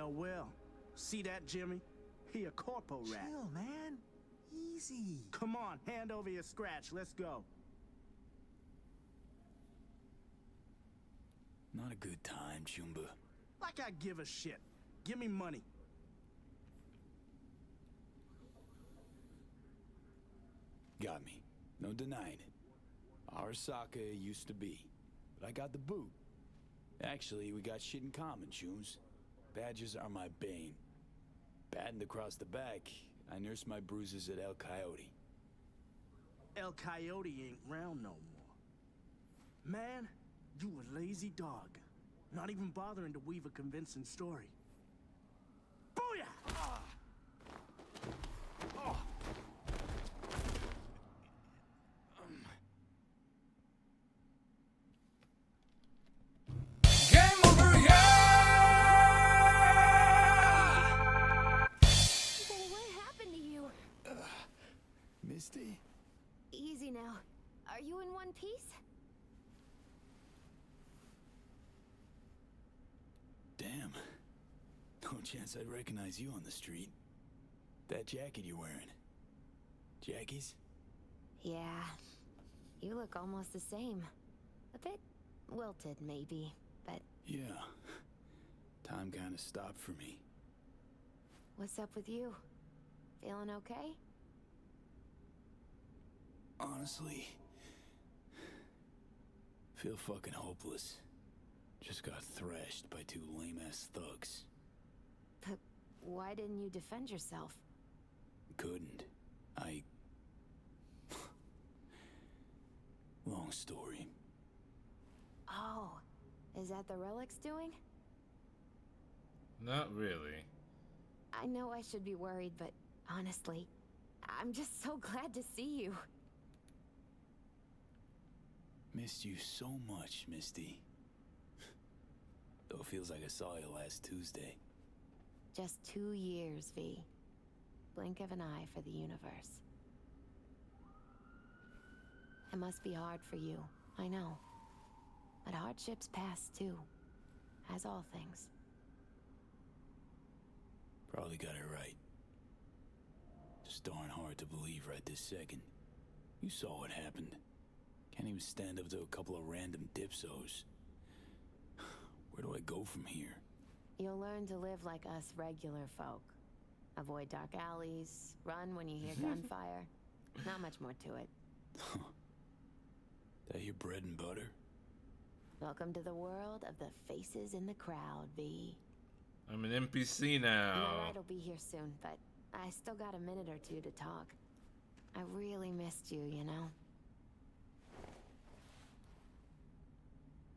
Well. See that, Jimmy? He a corpo rat. Chill, man. Easy. Come on, hand over your scratch. Let's go. Not a good time, Chumba. Like I give a shit. Give me money. Got me. No denying it. Arasaka used to be. But I got the boot. Actually, we got shit in common, Chums. Badges are my bane. Battened across the back, I nurse my bruises at El Coyote. El Coyote ain't round no more. Man, you a lazy dog. Not even bothering to weave a convincing story. Booyah! now. Are you in one piece? Damn. No chance I'd recognize you on the street. That jacket you're wearing. Jackie's? Yeah. You look almost the same. A bit wilted, maybe, but... Yeah. Time kinda stopped for me. What's up with you? Feeling okay? Honestly... feel fucking hopeless. Just got thrashed by two lame-ass thugs. But why didn't you defend yourself? Couldn't. Long story. Oh, is that the Relic's doing? Not really. I know I should be worried, but honestly, I'm just so glad to see you. Missed you so much, Misty. Though it feels like I saw you last Tuesday. Just 2 years, V. Blink of an eye for the universe. It must be hard for you, I know. But hardships pass too, as all things. Probably got it right. Just darn hard to believe right this second. You saw what happened. Can't even stand up to a couple of random dipsos. Where do I go from here? You'll learn to live like us regular folk. Avoid dark alleys, run when you hear gunfire. Not much more to it. That your bread and butter? Welcome to the world of the faces in the crowd, V. I'm an NPC My now. ride will be here soon, but I still got a minute or two to talk. I really missed you, you know?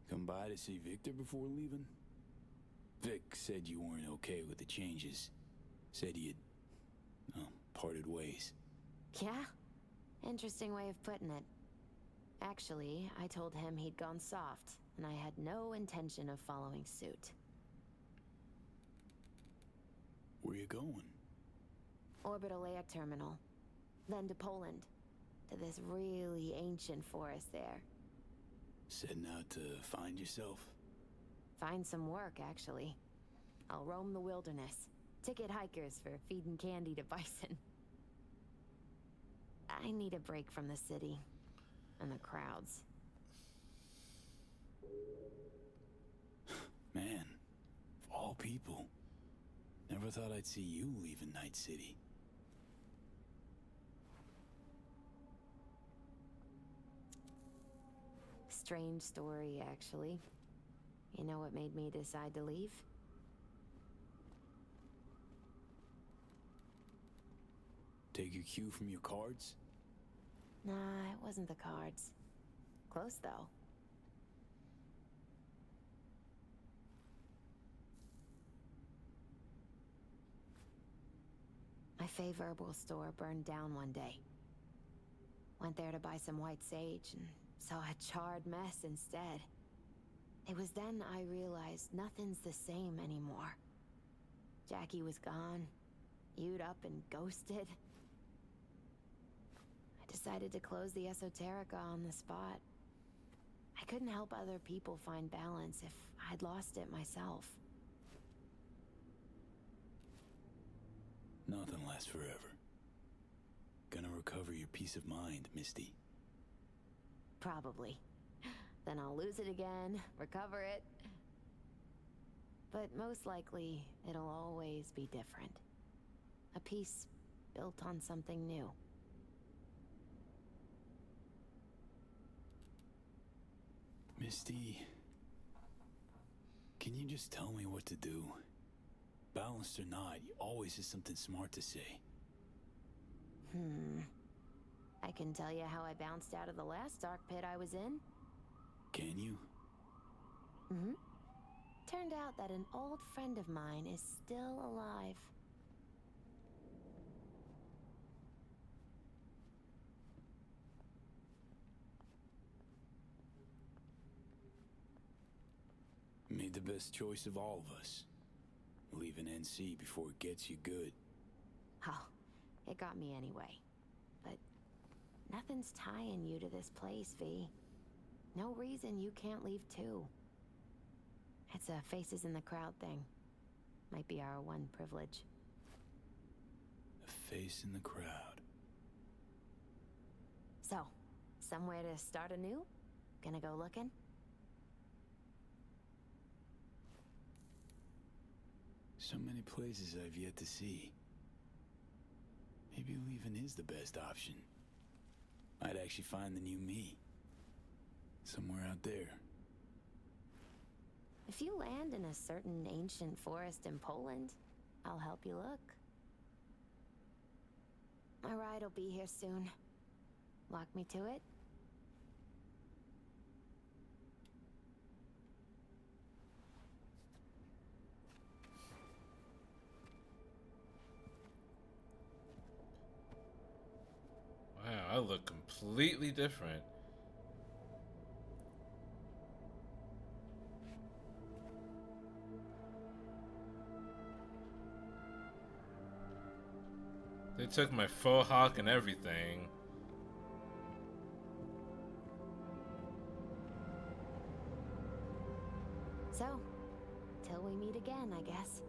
Come by to see Victor before leaving? Vic said you weren't okay with the changes. Said you'd, parted ways. Yeah? Interesting way of putting it. Actually, I told him he'd gone soft, and I had no intention of following suit. Where you going? Orbital Air Terminal. Then to Poland. To this really ancient forest there. Setting out to find yourself? Find some work, actually. I'll roam the wilderness. Ticket hikers for feeding candy to bison. I need a break from the city. And the crowds. Man, of all people. Never thought I'd see you leaving Night City. Strange story, actually. You know what made me decide to leave? Take your cue from your cards? Nah, it wasn't the cards. Close, though. My fave herbal store burned down one day. Went there to buy some white sage and saw a charred mess instead. It was then I realized nothing's the same anymore. Jackie was gone, you'd up and ghosted. I decided to close the Esoterica on the spot. I couldn't help other people find balance if I'd lost it myself. Nothing lasts forever. Gonna recover your peace of mind, Misty. Probably. Then I'll lose it again, recover it. But most likely, it'll always be different. A piece built on something new. Misty, can you just tell me what to do? Balanced or not, you always have something smart to say. I can tell you how I bounced out of the last dark pit I was in. Can you? Turned out that an old friend of mine is still alive. Made the best choice of all of us. Leaving NC before it gets you good. Oh, it got me anyway. But Nothing's tying you to this place, V. No reason you can't leave too. It's a faces in the crowd thing. Might be our one privilege. A face in the crowd. So, somewhere to start anew? Gonna go looking? So many places I've yet to see. Maybe leaving is the best option. Might actually find the new me. Somewhere out there. If you land in a certain ancient forest in Poland, I'll help you look. My ride will be here soon. Walk me to it? Wow, I look completely different. They took my faux hawk and everything. So, till we meet again, I guess.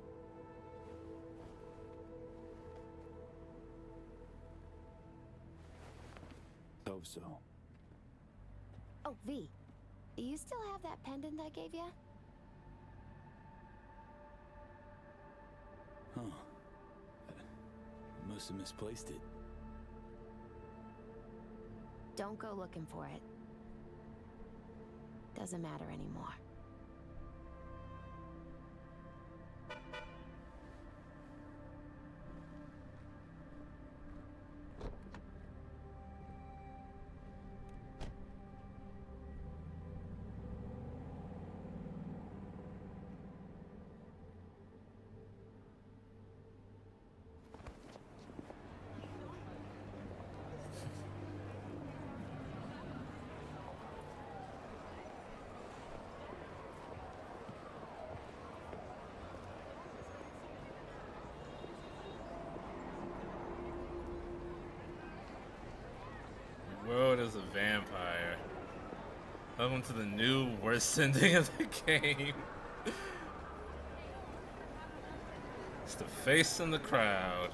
Hope so. Oh, V. You still have that pendant I gave you? Huh. Must have misplaced it. Don't go looking for it. Doesn't matter anymore. World is a vampire. Welcome to the new worst ending of the game. It's the face in the crowd.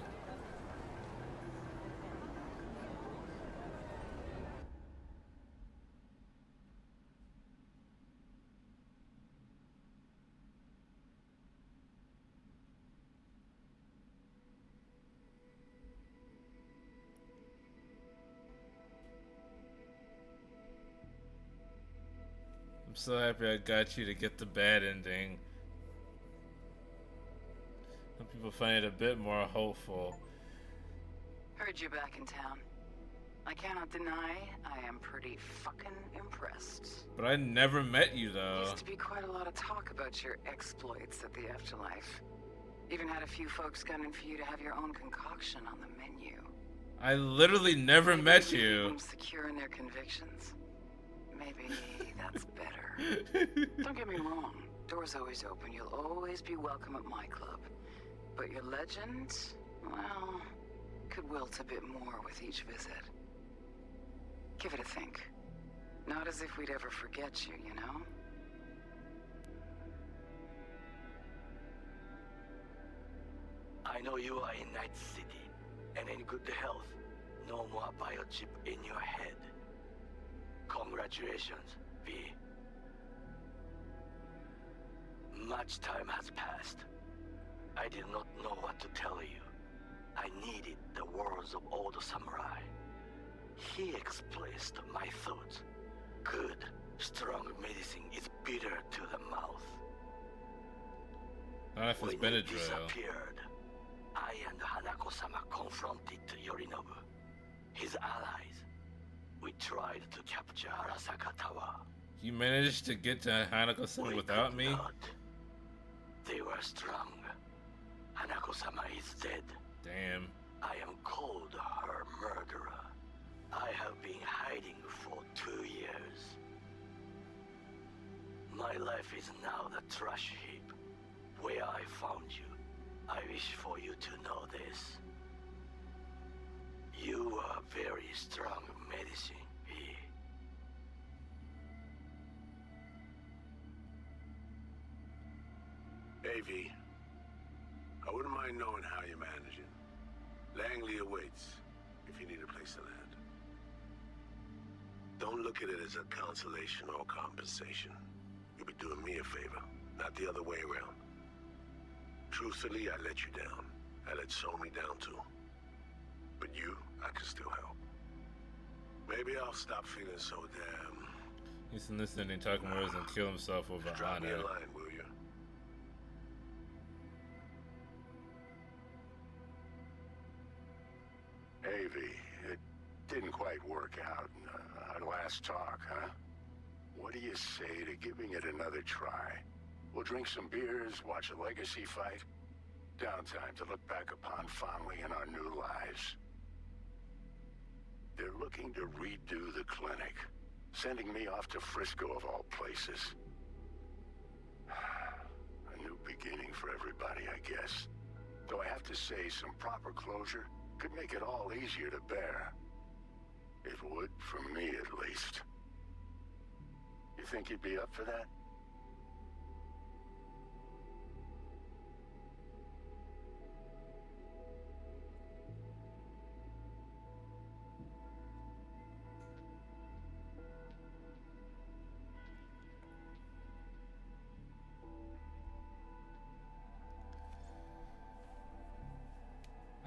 I'm so happy I got you to get the bad ending. Some people find it a bit more hopeful. Heard you're back in town. I cannot deny I am pretty fucking impressed. But I never met you though. Used to be quite a lot of talk about your exploits at the afterlife. Even had a few folks gunning for you to have your own concoction on the menu. I literally never met you. Them secure in their convictions. Maybe that's better. Don't get me wrong. Door's always open. You'll always be welcome at my club. But your legend, well, could wilt a bit more with each visit. Give it a think. Not as if we'd ever forget you, you know? I know you are in Night City, and in good health. No more biochip in your head. Congratulations, V. Much time has passed. I did not know what to tell you. I needed the words of old samurai. He expressed my thoughts. Good, strong medicine is bitter to the mouth. Not if it's When Benadryl. you disappeared, I and Hanako-sama confronted Yorinobu, his allies. We tried to capture Arasaka Tower. You managed to get to Hanako-sama without me? Not. They were strong. Hanako-sama is dead. Damn. I am called her murderer. I have been hiding for 2 years. My life is now the trash heap where I found you. I wish for you to know this. You are very strong medicine, V. AV, I wouldn't mind knowing how you're managing. Langley awaits, if you need a place to land. Don't look at it as a consolation or compensation. You'll be doing me a favor, not the other way around. Truthfully, I let you down. I let Somi down too. But you, I can still help. Maybe I'll stop feeling so damn... He's listening and talking words and kill himself over Drop me a honor. line, will you? AV, it didn't quite work out in our last talk, huh? What do you say to giving it another try? We'll drink some beers, watch a legacy fight. Downtime to look back upon fondly in our new lives. They're looking to redo the clinic, sending me off to Frisco of all places. A new beginning for everybody, I guess. Though I have to say, some proper closure could make it all easier to bear. It would, for me at least. You think you'd be up for that?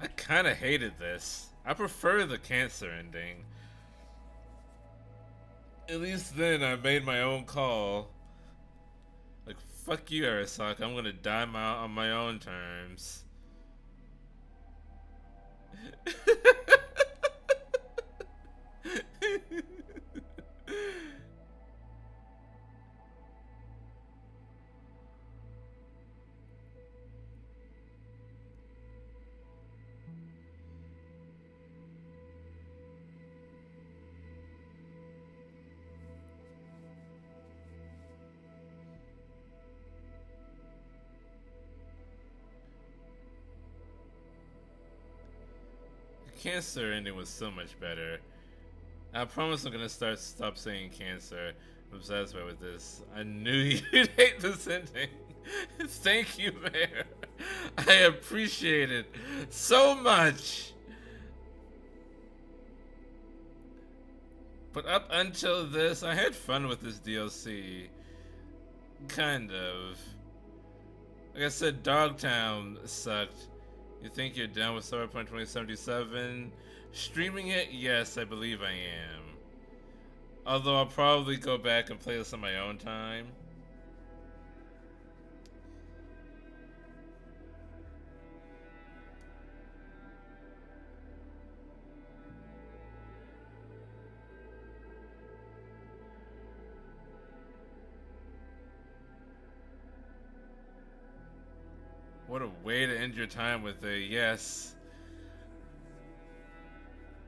I kind of hated this. I prefer the cancer ending. At least then I made my own call. Like, fuck you, Arasaka. I'm gonna die on my own terms. Cancer ending was so much better. I promise I'm gonna stop saying cancer. I'm satisfied with this. I knew you'd hate this ending. Thank you, Mayor. I appreciate it so much. But up until this, I had fun with this DLC. Kind of. Like I said, Dogtown sucked. You think you're done with Cyberpunk 2077? Streaming it? Yes, I believe I am. Although I'll probably go back and play this on my own time. What a way to end your time with a yes.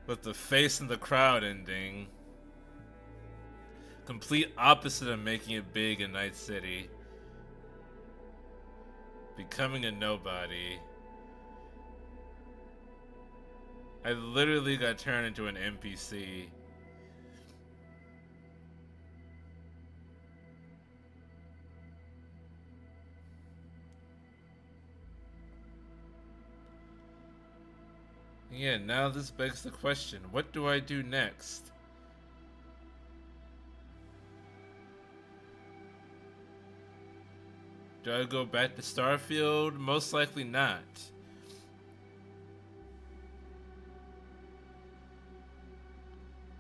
With the face in the crowd ending. Complete opposite of making it big in Night City. Becoming a nobody. I literally got turned into an NPC. Yeah, now this begs the question, what do I do next? Do I go back to Starfield? Most likely not.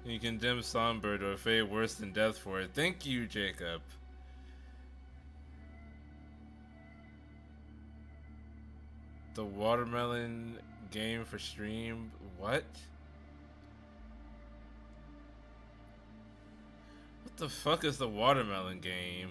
You condemn Songbird to a fate worse than death for it. Thank you, Jacob. The watermelon game for stream? What? What the fuck is the watermelon game?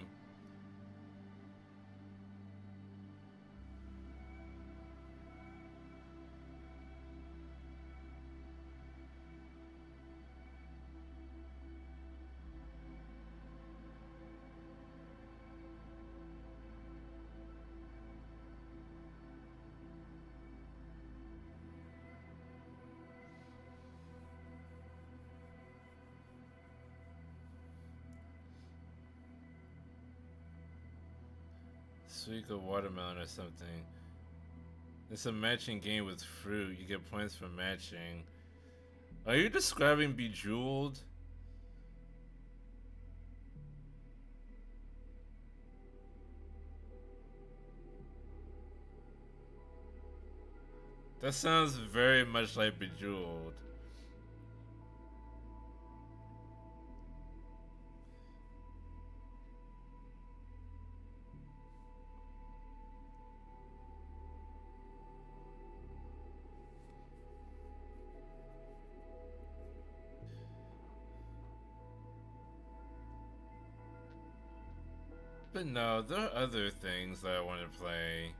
Suika watermelon or something. It's a matching game with fruit. You get points for matching. Are you describing Bejeweled? That sounds very much like Bejeweled. But no, there are other things that I want to play.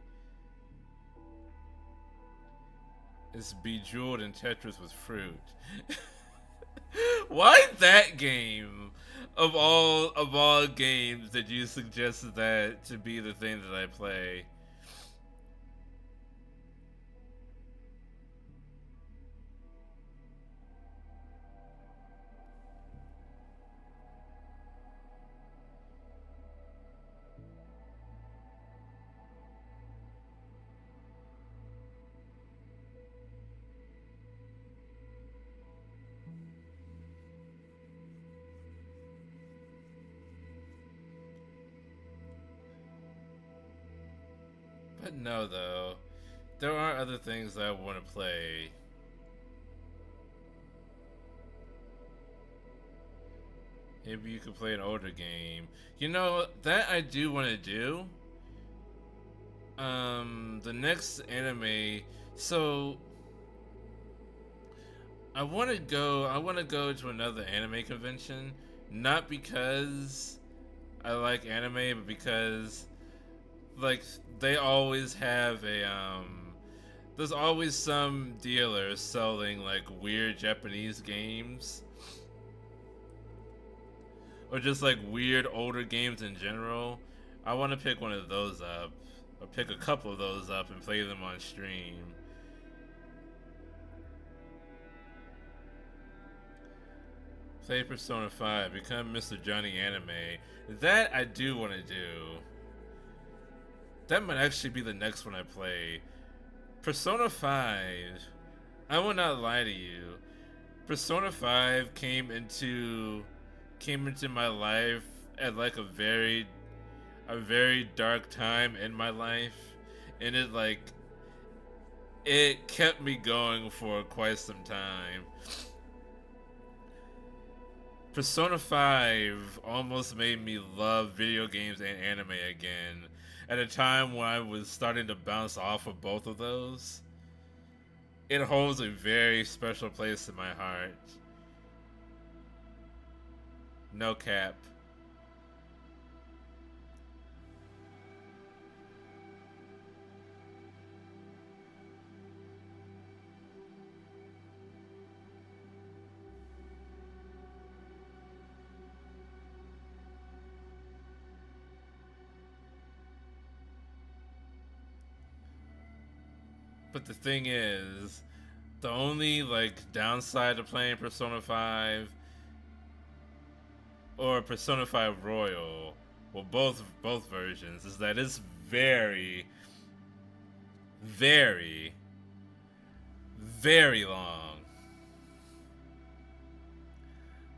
It's Bejeweled and Tetris with fruit. Why that game? Of all games that you suggested that to be the thing that I play. But no, though. There are other things that I want to play. Maybe you could play an older game. You know, that I do want to do. The next anime. So, I want to go to another anime convention. Not because I like anime, but because like they always have there's always some dealer selling like weird Japanese games or just like weird older games in general. I want to pick one of those up or pick a couple of those up and play them on stream. Play Persona 5, become Mr. Johnny Anime. That I do want to do. That might actually be the next one I play. Persona 5. I will not lie to you. Persona 5 came into my life at like a very dark time in my life, and it kept me going for quite some time. Persona 5 almost made me love video games and anime again at a time when I was starting to bounce off of both of those. It holds a very special place in my heart. No cap. But the thing is, the only like downside to playing Persona 5 or Persona 5 Royal, well both versions, is that it's very long.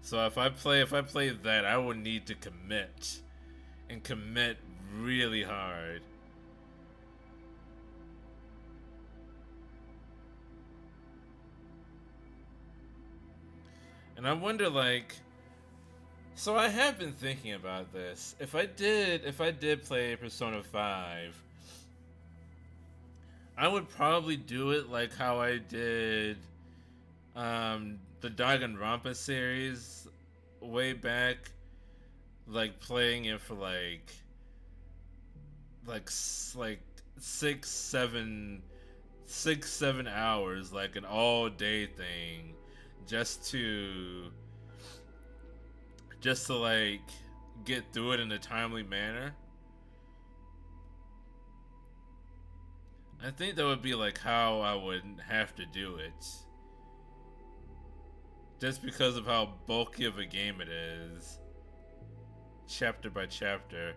So if I play that, I would need to commit and commit really hard. And I wonder, like, so I have been thinking about this. If I did play Persona 5, I would probably do it like how I did the Danganronpa series way back, like playing it for like 6-7 hours, like an all day thing, just to like get through it in a timely manner. I think that would be like how I would have to do it. Just because of how bulky of a game it is. Chapter by chapter.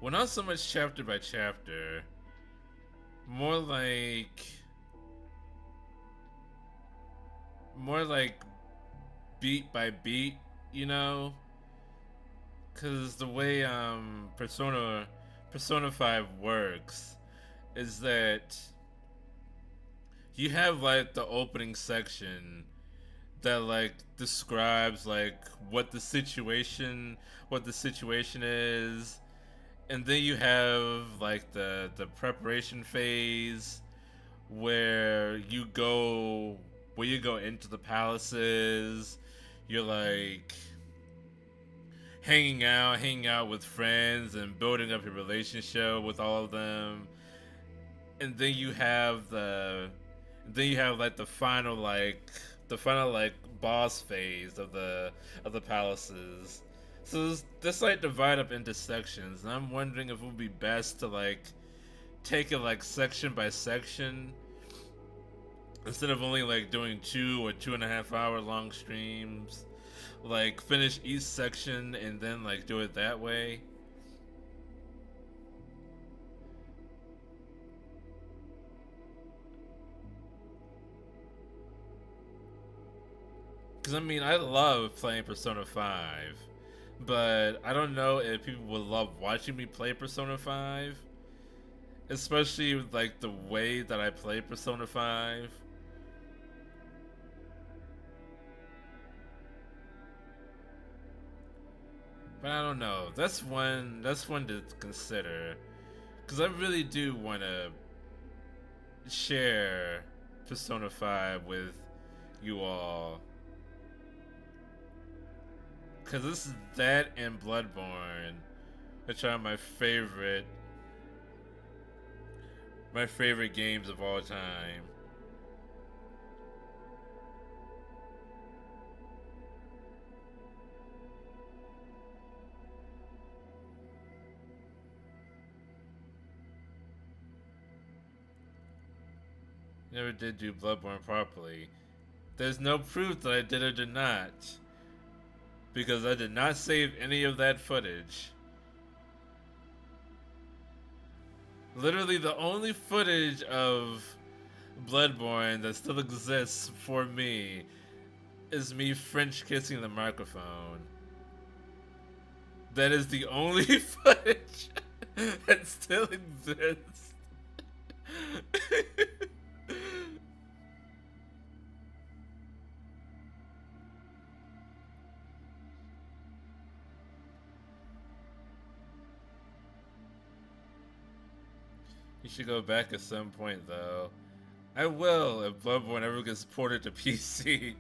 Well, not so much chapter by chapter, more like beat by beat, you know? Cause the way Persona 5 works is that you have like the opening section that like describes like what the situation is, and then you have like the preparation phase where you go into the palaces. You're like hanging out with friends and building up your relationship with all of them. And then you have like the final like boss phase of the palaces. So this like divide up into sections, and I'm wondering if it would be best to like take it like section by section instead of only like doing 2 or 2.5 hour long streams. Like finish each section and then like do it that way. Because I mean, I love playing Persona 5, but I don't know if people would love watching me play Persona 5, especially with like the way that I play Persona 5. But I don't know. That's one to consider, because I really do want to share Persona 5 with you all. Because this is that and Bloodborne, which are my favorite games of all time. Never did do Bloodborne properly. There's no proof that I did or did not, because I did not save any of that footage. Literally, the only footage of Bloodborne that still exists for me is me French kissing the microphone. That is the only footage that still exists. You should go back at some point, though. I will if Bloodborne ever gets ported to PC.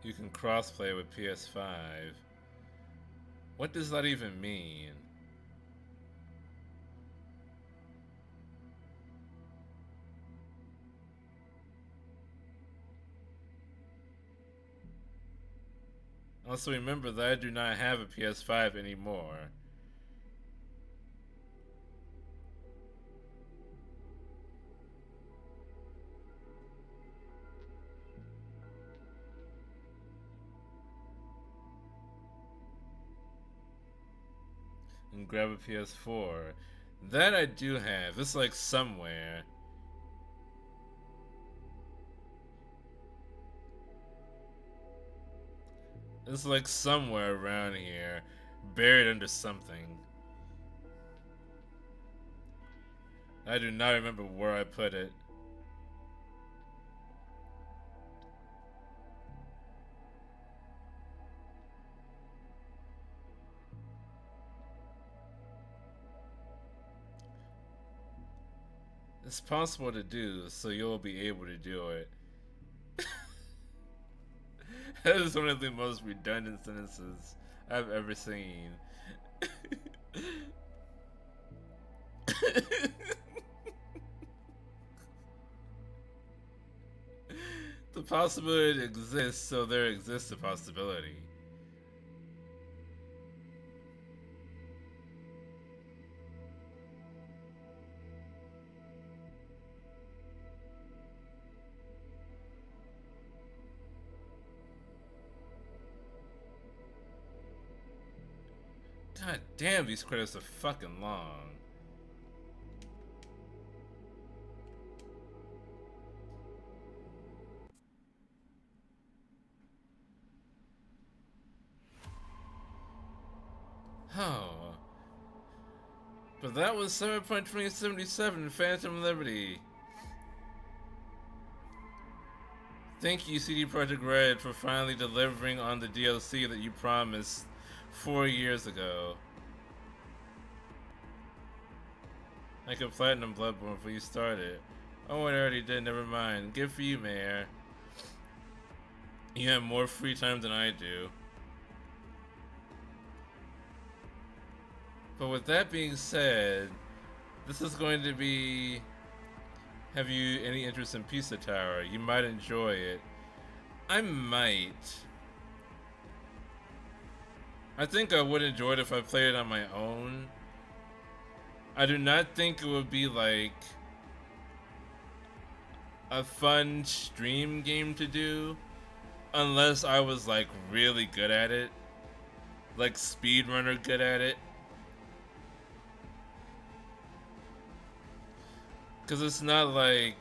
You can crossplay with PS5. What does that even mean? Also remember that I do not have a PS5 anymore. And grab a PS4. That I do have. It's like somewhere. It's like somewhere around here. Buried under something. I do not remember where I put it. It's possible to do, so you'll be able to do it. That is one of the most redundant sentences I've ever seen. The possibility exists, so there exists a possibility. God damn, these credits are fucking long. Oh. But that was Cyberpunk 2077 Phantom Liberty. Thank you, CD Projekt Red, for finally delivering on the DLC that you promised 4 years ago. I could platinum Bloodborne before you started. Oh, I already did, never mind. Good for you, Mayor. You have more free time than I do. But with that being said, this is going to be... Have you any interest in Pizza Tower? You might enjoy it. I might. I think I would enjoy it if I played it on my own. I do not think it would be like a fun stream game to do unless I was like really good at it. Like speedrunner good at it. Cause it's not like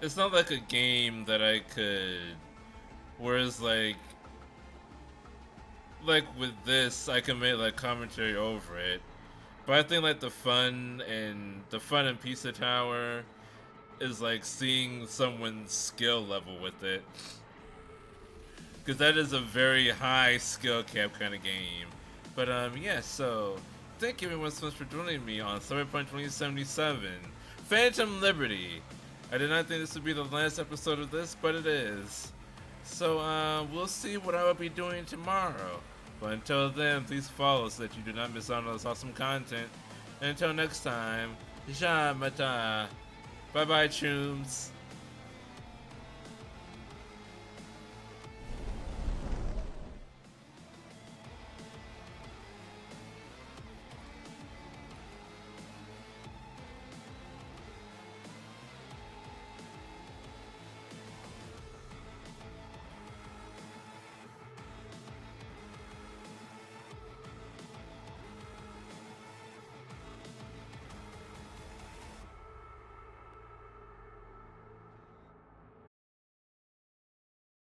a game that I could, whereas like with this I can make like commentary over it. But I think like the fun in Pizza Tower is like seeing someone's skill level with it. Cause that is a very high skill cap kind of game. But yeah, so thank you everyone so much for joining me on Cyberpunk 2077. Phantom Liberty. I did not think this would be the last episode of this, but it is. So we'll see what I will be doing tomorrow. But until then, please follow so that you do not miss out on this awesome content. And until next time, Jamata. Bye bye, Chooms.